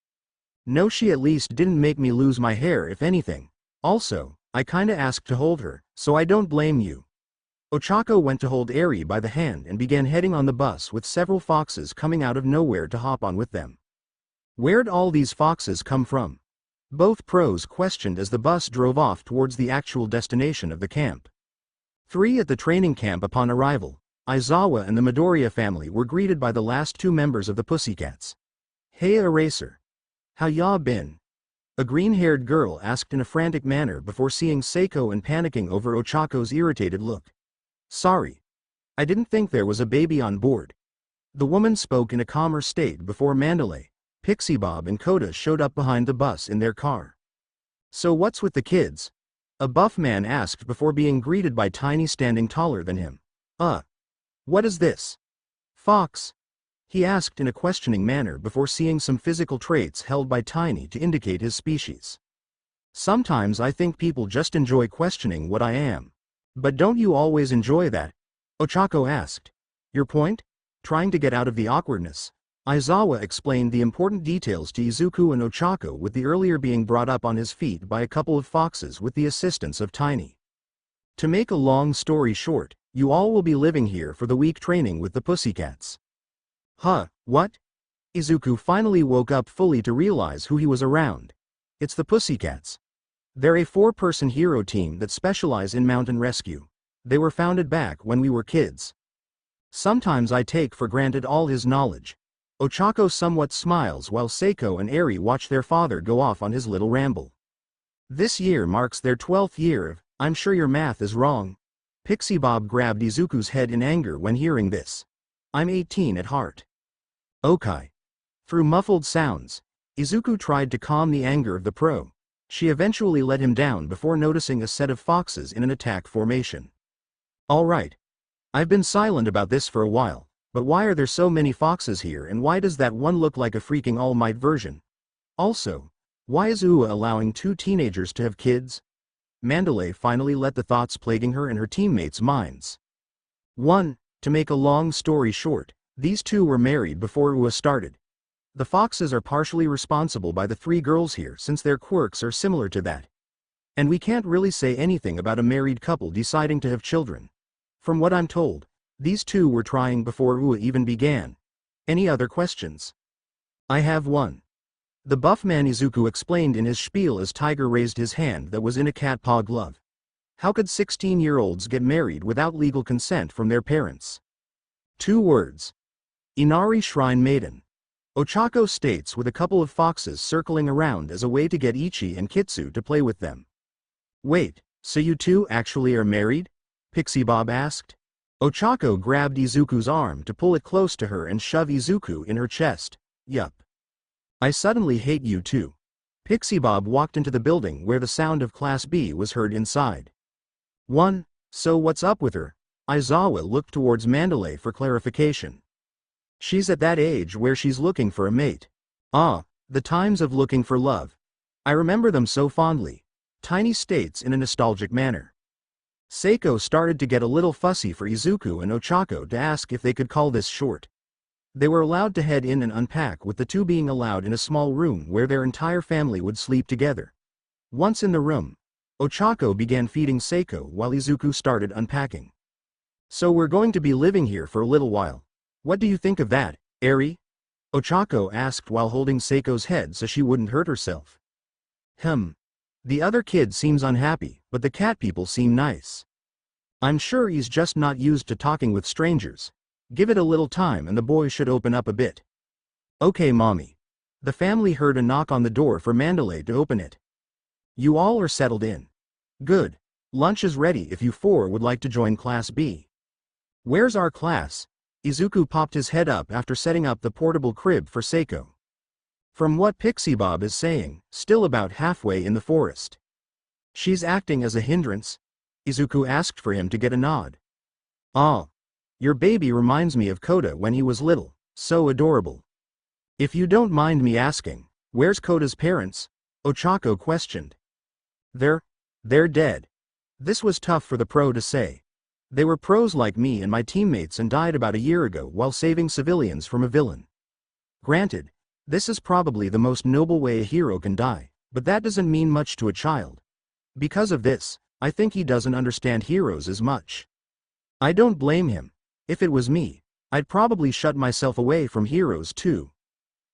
No, she at least didn't make me lose my hair if anything. Also, I kinda asked to hold her, so I don't blame you. Ochako went to hold Eri by the hand and began heading on the bus with several foxes coming out of nowhere to hop on with them. Where'd all these foxes come from? Both pros questioned as the bus drove off towards the actual destination of the camp. 3 at the training camp upon arrival, Aizawa and the Midoriya family were greeted by the last 2 members of the Pussycats. Hey Eraser. How ya been? A green-haired girl asked in a frantic manner before seeing Seiko and panicking over Ochako's irritated look. Sorry. I didn't think there was a baby on board. The woman spoke in a calmer state before Mandalay, Pixie Bob and Koda showed up behind the bus in their car. So what's with the kids? A buff man asked before being greeted by Tiny standing taller than him. What is this? Fox? He asked in a questioning manner before seeing some physical traits held by Tiny to indicate his species. Sometimes I think people just enjoy questioning what I am. But don't you always enjoy that? Ochako asked. Your point? Trying to get out of the awkwardness. Aizawa explained the important details to Izuku and Ochako, with the earlier being brought up on his feet by a couple of foxes with the assistance of Tiny. To make a long story short, you all will be living here for the week training with the pussycats. Huh, what? Izuku finally woke up fully to realize who he was around. It's the pussycats. They're a 4-person hero team that specialize in mountain rescue. They were founded back when we were kids. Sometimes I take for granted all his knowledge. Ochako somewhat smiles while Seiko and Eri watch their father go off on his little ramble. This year marks their 12th year of, I'm sure your math is wrong. Pixie Bob grabbed Izuku's head in anger when hearing this. I'm 18 at heart. Okay. Through muffled sounds, Izuku tried to calm the anger of the pro. She eventually let him down before noticing a set of foxes in an attack formation. Alright. I've been silent about this for a while. But why are there so many foxes here, and why does that one look like a freaking All Might version? Also, why is Ua allowing 2 teenagers to have kids? Mandalay finally let the thoughts plaguing her and her teammates' minds. 1. To make a long story short, these 2 were married before Ua started. The foxes are partially responsible by the 3 girls here since their quirks are similar to that. And we can't really say anything about a married couple deciding to have children. From what I'm told, these 2 were trying before Ua even began. Any other questions? I have one. The buff man Izuku explained in his spiel as Tiger raised his hand that was in a cat paw glove. How could 16-year-olds get married without legal consent from their parents? 2 words. Inari Shrine Maiden. Ochako states with a couple of foxes circling around as a way to get Ichi and Kitsu to play with them. Wait, so you 2 actually are married? Pixie Bob asked. Ochako grabbed Izuku's arm to pull it close to her and shove Izuku in her chest. Yup. I suddenly hate you too. Pixie Bob walked into the building where the sound of Class B was heard inside. 1. So what's up with her? Aizawa looked towards Mandalay for clarification. She's at that age where she's looking for a mate. The times of looking for love. I remember them so fondly. Tiny states in a nostalgic manner. Seiko started to get a little fussy for Izuku and Ochako to ask if they could call this short. They were allowed to head in and unpack, with the 2 being allowed in a small room where their entire family would sleep together. Once in the room, Ochako began feeding Seiko while Izuku started unpacking. So we're going to be living here for a little while. What do you think of that, Eri? Ochako asked while holding Seiko's head so she wouldn't hurt herself. The other kid seems unhappy, but the cat people seem nice. I'm sure he's just not used to talking with strangers. Give it a little time and the boy should open up a bit. Okay, mommy. The family heard a knock on the door for Mandalay to open it. You all are settled in. Good. Lunch is ready if you 4 would like to join Class B. Where's our class? Izuku popped his head up after setting up the portable crib for Seiko. From what Pixie Bob is saying, still about halfway in the forest. She's acting as a hindrance? Izuku asked for him to get a nod. Your baby reminds me of Koda when he was little, so adorable. If you don't mind me asking, where's Koda's parents? Ochako questioned. They're dead. This was tough for the pro to say. They were pros like me and my teammates and died about a year ago while saving civilians from a villain. Granted, this is probably the most noble way a hero can die, but that doesn't mean much to a child. Because of this, I think he doesn't understand heroes as much. I don't blame him. If it was me, I'd probably shut myself away from heroes too.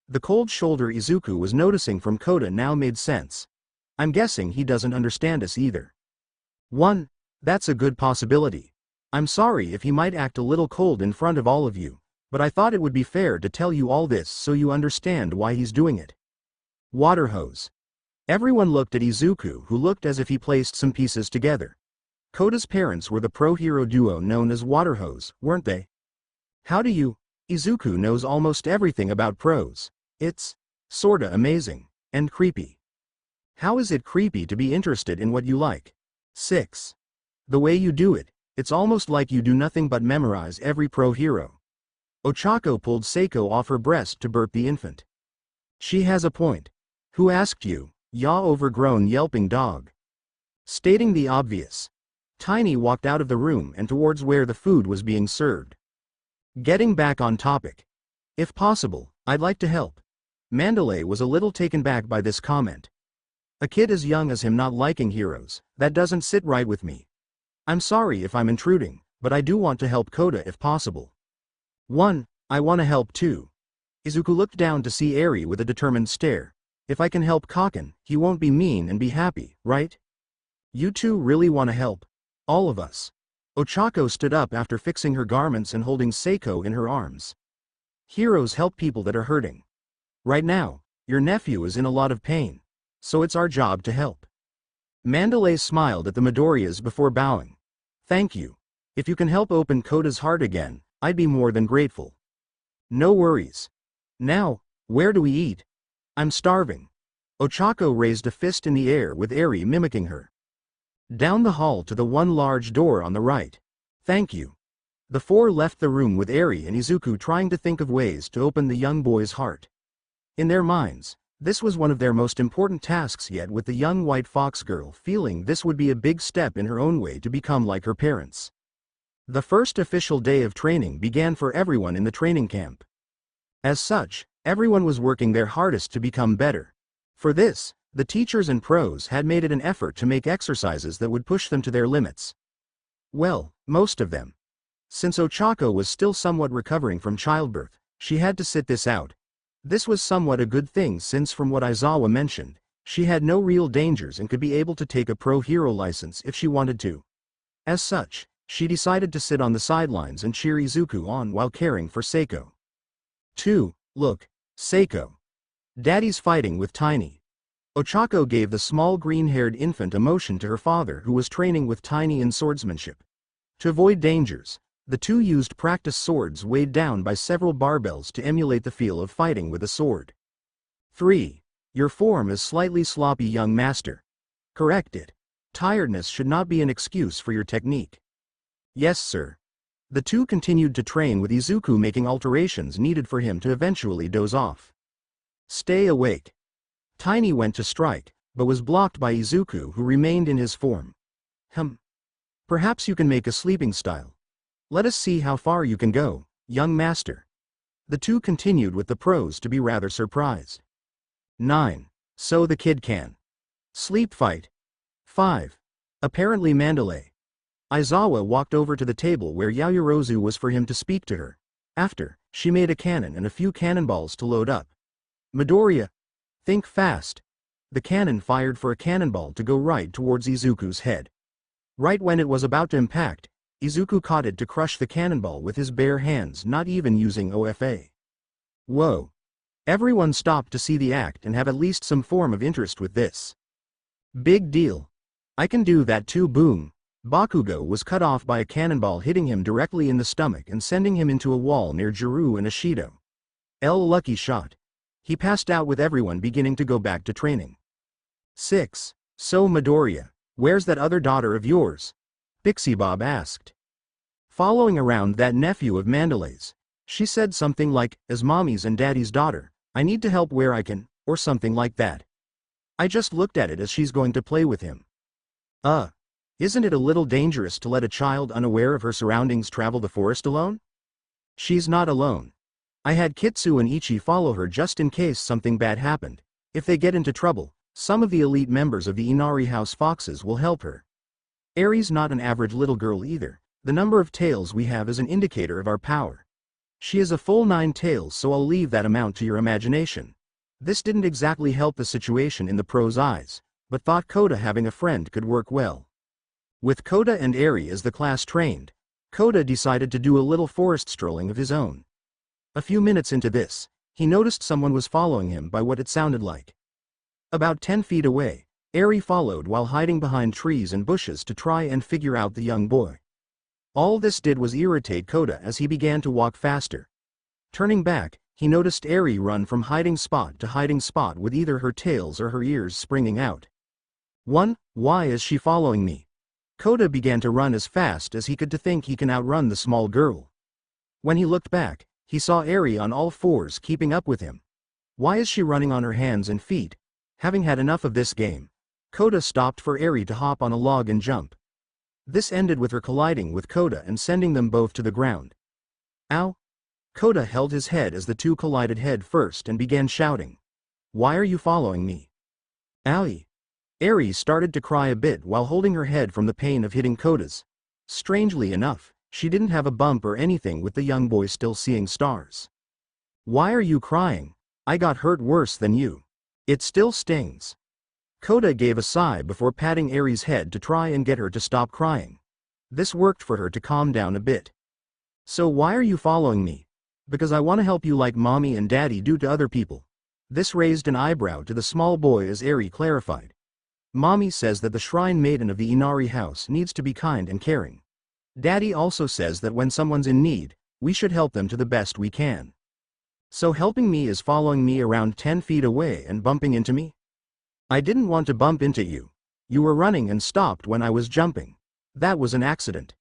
The cold shoulder Izuku was noticing from Koda now made sense. I'm guessing he doesn't understand us either. 1. That's a good possibility. I'm sorry if he might act a little cold in front of all of you, but I thought it would be fair to tell you all this so you understand why he's doing it. Water hose. Everyone looked at Izuku, who looked as if he placed some pieces together. Koda's parents were the pro-hero duo known as Water Hose, weren't they? How do you? Izuku knows almost everything about pros. It's sorta amazing and creepy. How is it creepy to be interested in what you like? 6. The way you do it, it's almost like you do nothing but memorize every pro hero. Ochako pulled Seiko off her breast to burp the infant. She has a point. Who asked you, ya overgrown yelping dog? Stating the obvious. Tiny walked out of the room and towards where the food was being served. Getting back on topic. If possible, I'd like to help. Mandalay was a little taken back by this comment. A kid as young as him not liking heroes, that doesn't sit right with me. I'm sorry if I'm intruding, but I do want to help Koda if possible. 1. I want to help too. Izuku looked down to see Eri with a determined stare. If I can help Kaken, he won't be mean and be happy, right? You two really want to help? All of us. Ochako stood up after fixing her garments and holding Seiko in her arms. Heroes help people that are hurting. Right now, your nephew is in a lot of pain, so it's our job to help. Mandalay smiled at the Midoriyas before bowing. Thank you. If you can help open Koda's heart again, I'd be more than grateful. No worries. Now, where do we eat? I'm starving. Ochako raised a fist in the air with Eri mimicking her. Down the hall to the one large door on the right. Thank you. The four left the room with Eri and Izuku trying to think of ways to open the young boy's heart. In their minds, this was one of their most important tasks yet, with the young white fox girl feeling this would be a big step in her own way to become like her parents. The first official day of training began for everyone in the training camp. As such, everyone was working their hardest to become better. For this, the teachers and pros had made it an effort to make exercises that would push them to their limits. Well, most of them. Since Ochako was still somewhat recovering from childbirth, she had to sit this out. This was somewhat a good thing since, from what Aizawa mentioned, she had no real dangers and could be able to take a pro hero license if she wanted to. As such, she decided to sit on the sidelines and cheer Izuku on while caring for Seiko. 2. Look, Seiko. Daddy's fighting with Tiny. Ochako gave the small green-haired infant a motion to her father, who was training with Tiny in swordsmanship. To avoid dangers, the two used practice swords weighed down by several barbells to emulate the feel of fighting with a sword. 3. Your form is slightly sloppy, young master. Correct it. Tiredness should not be an excuse for your technique. Yes, sir. The two continued to train with Izuku making alterations needed for him to eventually doze off. Stay awake. Tiny went to strike, but was blocked by Izuku, who remained in his form. Perhaps you can make a sleeping style. Let us see how far you can go, young master. The two continued with the pros to be rather surprised. 9. So the kid can sleep fight. 5. Apparently Mandalay. Aizawa walked over to the table where Yaoyorozu was for him to speak to her. After, she made a cannon and a few cannonballs to load up. Midoriya. Think fast. The cannon fired for a cannonball to go right towards Izuku's head. Right when it was about to impact, Izuku caught it to crush the cannonball with his bare hands, not even using OFA. Whoa. Everyone stopped to see the act and have at least some form of interest with this. Big deal. I can do that too. Boom. Bakugo was cut off by a cannonball hitting him directly in the stomach and sending him into a wall near Jiru and Ashido. Lucky shot. He passed out with everyone beginning to go back to training. 6. So Midoriya, where's that other daughter of yours? Pixie Bob asked. Following around that nephew of Mandalay's, she said something like, as mommy's and daddy's daughter, I need to help where I can, or something like that. I just looked at it as she's going to play with him. Isn't it a little dangerous to let a child unaware of her surroundings travel the forest alone? She's not alone. I had Kitsu and Ichi follow her just in case something bad happened. If they get into trouble, some of the elite members of the Inari House Foxes will help her. Eri's not an average little girl either. The number of tails we have is an indicator of our power. She has a full 9 tails, so I'll leave that amount to your imagination. This didn't exactly help the situation in the pros' eyes, but thought Koda having a friend could work well. With Koda and Eri as the class trained, Koda decided to do a little forest strolling of his own. A few minutes into this, he noticed someone was following him by what it sounded like. About 10 feet away, Eri followed while hiding behind trees and bushes to try and figure out the young boy. All this did was irritate Koda as he began to walk faster. Turning back, he noticed Eri run from hiding spot to hiding spot with either her tails or her ears springing out. 1. Why is she following me? Kota began to run as fast as he could to think he can outrun the small girl. When he looked back, he saw Eri on all fours keeping up with him. Why is she running on her hands and feet? Having had enough of this game, Kota stopped for Eri to hop on a log and jump. This ended with her colliding with Kota and sending them both to the ground. Ow! Kota held his head as the two collided head first and began shouting. Why are you following me? Owie! Eri started to cry a bit while holding her head from the pain of hitting Kota's. Strangely enough, she didn't have a bump or anything with the young boy still seeing stars. Why are you crying? I got hurt worse than you. It still stings. Kota gave a sigh before patting Eri's head to try and get her to stop crying. This worked for her to calm down a bit. So why are you following me? Because I want to help you like mommy and daddy do to other people. This raised an eyebrow to the small boy as Eri clarified. Mommy says that the shrine maiden of the Inari house needs to be kind and caring. Daddy also says that when someone's in need, we should help them to the best we can. So helping me is following me around 10 feet away and bumping into me? I didn't want to bump into you. You were running and stopped when I was jumping. That was an accident.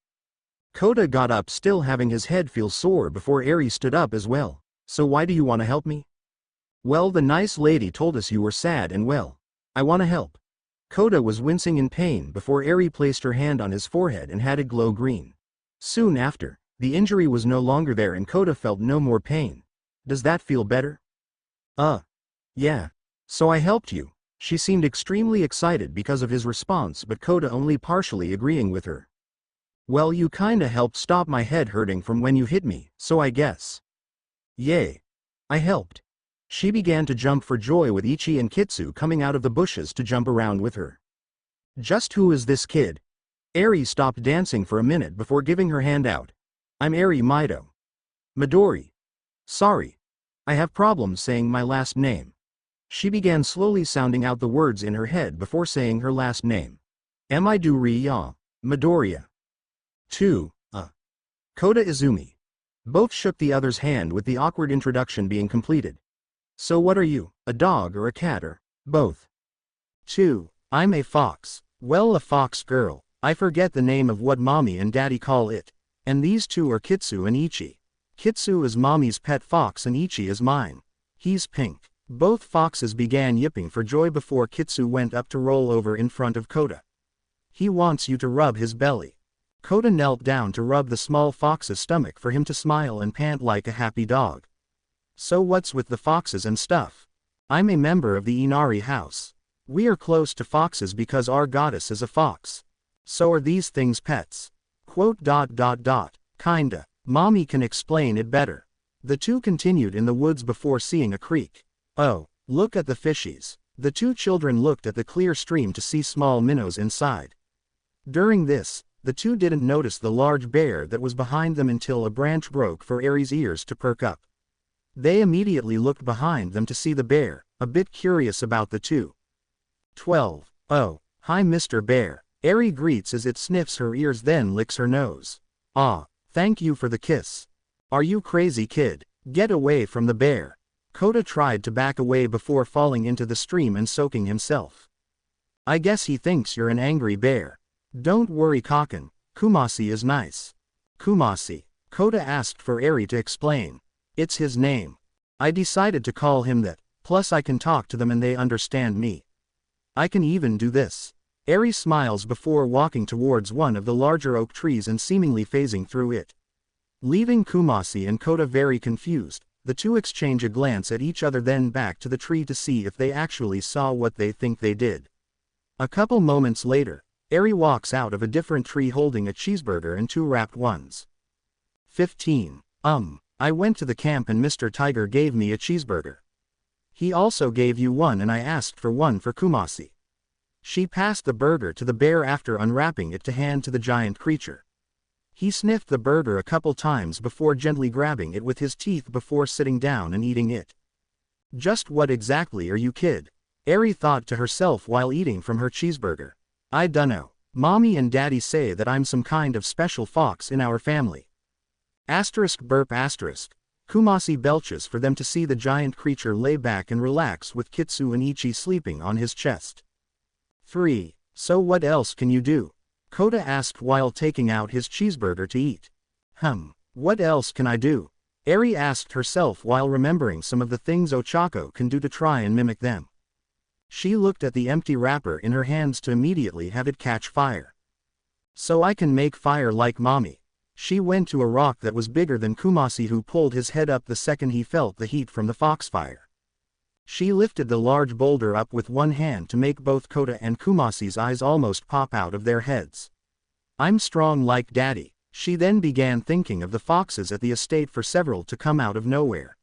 Kota got up still having his head feel sore before Eri stood up as well. So why do you want to help me? Well, the nice lady told us you were sad and well. I want to help. Kota was wincing in pain before Eri placed her hand on his forehead and had it glow green. Soon after, the injury was no longer there and Kota felt no more pain. Does that feel better? Yeah. So I helped you. She seemed extremely excited because of his response, but Kota only partially agreeing with her. Well, you kinda helped stop my head hurting from when you hit me, so I guess. Yay. I helped. She began to jump for joy with Ichi and Kitsu coming out of the bushes to jump around with her. Just who is this kid? Eri stopped dancing for a minute before giving her hand out. I'm Eri Mido. Midori. Sorry. I have problems saying my last name. She began slowly sounding out the words in her head before saying her last name. Midori-ya. Midoriya. 2. Kota Izumi. Both shook the other's hand with the awkward introduction being completed. So what are you, a dog or a cat or both? 2. I'm a fox. Well, a fox girl. I forget the name of what mommy and daddy call it. And these two are Kitsu and Ichi. Kitsu is mommy's pet fox and Ichi is mine. He's pink. Both foxes began yipping for joy before Kitsu went up to roll over in front of Kota. He wants you to rub his belly. Kota knelt down to rub the small fox's stomach for him to smile and pant like a happy dog. So what's with the foxes and stuff? I'm a member of the Inari house. We are close to foxes because our goddess is a fox. So are these things pets? Kinda. Mommy can explain it better. The two continued in the woods before seeing a creek. Oh, look at the fishies. The two children looked at the clear stream to see small minnows inside. During this, the two didn't notice the large bear that was behind them until a branch broke for Eri's ears to perk up. They immediately looked behind them to see the bear, a bit curious about the two. 12. Oh, hi Mr. Bear. Eri greets as it sniffs her ears then licks her nose. Ah, thank you for the kiss. Are you crazy kid? Get away from the bear. Kota tried to back away before falling into the stream and soaking himself. I guess he thinks you're an angry bear. Don't worry Kaken, Kumasi is nice. Kumasi. Kota asked for Eri to explain. It's his name. I decided to call him that, plus I can talk to them and they understand me. I can even do this. Eri smiles before walking towards one of the larger oak trees and seemingly phasing through it. Leaving Kumasi and Kota very confused, the two exchange a glance at each other then back to the tree to see if they actually saw what they think they did. A couple moments later, Eri walks out of a different tree holding a cheeseburger and 2 wrapped ones. 15. I went to the camp and Mr. Tiger gave me a cheeseburger. He also gave you one and I asked for one for Kumasi. She passed the burger to the bear after unwrapping it to hand to the giant creature. He sniffed the burger a couple times before gently grabbing it with his teeth before sitting down and eating it. Just what exactly are you kid? Eri thought to herself while eating from her cheeseburger. I dunno. Mommy and daddy say that I'm some kind of special fox in our family. Burp. Kumasi belches for them to see the giant creature lay back and relax with Kitsu and Ichi sleeping on his chest. 3. So what else can you do? Kota asked while taking out his cheeseburger to eat. What else can I do? Eri asked herself while remembering some of the things Ochako can do to try and mimic them. She looked at the empty wrapper in her hands to immediately have it catch fire. So I can make fire like mommy. She went to a rock that was bigger than Kumasi, who pulled his head up the second he felt the heat from the foxfire. She lifted the large boulder up with one hand to make both Kota and Kumasi's eyes almost pop out of their heads. I'm strong like daddy. She then began thinking of the foxes at the estate for several to come out of nowhere.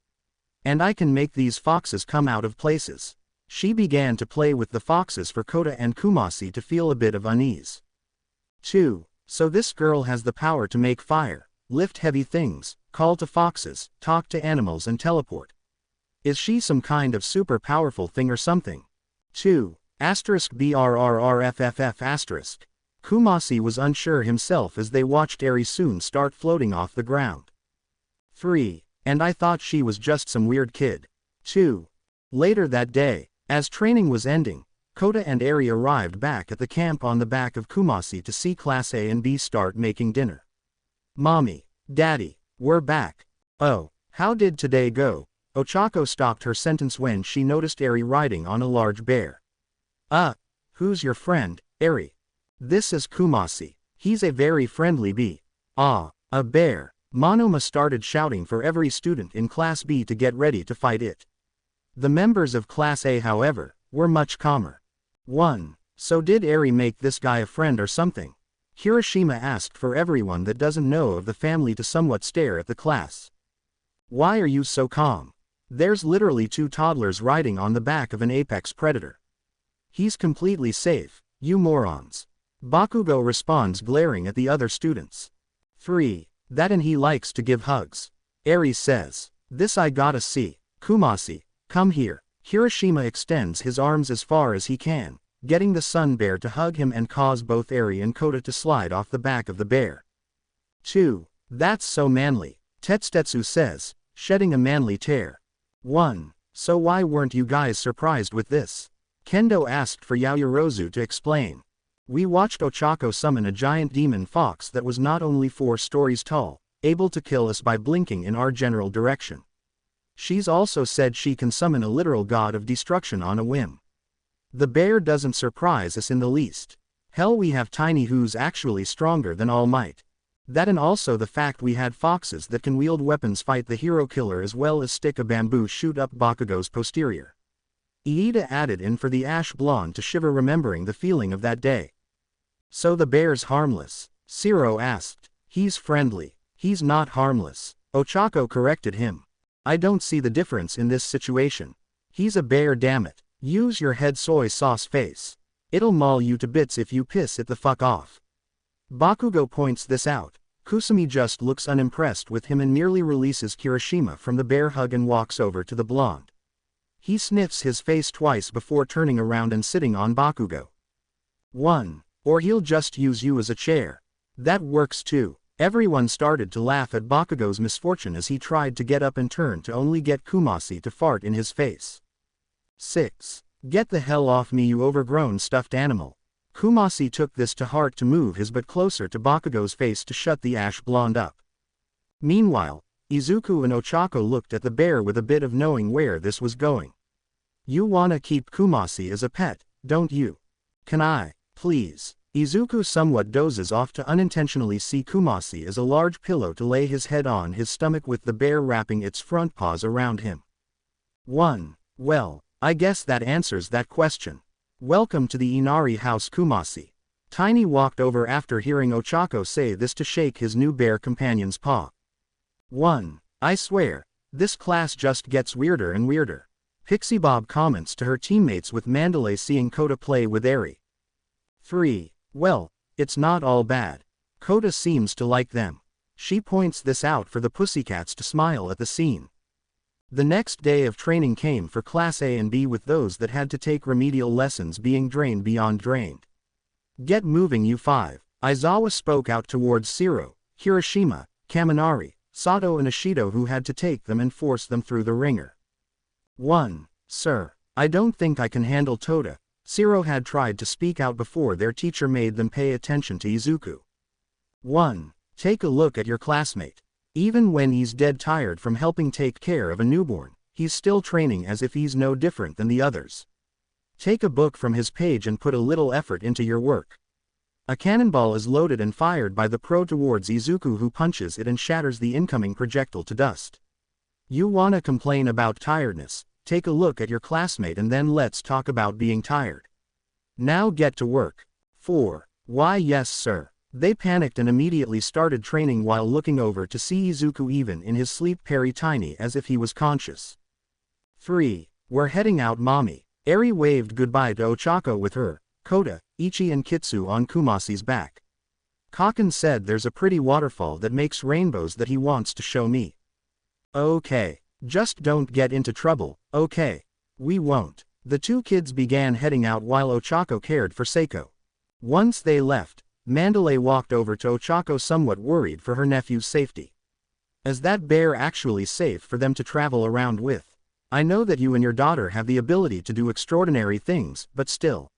And I can make these foxes come out of places. She began to play with the foxes for Kota and Kumasi to feel a bit of unease. 2. So this girl has the power to make fire, lift heavy things, call to foxes, talk to animals and teleport. Is she some kind of super powerful thing or something? 2. *BRRRFFF*. Kumasi was unsure himself as they watched Eri soon start floating off the ground. 3. And I thought she was just some weird kid. 2. Later that day, as training was ending, Kota and Eri arrived back at the camp on the back of Kumasi to see Class A and B start making dinner. Mommy, Daddy, we're back. Oh, how did today go? Ochako stopped her sentence when she noticed Eri riding on a large bear. Who's your friend, Eri? This is Kumasi. He's a very friendly bee. A bear. Monoma started shouting for every student in Class B to get ready to fight it. The members of Class A, however, were much calmer. 1. So did Eri make this guy a friend or something? Hiroshima asked for everyone that doesn't know of the family to somewhat stare at the class. Why are you so calm? There's literally 2 toddlers riding on the back of an apex predator. He's completely safe, you morons. Bakugo responds, glaring at the other students. 3. That and he likes to give hugs. Eri says, this I gotta see. Kumasi, come here. Hiroshima extends his arms as far as he can, getting the sun bear to hug him and cause both Eri and Kota to slide off the back of the bear. 2. That's so manly, Tetsutetsu says, shedding a manly tear. 1. So why weren't you guys surprised with this? Kendo asked for Yaoyorozu to explain. We watched Ochako summon a giant demon fox that was not only 4 stories tall, able to kill us by blinking in our general direction. She's also said she can summon a literal god of destruction on a whim. The bear doesn't surprise us in the least. Hell, we have Tiny who's actually stronger than All Might. That and also the fact we had foxes that can wield weapons fight the hero killer as well as stick a bamboo shoot up Bakugo's posterior. Iida added in for the ash blonde to shiver, remembering the feeling of that day. So the bear's harmless? Siro asked. He's friendly. He's not harmless. Ochako corrected him. I don't see the difference in this situation. He's a bear, damn it. Use your head, soy sauce face. It'll maul you to bits if you piss it the fuck off. Bakugo points this out. Kusumi just looks unimpressed with him and merely releases Kirishima from the bear hug and walks over to the blonde. He sniffs his face twice before turning around and sitting on Bakugo. 1. Or he'll just use you as a chair. That works too. Everyone started to laugh at Bakugo's misfortune as he tried to get up and turn to only get Kumasi to fart in his face. 6. Get the hell off me, you overgrown stuffed animal. Kumasi took this to heart to move his butt closer to Bakugo's face to shut the ash blonde up. Meanwhile, Izuku and Ochako looked at the bear with a bit of knowing where this was going. You wanna keep Kumasi as a pet, don't you? Can I, please? Izuku somewhat dozes off to unintentionally see Kumasi as a large pillow to lay his head on his stomach with the bear wrapping its front paws around him. 1. Well, I guess that answers that question. Welcome to the Inari house, Kumasi. Tiny walked over after hearing Ochako say this to shake his new bear companion's paw. 1. I swear, this class just gets weirder and weirder. Pixie Bob comments to her teammates with Mandalay seeing Kota play with Eri. 3. Well, it's not all bad. Kota seems to like them. She points this out for the pussycats to smile at the scene. The next day of training came for Class A and B, with those that had to take remedial lessons being drained beyond drained. Get moving, you 5. Aizawa spoke out towards Siro, Hiroshima, Kaminari, Sato and Ishido, who had to take them and force them through the ringer. 1. Sir, I don't think I can handle Tota, Shiro had tried to speak out before their teacher made them pay attention to Izuku. 1. Take a look at your classmate. Even when he's dead tired from helping take care of a newborn, he's still training as if he's no different than the others. Take a book from his page and put a little effort into your work. A cannonball is loaded and fired by the pro towards Izuku, who punches it and shatters the incoming projectile to dust. You wanna complain about tiredness? Take a look at your classmate and then let's talk about being tired. Now get to work. 4. Why yes sir. They panicked and immediately started training while looking over to see Izuku even in his sleep very tiny as if he was conscious. 3. We're heading out mommy. Eri waved goodbye to Ochako with her, Kota, Ichi and Kitsu on Kumasi's back. Kaken said there's a pretty waterfall that makes rainbows that he wants to show me. Okay. Just don't get into trouble, okay? We won't. The two kids began heading out while Ochako cared for Seiko. Once they left, Mandalay walked over to Ochako somewhat worried for her nephew's safety. Is that bear actually safe for them to travel around with? I know that you and your daughter have the ability to do extraordinary things, but still.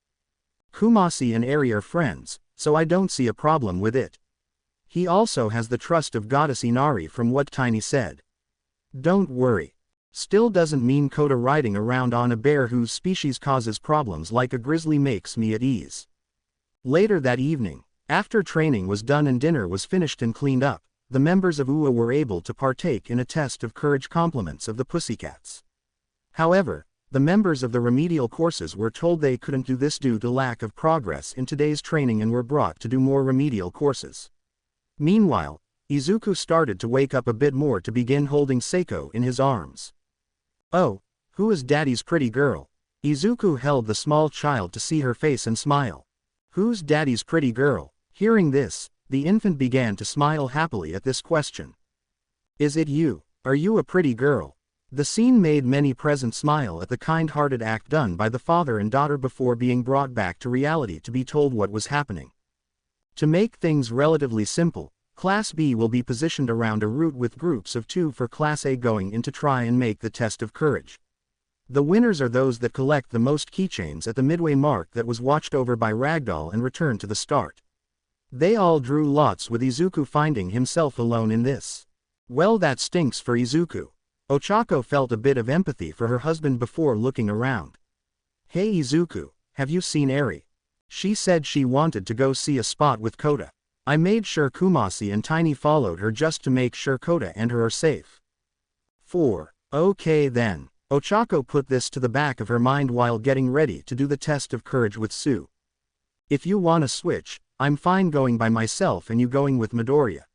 Kumasi and Eri are friends, so I don't see a problem with it. He also has the trust of Goddess Inari from what Tiny said. Don't worry. Still doesn't mean Kota riding around on a bear whose species causes problems like a grizzly makes me at ease. Later that evening, after training was done and dinner was finished and cleaned up, the members of UA were able to partake in a test of courage compliments of the Pussycats. However, the members of the remedial courses were told they couldn't do this due to lack of progress in today's training and were brought to do more remedial courses. Meanwhile, Izuku started to wake up a bit more to begin holding Seiko in his arms. Oh, who is daddy's pretty girl? Izuku held the small child to see her face and smile. Who's daddy's pretty girl? Hearing this, the infant began to smile happily at this question. Is it you? Are you a pretty girl? The scene made many present smile at the kind-hearted act done by the father and daughter before being brought back to reality to be told what was happening. To make things relatively simple, Class B will be positioned around a route with groups of 2 for Class A going in to try and make the test of courage. The winners are those that collect the most keychains at the midway mark that was watched over by Ragdoll and returned to the start. They all drew lots with Izuku finding himself alone in this. Well, that stinks for Izuku. Ochako felt a bit of empathy for her husband before looking around. Hey Izuku, have you seen Eri? She said she wanted to go see a spot with Kota. I made sure Kumasi and Tiny followed her just to make sure Kota and her are safe. 4. Okay then. Ochako put this to the back of her mind while getting ready to do the test of courage with Sue. If you wanna switch, I'm fine going by myself and you going with Midoriya.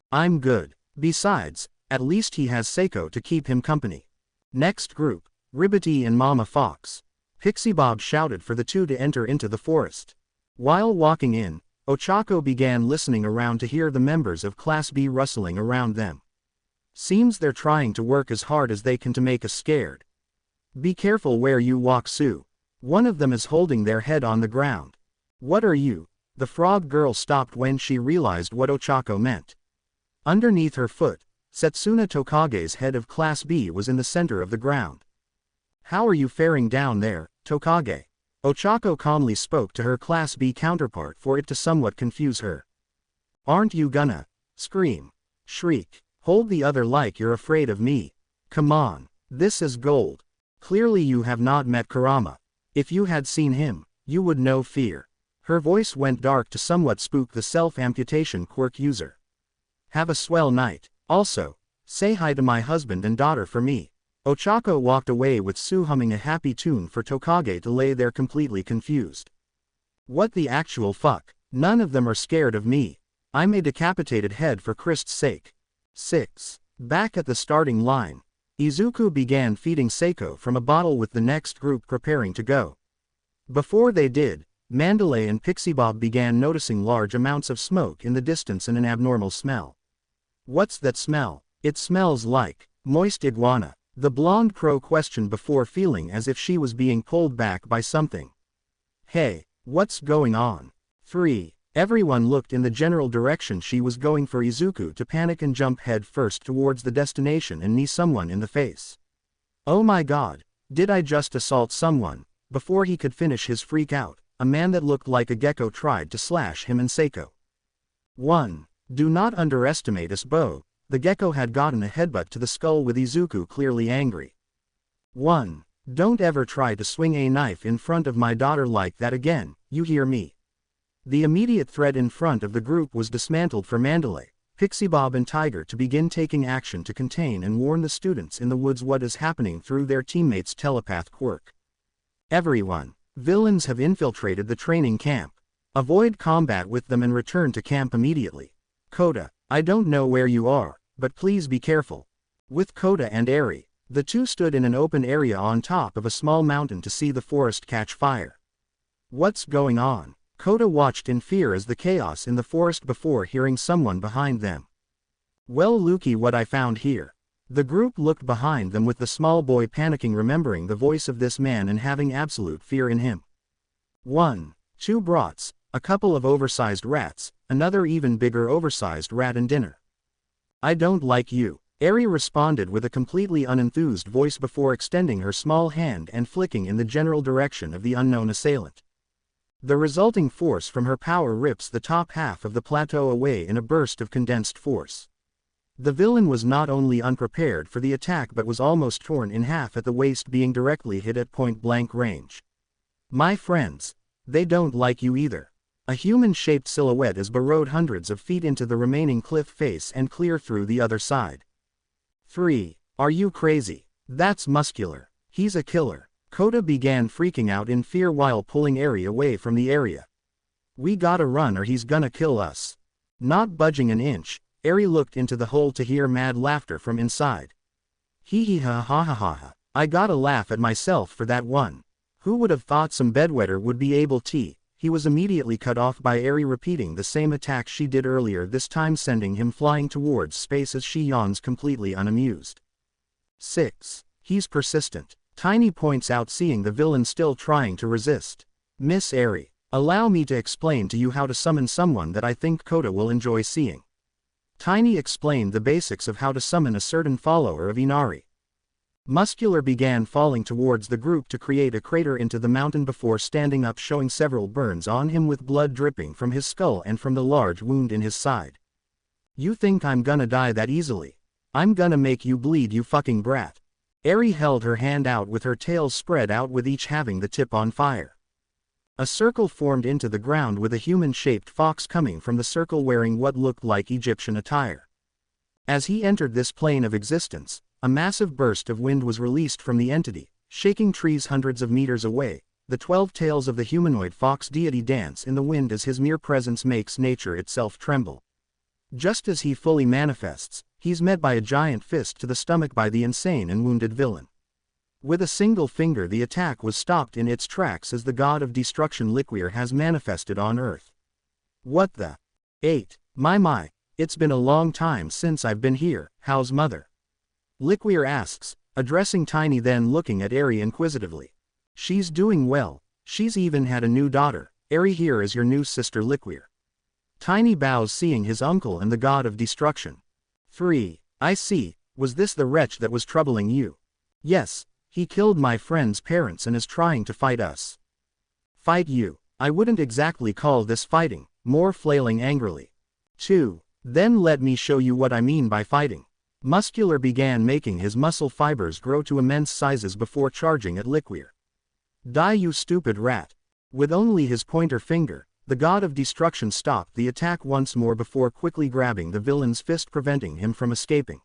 I'm good. Besides, at least he has Seiko to keep him company. Next group, Ribbity and Mama Fox. Pixie Bob shouted for the two to enter into the forest. While walking in, Ochako began listening around to hear the members of Class B rustling around them. Seems they're trying to work as hard as they can to make us scared. Be careful where you walk, Sue. One of them is holding their head on the ground. What are you? The frog girl stopped when she realized what Ochako meant. Underneath her foot, Setsuna Tokage's head of Class B was in the center of the ground. How are you faring down there, Tokage? Ochako calmly spoke to her Class B counterpart for it to somewhat confuse her. Aren't you gonna scream, shriek, hold the other like you're afraid of me? Come on, this is gold. Clearly you have not met Kurama. If you had seen him, you would know fear. Her voice went dark to somewhat spook the self-amputation quirk user. Have a swell night. Also, say hi to my husband and daughter for me. Ochako walked away with Sue humming a happy tune for Tokage to lay there completely confused. What the actual fuck? None of them are scared of me. I'm a decapitated head for Christ's sake. 6. Back at the starting line, Izuku began feeding Seiko from a bottle with the next group preparing to go. Before they did, Mandalay and Pixie Bob began noticing large amounts of smoke in the distance and an abnormal smell. What's that smell? It smells like moist iguana. The blonde crow questioned before feeling as if she was being pulled back by something. Hey, what's going on? 3. Everyone looked in the general direction she was going for Izuku to panic and jump head first towards the destination and knee someone in the face. Oh my god, did I just assault someone? Before he could finish his freak out, a man that looked like a gecko tried to slash him in Seiko. 1. Do not underestimate us, Bo. The gecko had gotten a headbutt to the skull with Izuku clearly angry. 1. Don't ever try to swing a knife in front of my daughter like that again, you hear me? The immediate threat in front of the group was dismantled for Mandalay, Pixie Bob and Tiger to begin taking action to contain and warn the students in the woods what is happening through their teammates' telepath quirk. Everyone. Villains have infiltrated the training camp. Avoid combat with them and return to camp immediately. Kota, I don't know where you are, but please be careful. With Kota and Eri, the two stood in an open area on top of a small mountain to see the forest catch fire. What's going on? Kota watched in fear as the chaos in the forest before hearing someone behind them. Well, Luki, what I found here. The group looked behind them with the small boy panicking, remembering the voice of this man and having absolute fear in him. 1. 2 brats, a couple of oversized rats, another even bigger oversized rat and dinner. I don't like you, Eri responded with a completely unenthused voice before extending her small hand and flicking in the general direction of the unknown assailant. The resulting force from her power rips the top half of the plateau away in a burst of condensed force. The villain was not only unprepared for the attack but was almost torn in half at the waist, being directly hit at point-blank range. My friends, they don't like you either. A human-shaped silhouette is burrowed hundreds of feet into the remaining cliff face and clear through the other side. 3. Are you crazy? That's Muscular. He's a killer. Kota began freaking out in fear while pulling Eri away from the area. We gotta run or he's gonna kill us. Not budging an inch, Eri looked into the hole to hear mad laughter from inside. Hee hee ha ha ha ha ha. I gotta laugh at myself for that one. Who would have thought some bedwetter would be able to? He was immediately cut off by Eri repeating the same attack she did earlier, this time sending him flying towards space as she yawns completely unamused. 6. He's persistent. Tiny points out, seeing the villain still trying to resist. Miss Eri, allow me to explain to you how to summon someone that I think Kota will enjoy seeing. Tiny explained the basics of how to summon a certain follower of Inari. Muscular began falling towards the group to create a crater into the mountain before standing up, showing several burns on him with blood dripping from his skull and from the large wound in his side. You think I'm gonna die that easily? I'm gonna make you bleed, you fucking brat. Eri held her hand out with her tail spread out, with each having the tip on fire. A circle formed into the ground with a human-shaped fox coming from the circle wearing what looked like Egyptian attire. As he entered this plane of existence, a massive burst of wind was released from the entity, shaking trees hundreds of meters away. The 12 tails of the humanoid fox deity dance in the wind as his mere presence makes nature itself tremble. Just as he fully manifests, he's met by a giant fist to the stomach by the insane and wounded villain. With a single finger the attack was stopped in its tracks as the god of destruction Liquier has manifested on Earth. What the? 8. My, it's been a long time since I've been here, how's mother? Liquier asks, addressing Tiny, then looking at Eri inquisitively. She's doing well, she's even had a new daughter. Eri, here is your new sister Liquier. Tiny bows, seeing his uncle and the god of destruction. 3. I see, was this the wretch that was troubling you? Yes. He killed my friend's parents and is trying to fight us. Fight you? I wouldn't exactly call this fighting, more flailing angrily. 2. Then let me show you what I mean by fighting. Muscular began making his muscle fibers grow to immense sizes before charging at Liquier. Die, you stupid rat. With only his pointer finger, the god of destruction stopped the attack once more before quickly grabbing the villain's fist, preventing him from escaping.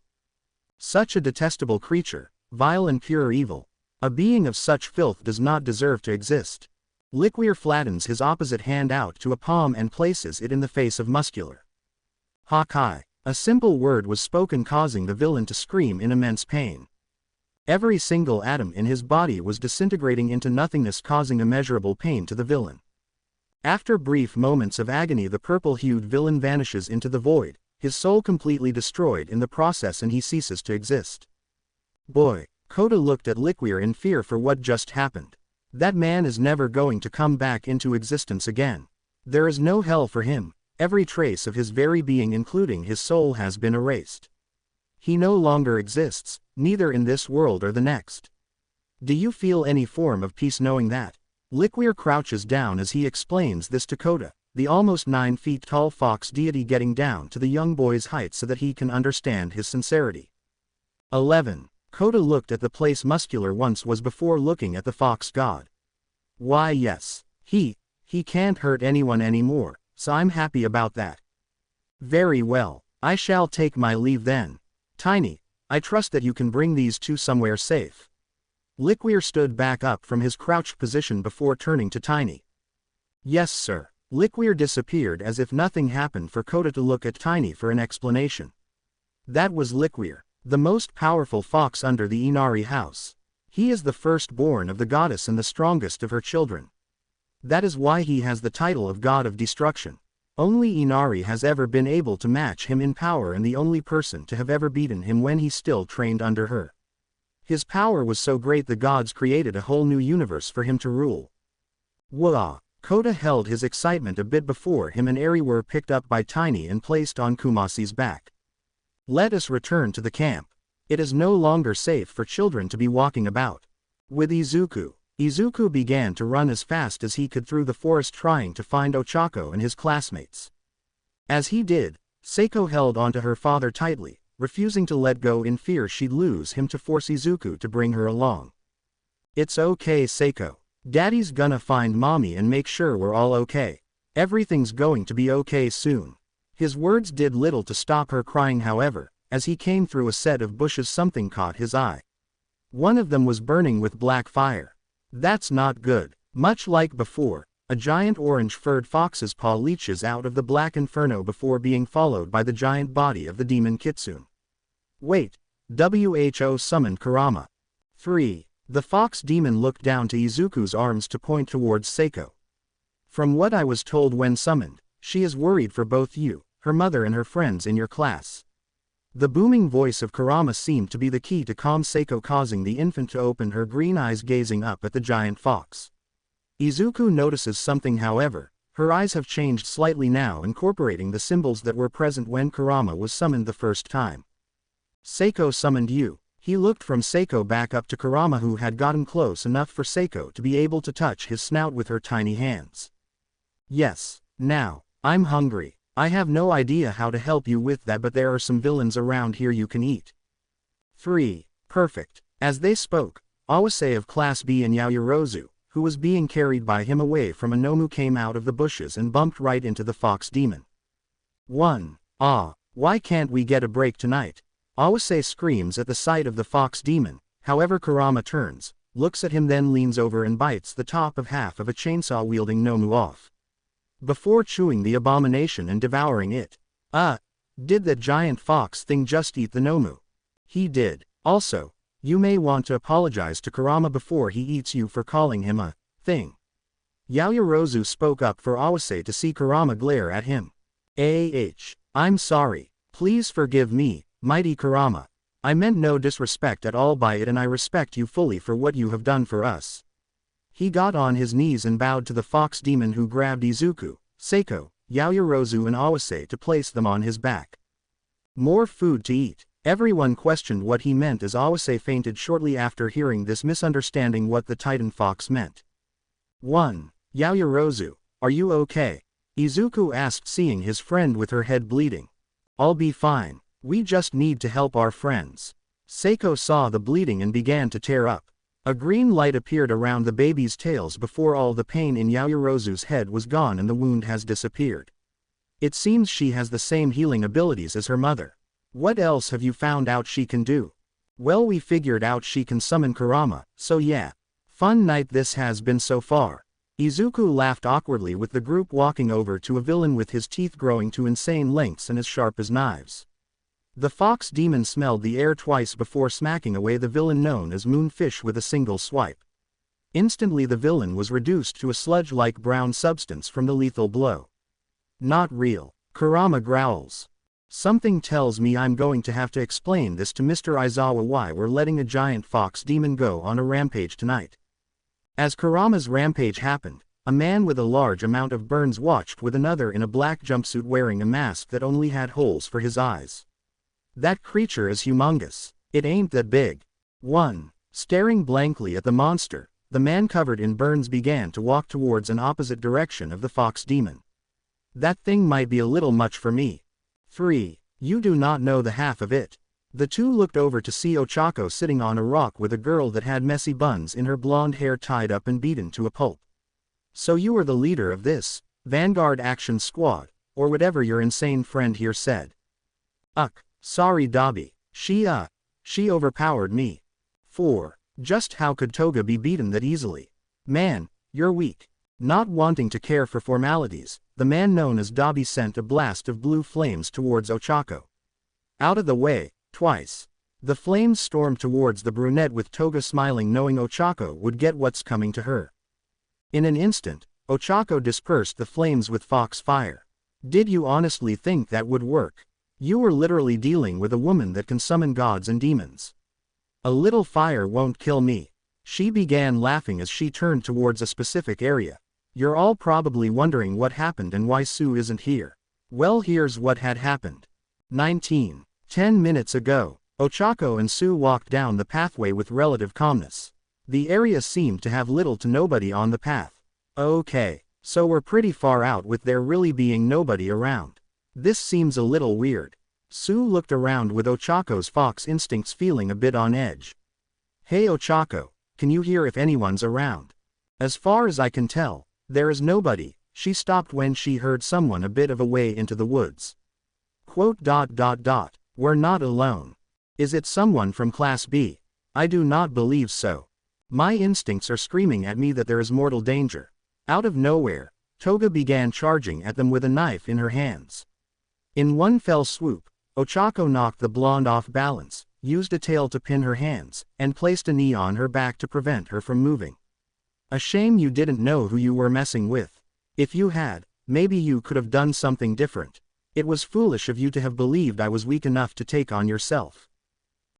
Such a detestable creature. Vile and pure evil. A being of such filth does not deserve to exist. Liquier flattens his opposite hand out to a palm and places it in the face of Muscular. Hakai. A simple word was spoken, causing the villain to scream in immense pain. Every single atom in his body was disintegrating into nothingness, causing immeasurable pain to the villain. After brief moments of agony, the purple-hued villain vanishes into the void, his soul completely destroyed in the process, and he ceases to exist. Boy, Kota looked at Liquier in fear for what just happened. That man is never going to come back into existence again. There is no hell for him. Every trace of his very being, including his soul, has been erased. He no longer exists, neither in this world or the next. Do you feel any form of peace knowing that? Liquier crouches down as he explains this to Kota, the almost 9 feet tall fox deity, getting down to the young boy's height so that he can understand his sincerity. 11. Kota looked at the place muscular once was before looking at the fox god. Why yes, he can't hurt anyone anymore, so I'm happy about that. Very well, I shall take my leave then. Tiny, I trust that you can bring these two somewhere safe. Liquier stood back up from his crouched position before turning to Tiny. Yes sir. Liquier disappeared as if nothing happened for Kota to look at Tiny for an explanation. That was Liquier, the most powerful fox under the Inari house. He is the firstborn of the goddess and the strongest of her children. That is why he has the title of God of Destruction. Only Inari has ever been able to match him in power and the only person to have ever beaten him when he still trained under her. His power was so great the gods created a whole new universe for him to rule. Wah! Kota held his excitement a bit before him and Eri were picked up by Tiny and placed on Kumasi's back. Let us return to the camp. It is no longer safe for children to be walking about. With Izuku began to run as fast as he could through the forest trying to find Ochako and his classmates. As he did, Seiko held onto her father tightly, refusing to let go in fear she'd lose him to force Izuku to bring her along. It's okay Seiko. Daddy's gonna find mommy and make sure we're all okay. Everything's going to be okay soon. His words did little to stop her crying however, as he came through a set of bushes something caught his eye. One of them was burning with black fire. That's not good. Much like before, a giant orange-furred fox's paw leaches out of the black inferno before being followed by the giant body of the demon Kitsune. Wait! WHO summoned Kurama. 3. The fox demon looked down to Izuku's arms to point towards Seiko. From what I was told when summoned, she is worried for both you, her mother and her friends in your class. The booming voice of Kurama seemed to be the key to calm Seiko, causing the infant to open her green eyes gazing up at the giant fox. Izuku notices something however, her eyes have changed slightly now, incorporating the symbols that were present when Kurama was summoned the first time. Seiko summoned you. He looked from Seiko back up to Kurama, who had gotten close enough for Seiko to be able to touch his snout with her tiny hands. Yes, now, I'm hungry. I have no idea how to help you with that, but there are some villains around here you can eat. 3. Perfect. As they spoke, Awase of Class B and Yaoyorozu, who was being carried by him away from a Nomu, came out of the bushes and bumped right into the fox demon. 1. Ah, why can't we get a break tonight? Awase screams at the sight of the fox demon, however Kurama turns, looks at him, then leans over and bites the top of half of a chainsaw-wielding Nomu off. Before chewing the abomination and devouring it. Did that giant fox thing just eat the Nomu? He did. Also, you may want to apologize to Kurama before he eats you for calling him a thing. Yaoyorozu spoke up for Awase to see Kurama glare at him. I'm sorry. Please forgive me, mighty Kurama. I meant no disrespect at all by it, and I respect you fully for what you have done for us. He got on his knees and bowed to the fox demon, who grabbed Izuku, Seiko, Yaoyorozu and Awase to place them on his back. More food to eat. Everyone questioned what he meant as Awase fainted shortly after hearing this, misunderstanding what the Titan Fox meant. 1. Yaoyorozu, are you okay? Izuku asked, seeing his friend with her head bleeding. I'll be fine. We just need to help our friends. Seiko saw the bleeding and began to tear up. A green light appeared around the baby's tails before all the pain in Yaoyorozu's head was gone and the wound has disappeared. It seems she has the same healing abilities as her mother. What else have you found out she can do? Well, we figured out she can summon Kurama, so yeah. Fun night this has been so far. Izuku laughed awkwardly with the group walking over to a villain with his teeth growing to insane lengths and as sharp as knives. The fox demon smelled the air twice before smacking away the villain known as Moonfish with a single swipe. Instantly the villain was reduced to a sludge-like brown substance from the lethal blow. Not real. Kurama growls. Something tells me I'm going to have to explain this to Mr. Aizawa why we're letting a giant fox demon go on a rampage tonight. As Kurama's rampage happened, a man with a large amount of burns watched with another in a black jumpsuit wearing a mask that only had holes for his eyes. That creature is humongous. It ain't that big. 1. Staring blankly at the monster, the man covered in burns began to walk towards an opposite direction of the fox demon. That thing might be a little much for me. 3. You do not know the half of it. The two looked over to see Ochako sitting on a rock with a girl that had messy buns in her blonde hair tied up and beaten to a pulp. So you are the leader of this Vanguard Action Squad, or whatever your insane friend here said. Sorry Dabi, she overpowered me. 4. Just how could Toga be beaten that easily? Man, you're weak. Not wanting to care for formalities, the man known as Dabi sent a blast of blue flames towards Ochako. Out of the way, twice. The flames stormed towards the brunette with Toga smiling, knowing Ochako would get what's coming to her. In an instant, Ochako dispersed the flames with fox fire. Did you honestly think that would work? You were literally dealing with a woman that can summon gods and demons. A little fire won't kill me. She began laughing as she turned towards a specific area. You're all probably wondering what happened and why Sue isn't here. Well, here's what had happened. 19. 10 minutes ago, Ochako and Sue walked down the pathway with relative calmness. The area seemed to have little to nobody on the path. Okay, so we're pretty far out with there really being nobody around. This seems a little weird. Sue looked around with Ochako's fox instincts feeling a bit on edge. Hey Ochako, can you hear if anyone's around? As far as I can tell, there is nobody. She stopped when she heard someone a bit of a way into the woods. Quote. We're not alone. Is it someone from Class B? I do not believe so. My instincts are screaming at me that there is mortal danger. Out of nowhere, Toga began charging at them with a knife in her hands. In one fell swoop, Ochako knocked the blonde off balance, used a tail to pin her hands, and placed a knee on her back to prevent her from moving. A shame you didn't know who you were messing with. If you had, maybe you could have done something different. It was foolish of you to have believed I was weak enough to take on yourself.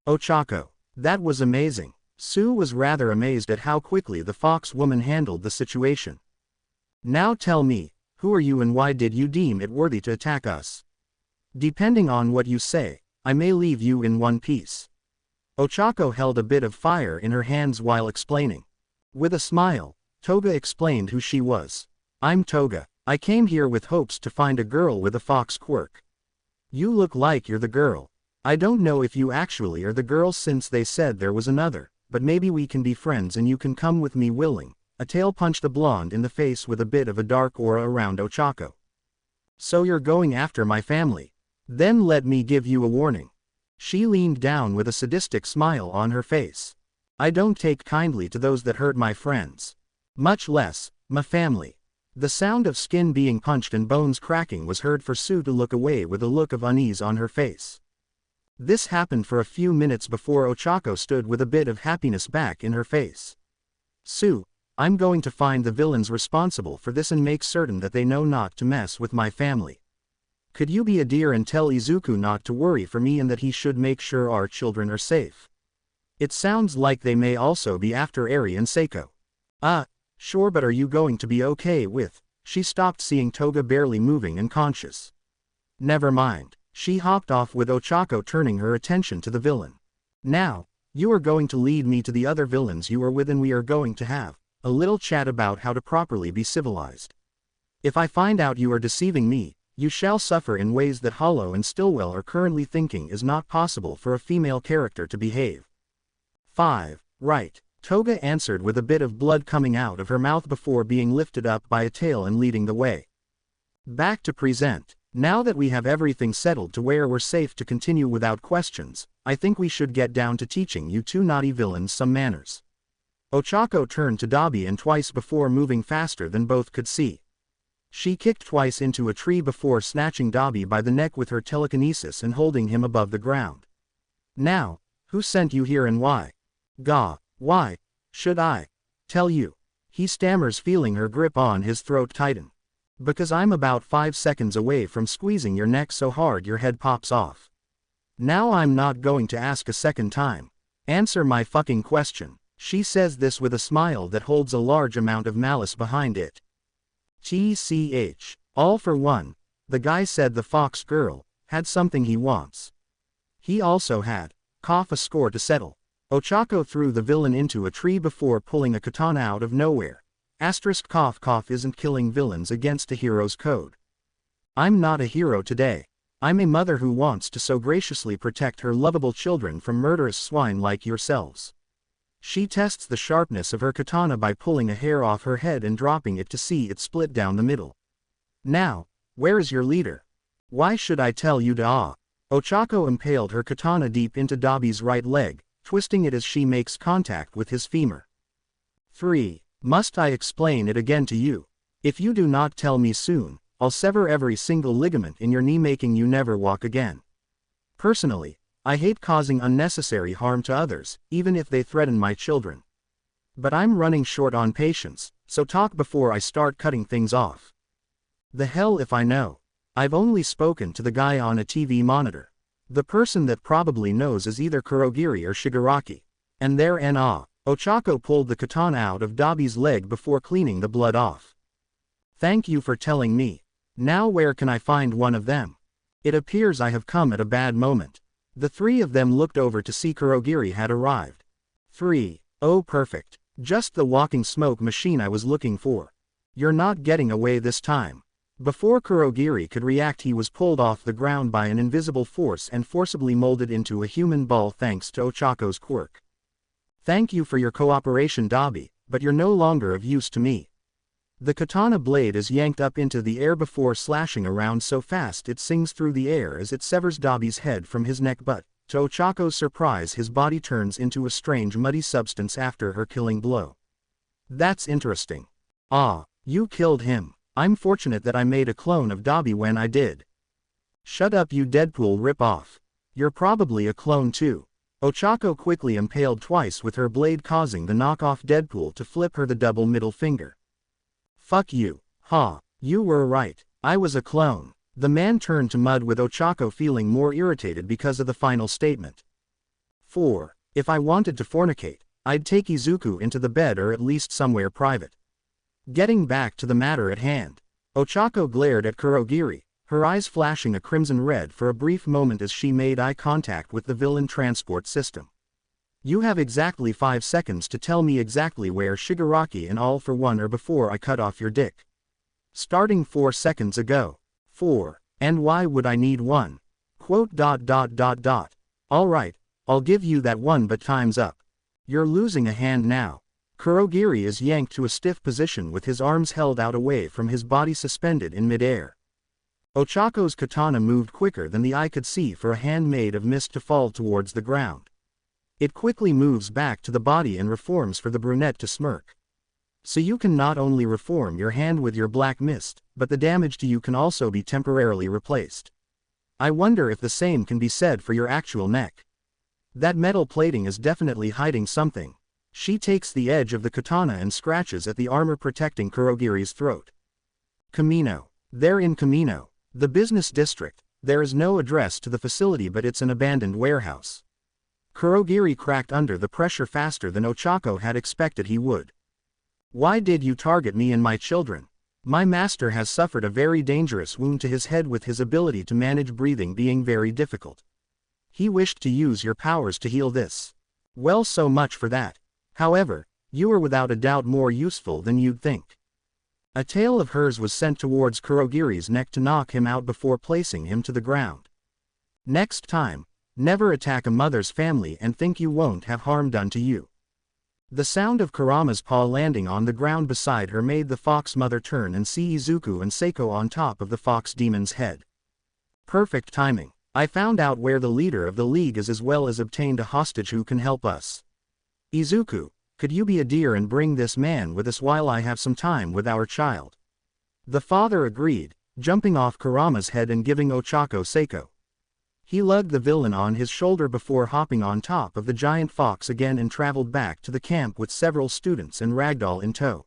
Ochako, that was amazing. Sue was rather amazed at how quickly the fox woman handled the situation. Now tell me, who are you and why did you deem it worthy to attack us? Depending on what you say, I may leave you in one piece. Ochako held a bit of fire in her hands while explaining. With a smile, Toga explained who she was. I'm Toga. I came here with hopes to find a girl with a fox quirk. You look like you're the girl. I don't know if you actually are the girl since they said there was another, but maybe we can be friends and you can come with me willing. A tail punched the blonde in the face with a bit of a dark aura around Ochako. So you're going after my family? Then let me give you a warning. She leaned down with a sadistic smile on her face. I don't take kindly to those that hurt my friends. Much less, my family. The sound of skin being punched and bones cracking was heard for Sue to look away with a look of unease on her face. This happened for a few minutes before Ochako stood with a bit of happiness back in her face. Sue, I'm going to find the villains responsible for this and make certain that they know not to mess with my family. Could you be a dear and tell Izuku not to worry for me and that he should make sure our children are safe? It sounds like they may also be after Eri and Seiko. Sure, but are you going to be okay with? She stopped, seeing Toga barely moving and conscious. Never mind. She hopped off with Ochako turning her attention to the villain. Now, you are going to lead me to the other villains you are with and we are going to have a little chat about how to properly be civilized. If I find out you are deceiving me, you shall suffer in ways that Hollow and Stillwell are currently thinking is not possible for a female character to behave. 5. Right. Toga answered with a bit of blood coming out of her mouth before being lifted up by a tail and leading the way. Back to present. Now that we have everything settled to where we're safe to continue without questions, I think we should get down to teaching you two naughty villains some manners. Ochako turned to Dabi and twice before moving faster than both could see. She kicked twice into a tree before snatching Dabi by the neck with her telekinesis and holding him above the ground. Now, who sent you here and why? Why should I tell you? He stammers, feeling her grip on his throat tighten. Because I'm about 5 seconds away from squeezing your neck so hard your head pops off. Now I'm not going to ask a second time. Answer my fucking question. She says this with a smile that holds a large amount of malice behind it. TCH. All for one. The guy said the fox girl had something he wants. He also had a score to settle. Ochako threw the villain into a tree before pulling a katana out of nowhere. Asterisk cough cough isn't killing villains against a hero's code. I'm not a hero today. I'm a mother who wants to so graciously protect her lovable children from murderous swine like yourselves. She tests the sharpness of her katana by pulling a hair off her head and dropping it to see it split down the middle. Now, where is your leader? Why should I tell you to ah? Ochako impaled her katana deep into Dabi's right leg, twisting it as she makes contact with his femur. 3. Must I explain it again to you? If you do not tell me soon, I'll sever every single ligament in your knee, making you never walk again. Personally, I hate causing unnecessary harm to others, even if they threaten my children. But I'm running short on patience, so talk before I start cutting things off. The hell if I know. I've only spoken to the guy on a TV monitor. The person that probably knows is either Kurogiri or Shigaraki. And there and ah. Ochako pulled the katana out of Dabi's leg before cleaning the blood off. Thank you for telling me. Now where can I find one of them? It appears I have come at a bad moment. The three of them looked over to see Kurogiri had arrived. 3. Oh perfect. Just the walking smoke machine I was looking for. You're not getting away this time. Before Kurogiri could react, he was pulled off the ground by an invisible force and forcibly molded into a human ball thanks to Ochako's quirk. Thank you for your cooperation, Dabi, but you're no longer of use to me. The katana blade is yanked up into the air before slashing around so fast it sings through the air as it severs Dabi's head from his neck, but, to Ochako's surprise, his body turns into a strange muddy substance after her killing blow. That's interesting. Ah, you killed him. I'm fortunate that I made a clone of Dabi when I did. Shut up, you Deadpool rip-off. You're probably a clone too. Ochako quickly impaled twice with her blade, causing the knockoff Deadpool to flip her the double middle finger. Fuck you. Ha, you were right. I was a clone. The man turned to mud with Ochako feeling more irritated because of the final statement. 4. If I wanted to fornicate, I'd take Izuku into the bed or at least somewhere private. Getting back to the matter at hand, Ochako glared at Kurogiri, her eyes flashing a crimson red for a brief moment as she made eye contact with the villain transport system. You have exactly 5 seconds to tell me exactly where Shigaraki and All for One are before I cut off your dick. Starting 4 seconds ago. 4. And why would I need one? Quote. Alright, I'll give you that one, but time's up. You're losing a hand now. Kurogiri is yanked to a stiff position with his arms held out away from his body, suspended in midair. Ochako's katana moved quicker than the eye could see for a hand made of mist to fall towards the ground. It quickly moves back to the body and reforms for the brunette to smirk. So you can not only reform your hand with your black mist, but the damage to you can also be temporarily replaced. I wonder if the same can be said for your actual neck. That metal plating is definitely hiding something. She takes the edge of the katana and scratches at the armor protecting Kurogiri's throat. Kamino. They're in Kamino, the business district. There is no address to the facility, but it's an abandoned warehouse. Kurogiri cracked under the pressure faster than Ochako had expected he would. Why did you target me and my children? My master has suffered a very dangerous wound to his head, with his ability to manage breathing being very difficult. He wished to use your powers to heal this. Well, so much for that. However, you are without a doubt more useful than you'd think. A tail of hers was sent towards Kurogiri's neck to knock him out before placing him to the ground. Next time, never attack a mother's family and think you won't have harm done to you. The sound of Kurama's paw landing on the ground beside her made the fox mother turn and see Izuku and Seiko on top of the fox demon's head. Perfect timing. I found out where the leader of the league is, as well as obtained a hostage who can help us. Izuku, could you be a dear and bring this man with us while I have some time with our child? The father agreed, jumping off Kurama's head and giving Ochako Seiko. He lugged the villain on his shoulder before hopping on top of the giant fox again and traveled back to the camp with several students and Ragdoll in tow.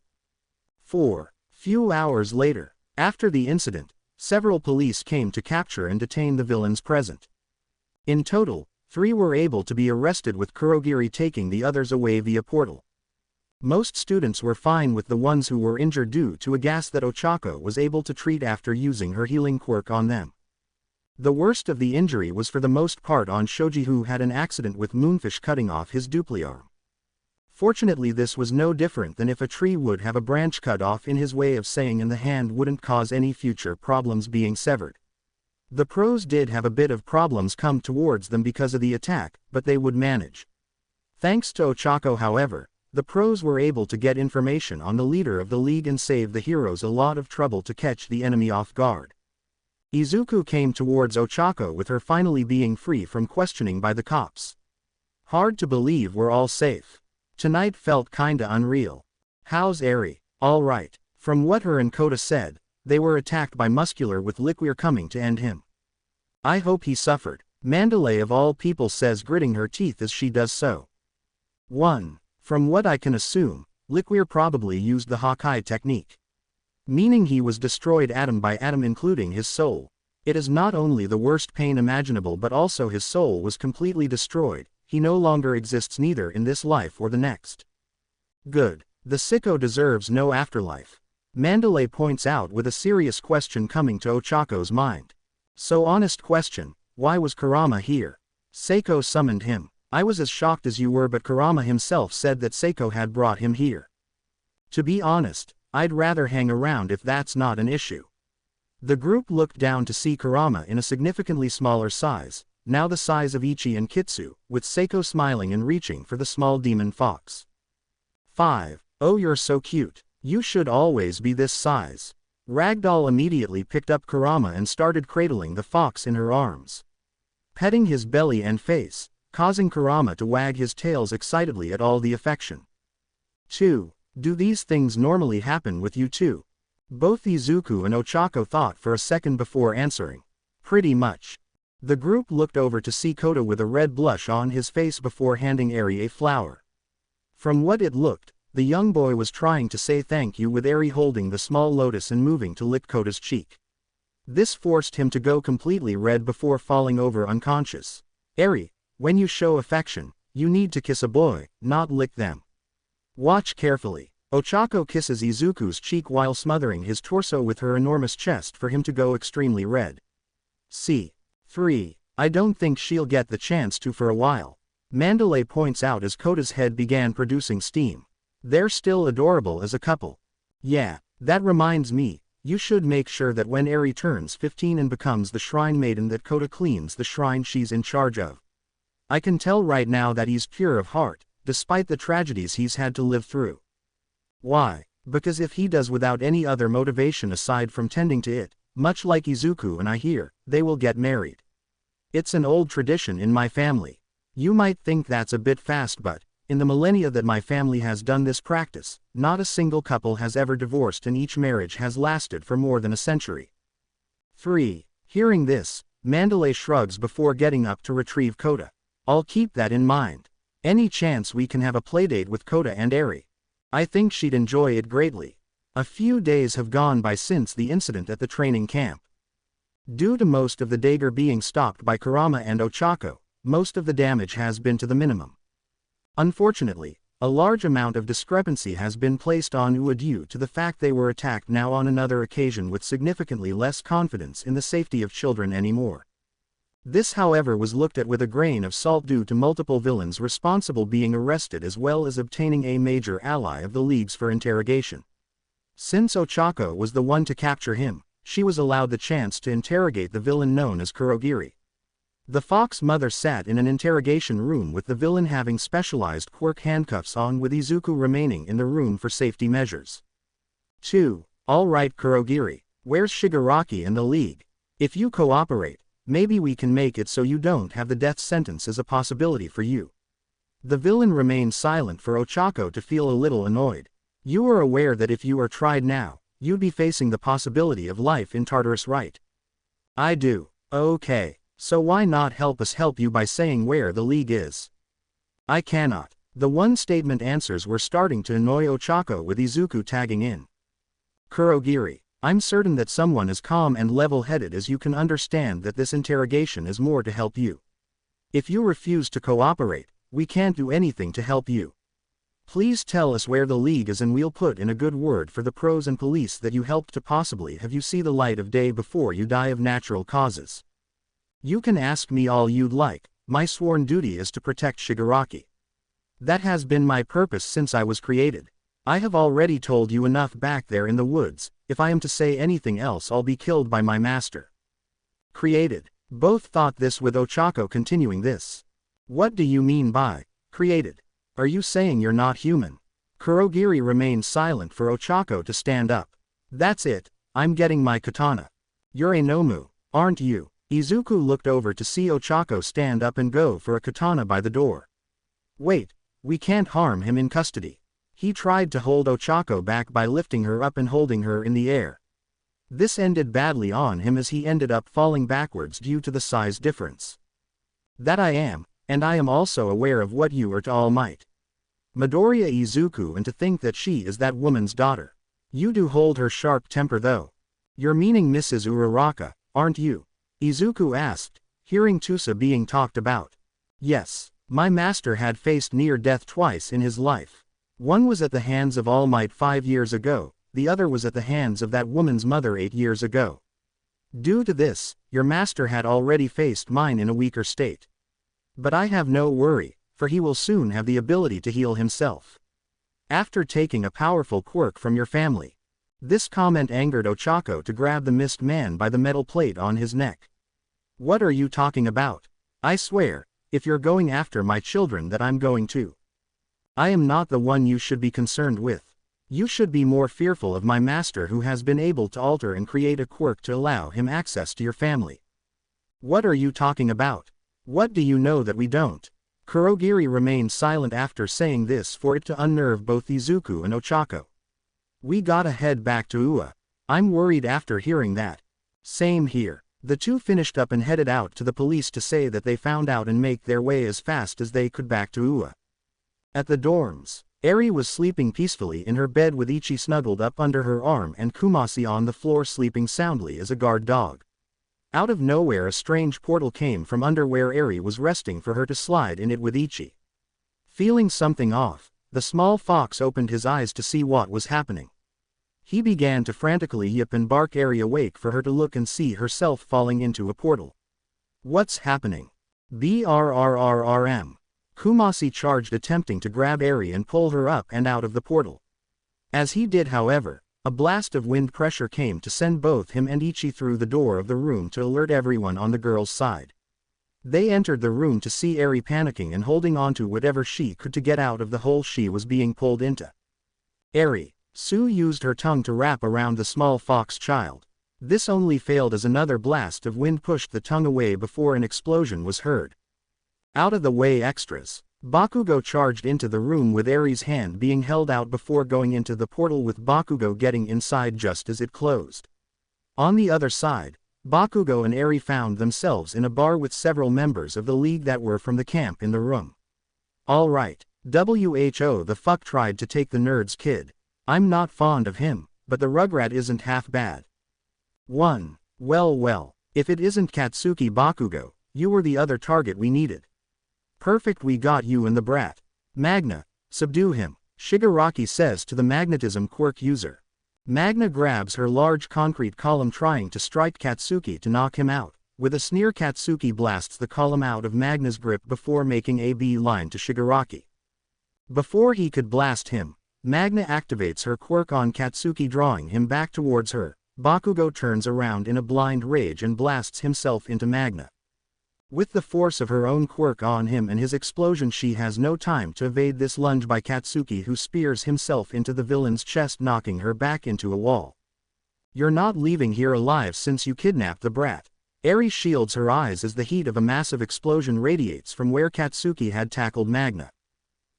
4. Few hours later, after the incident, several police came to capture and detain the villains present. In total, 3 were able to be arrested, with Kurogiri taking the others away via portal. Most students were fine with the ones who were injured due to a gas that Ochako was able to treat after using her healing quirk on them. The worst of the injury was for the most part on Shoji, who had an accident with Moonfish cutting off his dupli arm. Fortunately, this was no different than if a tree would have a branch cut off, in his way of saying, and the hand wouldn't cause any future problems being severed. The pros did have a bit of problems come towards them because of the attack, but they would manage. Thanks to Ochako, however, the pros were able to get information on the leader of the league and save the heroes a lot of trouble to catch the enemy off guard. Izuku came towards Ochako with her finally being free from questioning by the cops. Hard to believe we're all safe. Tonight felt kinda unreal. How's Eri? All right. From what her and Kota said, they were attacked by Muscular with Liquor coming to end him. I hope he suffered, Mandalay of all people says, gritting her teeth as she does so. 1. From what I can assume, Liquor probably used the Hawkeye technique. Meaning he was destroyed atom by atom, including his soul. It is not only the worst pain imaginable, but also his soul was completely destroyed. He no longer exists, neither in this life or the next. Good. The sicko deserves no afterlife. Mandalay points out with a serious question coming to Ochako's mind. So honest question, why was Kurama here? Seiko summoned him. I was as shocked as you were, but Kurama himself said that Seiko had brought him here. To be honest, I'd rather hang around if that's not an issue. The group looked down to see Kurama in a significantly smaller size, now the size of Ichi and Kitsu, with Seiko smiling and reaching for the small demon fox. 5. Oh, you're so cute. You should always be this size. Ragdoll immediately picked up Kurama and started cradling the fox in her arms, petting his belly and face, causing Kurama to wag his tails excitedly at all the affection. 2. Do these things normally happen with you too? Both Izuku and Ochako thought for a second before answering. Pretty much. The group looked over to see Kota with a red blush on his face before handing Eri a flower. From what it looked, the young boy was trying to say thank you, with Eri holding the small lotus and moving to lick Kota's cheek. This forced him to go completely red before falling over unconscious. Eri, when you show affection, you need to kiss a boy, not lick them. Watch carefully. Ochako kisses Izuku's cheek while smothering his torso with her enormous chest for him to go extremely red. C. 3. I don't think she'll get the chance to for a while. Mandalay points out as Kota's head began producing steam. They're still adorable as a couple. Yeah, that reminds me, you should make sure that when Eri turns 15 and becomes the shrine maiden, that Kota cleans the shrine she's in charge of. I can tell right now that he's pure of heart, despite the tragedies he's had to live through. Why? Because if he does without any other motivation aside from tending to it, much like Izuku and I here, they will get married. It's an old tradition in my family. You might think that's a bit fast, but in the millennia that my family has done this practice, not a single couple has ever divorced, and each marriage has lasted for more than a century. 3. Hearing this, Mandalay shrugs before getting up to retrieve Kota. I'll keep that in mind. Any chance we can have a playdate with Kota and Eri? I think she'd enjoy it greatly. A few days have gone by since the incident at the training camp. Due to most of the dagger being stopped by Kurama and Ochako, most of the damage has been to the minimum. Unfortunately, a large amount of discrepancy has been placed on Ua due to the fact they were attacked now on another occasion with significantly less confidence in the safety of children anymore. This, however, was looked at with a grain of salt due to multiple villains responsible being arrested, as well as obtaining a major ally of the League's for interrogation. Since Ochako was the one to capture him, she was allowed the chance to interrogate the villain known as Kurogiri. The fox mother sat in an interrogation room with the villain having specialized quirk handcuffs on, with Izuku remaining in the room for safety measures. 2. All right, Kurogiri, where's Shigaraki and the League? If you cooperate, maybe we can make it so you don't have the death sentence as a possibility for you. The villain remained silent for Ochako to feel a little annoyed. You are aware that if you are tried now, you'd be facing the possibility of life in Tartarus, right? I do. Okay. So why not help us help you by saying where the League is? I cannot. The one-statement answers were starting to annoy Ochako, with Izuku tagging in. Kurogiri, I'm certain that someone as calm and level-headed as you can understand that this interrogation is more to help you. If you refuse to cooperate, we can't do anything to help you. Please tell us where the League is and we'll put in a good word for the pros and police that you helped to possibly have you see the light of day before you die of natural causes. You can ask me all you'd like, my sworn duty is to protect Shigaraki. That has been my purpose since I was created. I have already told you enough back there in the woods. If I am to say anything else I'll be killed by my master. Created. Both thought this with Ochako continuing this. What do you mean by created? Are you saying you're not human? Kurogiri remained silent for Ochako to stand up. That's it, I'm getting my katana. You're a Nomu, aren't you? Izuku looked over to see Ochako stand up and go for a katana by the door. Wait, we can't harm him in custody. He tried to hold Ochako back by lifting her up and holding her in the air. This ended badly on him as he ended up falling backwards due to the size difference. That I am, and I am also aware of what you are to All Might. Midoriya Izuku, and to think that she is that woman's daughter. You do hold her sharp temper though. You're meaning Mrs. Uraraka, aren't you? Izuku asked, hearing Tusa being talked about. Yes, my master had faced near death twice in his life. One was at the hands of All Might 5 years ago, the other was at the hands of that woman's mother 8 years ago. Due to this, your master had already faced mine in a weaker state. But I have no worry, for he will soon have the ability to heal himself. After taking a powerful quirk from your family. This comment angered Ochako to grab the mist man by the metal plate on his neck. What are you talking about? I swear, if you're going after my children that I'm going to. I am not the one you should be concerned with. You should be more fearful of my master who has been able to alter and create a quirk to allow him access to your family. What are you talking about? What do you know that we don't? Kurogiri remained silent after saying this for it to unnerve both Izuku and Ochako. We gotta head back to Ua. I'm worried after hearing that. Same here. The two finished up and headed out to the police to say that they found out and make their way as fast as they could back to Ua. At the dorms, Eri was sleeping peacefully in her bed with Ichi snuggled up under her arm and Kumasi on the floor sleeping soundly as a guard dog. Out of nowhere a strange portal came from under where Eri was resting for her to slide in it with Ichi. Feeling something off, the small fox opened his eyes to see what was happening. He began to frantically yip and bark Eri awake for her to look and see herself falling into a portal. What's happening? Brrrrm. Kumasi charged attempting to grab Eri and pull her up and out of the portal. As he did however, a blast of wind pressure came to send both him and Ichi through the door of the room to alert everyone on the girl's side. They entered the room to see Eri panicking and holding onto whatever she could to get out of the hole she was being pulled into. Eri, Sue used her tongue to wrap around the small fox child. This only failed as another blast of wind pushed the tongue away before an explosion was heard. Out of the way extras. Bakugo charged into the room with Eri's hand being held out before going into the portal with Bakugo getting inside just as it closed. On the other side, Bakugo and Eri found themselves in a bar with several members of the league that were from the camp in the room. Alright, who the fuck tried to take the nerd's kid. I'm not fond of him, but the Rugrat isn't half bad. 1. Well, if it isn't Katsuki Bakugo, you were the other target we needed. Perfect, we got you and the brat. Magna, subdue him, Shigaraki says to the magnetism quirk user. Magna grabs her large concrete column trying to strike Katsuki to knock him out. With a sneer Katsuki blasts the column out of Magna's grip before making a beeline to Shigaraki. Before he could blast him, Magna activates her quirk on Katsuki drawing him back towards her. Bakugo turns around in a blind rage and blasts himself into Magna. With the force of her own quirk on him and his explosion, she has no time to evade this lunge by Katsuki, who spears himself into the villain's chest, knocking her back into a wall. You're not leaving here alive since you kidnapped the brat. Eri shields her eyes as the heat of a massive explosion radiates from where Katsuki had tackled Magna.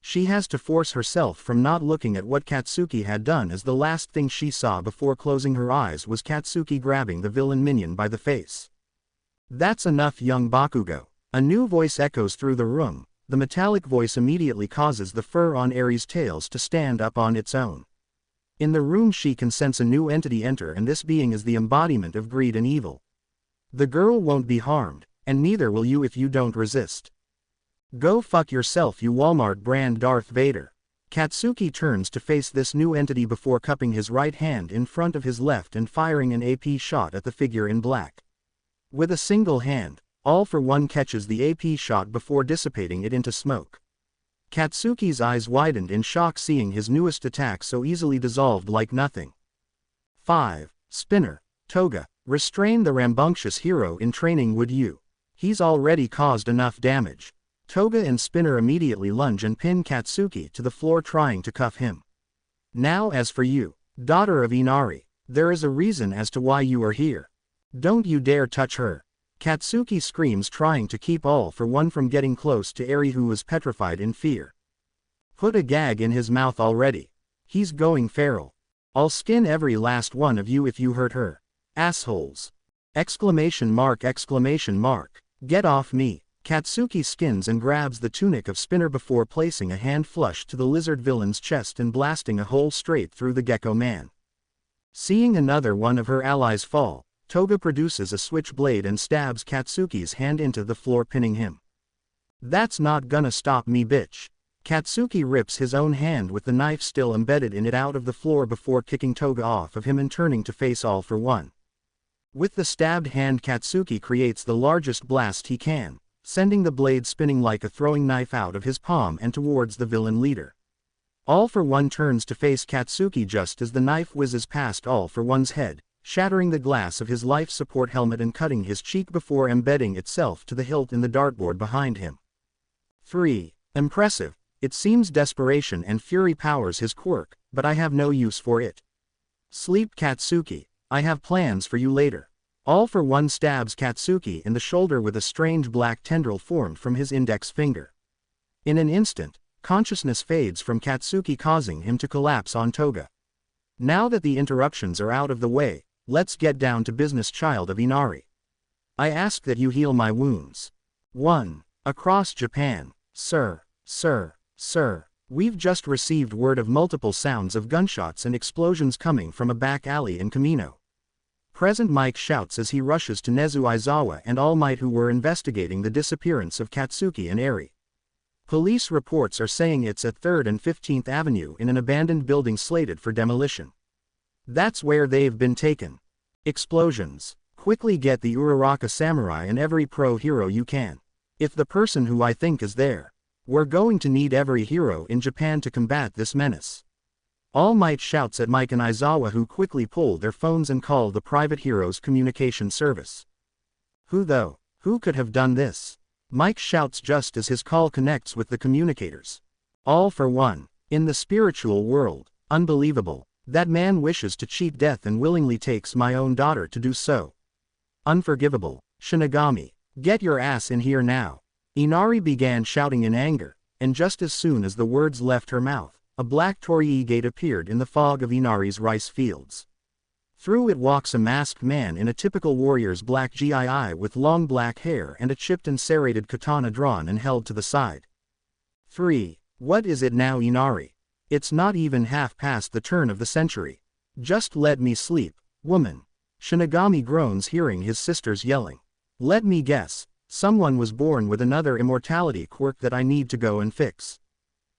She has to force herself from not looking at what Katsuki had done, as the last thing she saw before closing her eyes was Katsuki grabbing the villain minion by the face. That's enough, young Bakugo. A new voice echoes through the room. The metallic voice immediately causes the fur on Eri's tails to stand up on its own. In the room she can sense a new entity enter, and this being is the embodiment of greed and evil. The girl won't be harmed, and neither will you if you don't resist. Go fuck yourself, you Walmart brand Darth Vader. Katsuki turns to face this new entity before cupping his right hand in front of his left and firing an AP shot at the figure in black. With a single hand, All for One catches the AP shot before dissipating it into smoke. Katsuki's eyes widened in shock seeing his newest attack so easily dissolved like nothing. 5. Spinner. Toga, restrain the rambunctious hero in training would you? He's already caused enough damage. Toga and Spinner immediately lunge and pin Katsuki to the floor trying to cuff him. Now as for you, daughter of Inari, there is a reason as to why you are here. Don't you dare touch her. Katsuki screams trying to keep All for One from getting close to Eri who was petrified in fear. Put a gag in his mouth already. He's going feral. I'll skin every last one of you if you hurt her. Assholes! Exclamation mark! Get off me! Katsuki skins and grabs the tunic of Spinner before placing a hand flush to the lizard villain's chest and blasting a hole straight through the gecko man. Seeing another one of her allies fall, Toga produces a switchblade and stabs Katsuki's hand into the floor pinning him. That's not gonna stop me bitch. Katsuki rips his own hand with the knife still embedded in it out of the floor before kicking Toga off of him and turning to face All for One. With the stabbed hand Katsuki creates the largest blast he can, sending the blade spinning like a throwing knife out of his palm and towards the villain leader. All for One turns to face Katsuki just as the knife whizzes past All for One's head, shattering the glass of his life support helmet and cutting his cheek before embedding itself to the hilt in the dartboard behind him. 3. Impressive. It seems desperation and fury powers his quirk, but I have no use for it. Sleep Katsuki, I have plans for you later. All for One stabs Katsuki in the shoulder with a strange black tendril formed from his index finger. In an instant, consciousness fades from Katsuki causing him to collapse on Toga. Now that the interruptions are out of the way, let's get down to business, child of Inari. I ask that you heal my wounds. 1. Across Japan, sir, we've just received word of multiple sounds of gunshots and explosions coming from a back alley in Kamino. Present Mike shouts as he rushes to Nezu Aizawa and All Might who were investigating the disappearance of Katsuki and Eri. Police reports are saying it's at 3rd and 15th Avenue in an abandoned building slated for demolition. That's where they've been taken. Explosions. Quickly get the Uraraka Samurai and every pro hero you can. If the person who I think is there. We're going to need every hero in Japan to combat this menace. All Might shouts at Mike and Aizawa who quickly pull their phones and call the private hero's communication service. Who though? Who could have done this? Mike shouts just as his call connects with the communicators. All for One. In the spiritual world, unbelievable. That man wishes to cheat death and willingly takes my own daughter to do so. Unforgivable. Shinigami, get your ass in here now. Inari began shouting in anger, and just as soon as the words left her mouth, a black torii gate appeared in the fog of Inari's rice fields. Through it walks a masked man in a typical warrior's black gii with long black hair and a chipped and serrated katana drawn and held to the side. 3. What is it now, Inari? It's not even half past the turn of the century. Just let me sleep, woman. Shinigami groans hearing his sisters yelling. Let me guess. Someone was born with another immortality quirk that I need to go and fix.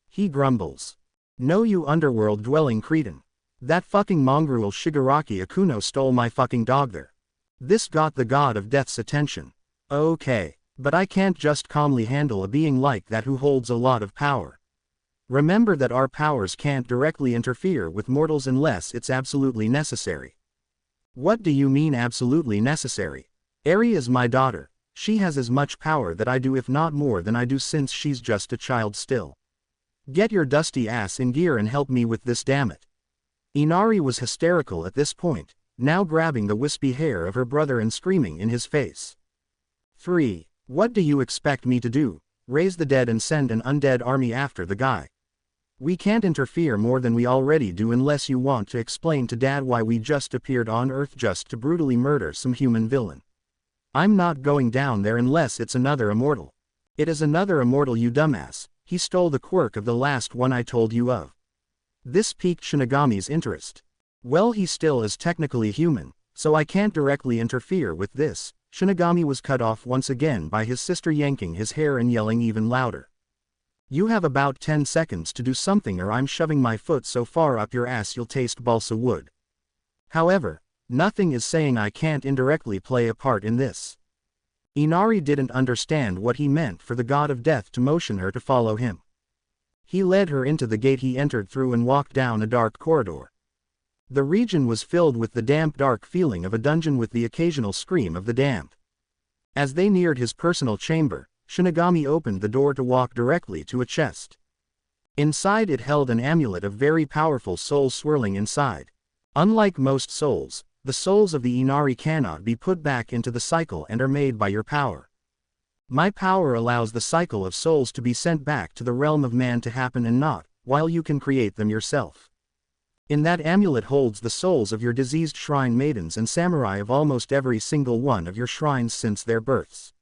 He grumbles. No, you underworld-dwelling cretin. That fucking mongrel Shigaraki Akuno stole my fucking dog there. This got the god of death's attention. Okay, but I can't just calmly handle a being like that who holds a lot of power. Remember that our powers can't directly interfere with mortals unless it's absolutely necessary. What do you mean absolutely necessary? Eri is my daughter. She has as much power that I do if not more than I do since she's just a child still. Get your dusty ass in gear and help me with this, damn it. Inari was hysterical at this point, now grabbing the wispy hair of her brother and screaming in his face. 3. What do you expect me to do? Raise the dead and send an undead army after the guy? We can't interfere more than we already do unless you want to explain to Dad why we just appeared on Earth just to brutally murder some human villain. I'm not going down there unless it's another immortal. It is another immortal, you dumbass. He stole the quirk of the last one I told you of. This piqued Shinigami's interest. Well, he still is technically human, so I can't directly interfere with this. Shinigami was cut off once again by his sister yanking his hair and yelling even louder. You have about 10 seconds to do something or I'm shoving my foot so far up your ass you'll taste balsa wood. However, nothing is saying I can't indirectly play a part in this. Inari didn't understand what he meant for the god of death to motion her to follow him. He led her into the gate he entered through and walked down a dark corridor. The region was filled with the damp dark feeling of a dungeon with the occasional scream of the damned. As they neared his personal chamber, Shinigami opened the door to walk directly to a chest. Inside it held an amulet of very powerful souls swirling inside. Unlike most souls, the souls of the Inari cannot be put back into the cycle and are made by your power. My power allows the cycle of souls to be sent back to the realm of man to happen and not, while you can create them yourself. In that amulet holds the souls of your diseased shrine maidens and samurai of almost every single one of your shrines since their births.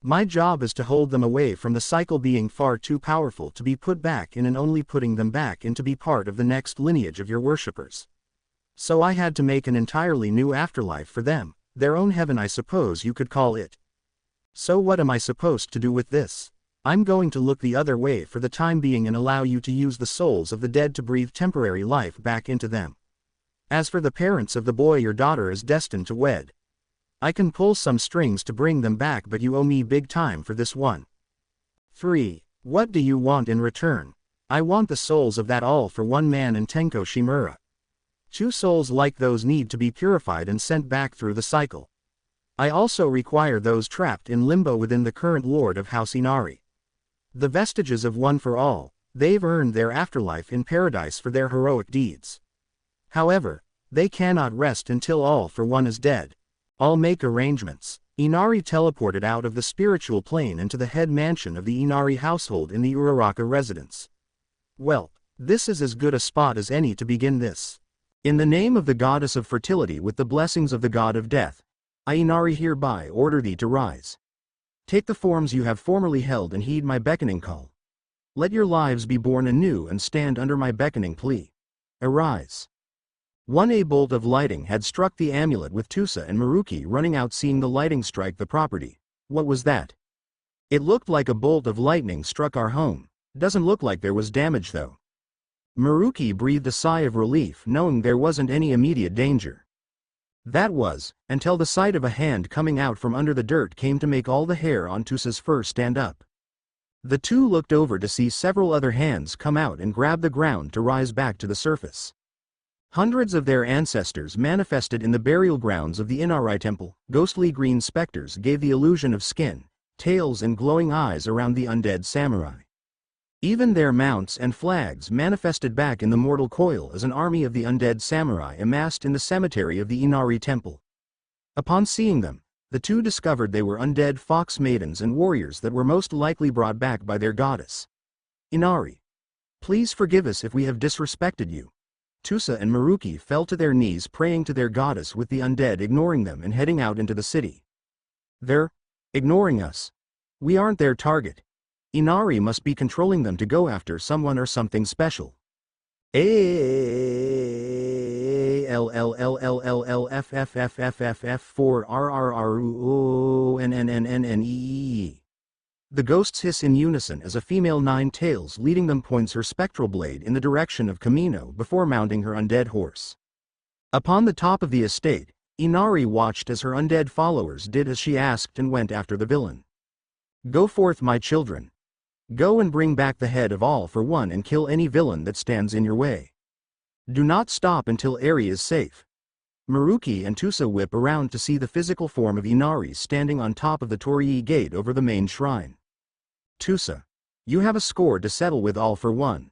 My job is to hold them away from the cycle being far too powerful to be put back in and only putting them back in to be part of the next lineage of your worshippers. So I had to make an entirely new afterlife for them, their own heaven I suppose you could call it. So what am I supposed to do with this? I'm going to look the other way for the time being and allow you to use the souls of the dead to breathe temporary life back into them. As for the parents of the boy your daughter is destined to wed, I can pull some strings to bring them back, but you owe me big time for this one. 3. What do you want in return? I want the souls of that all-for-one man and Tenko Shimura. 2 souls like those need to be purified and sent back through the cycle. I also require those trapped in limbo within the current lord of House Inari. The vestiges of One for All, they've earned their afterlife in paradise for their heroic deeds. However, they cannot rest until All for One is dead. I'll make arrangements. Inari teleported out of the spiritual plane into the head mansion of the Inari household in the Uraraka residence. Well, this is as good a spot as any to begin this. In the name of the goddess of fertility with the blessings of the god of death, I Inari hereby order thee to rise. Take the forms you have formerly held and heed my beckoning call. Let your lives be born anew and stand under my beckoning plea. Arise. 1A bolt of lighting had struck the amulet with Tusa and Maruki running out seeing the lighting strike the property. What was that? It looked like a bolt of lightning struck our home. Doesn't look like there was damage though. Maruki breathed a sigh of relief knowing there wasn't any immediate danger. That was, until the sight of a hand coming out from under the dirt came to make all the hair on Tusa's fur stand up. The two looked over to see several other hands come out and grab the ground to rise back to the surface. Hundreds of their ancestors manifested in the burial grounds of the Inari temple. Ghostly green specters gave the illusion of skin, tails and glowing eyes around the undead samurai. Even their mounts and flags manifested back in the mortal coil as an army of the undead samurai amassed in the cemetery of the Inari temple. Upon seeing them, the two discovered they were undead fox maidens and warriors that were most likely brought back by their goddess. Inari, please forgive us if we have disrespected you. Tusa and Maruki fell to their knees praying to their goddess with the undead ignoring them and heading out into the city. They're ignoring us. We aren't their target. Inari must be controlling them to go after someone or something special. ALLLLFFFFFF4RRRONNNNNE. The ghosts hiss in unison as a female Nine Tails leading them points her spectral blade in the direction of Kamino before mounting her undead horse. Upon the top of the estate, Inari watched as her undead followers did as she asked and went after the villain. Go forth, my children. Go and bring back the head of All for One and kill any villain that stands in your way. Do not stop until Eri is safe. Maruki and Tusa whip around to see the physical form of Inari standing on top of the Torii gate over the main shrine. Tusa, you have a score to settle with All for One.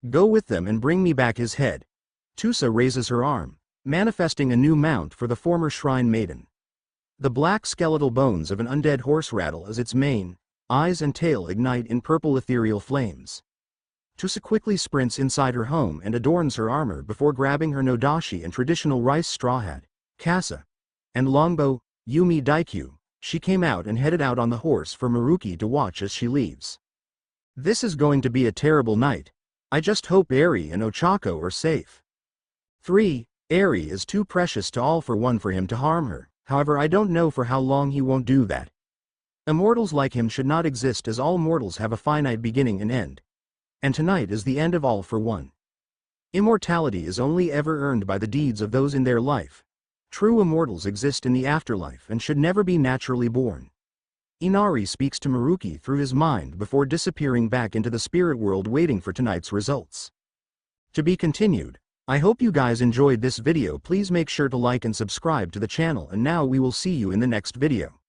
Go with them and bring me back his head. Tusa raises her arm, manifesting a new mount for the former shrine maiden. The black skeletal bones of an undead horse rattle as its mane, eyes and tail ignite in purple ethereal flames. Tusa quickly sprints inside her home and adorns her armor before grabbing her nodashi and traditional rice straw hat, kasa, and longbow, Yumi Daikyu. She came out and headed out on the horse for Maruki to watch as she leaves. This is going to be a terrible night. I just hope Eri and Ochako are safe. 3. Eri is too precious to All for One for him to harm her, however I don't know for how long he won't do that. Immortals like him should not exist as all mortals have a finite beginning and end. And tonight is the end of All for One. Immortality is only ever earned by the deeds of those in their life. True immortals exist in the afterlife and should never be naturally born. Inari speaks to Maruki through his mind before disappearing back into the spirit world waiting for tonight's results. To be continued. I hope you guys enjoyed this video. Please make sure to like and subscribe to the channel, and now we will see you in the next video.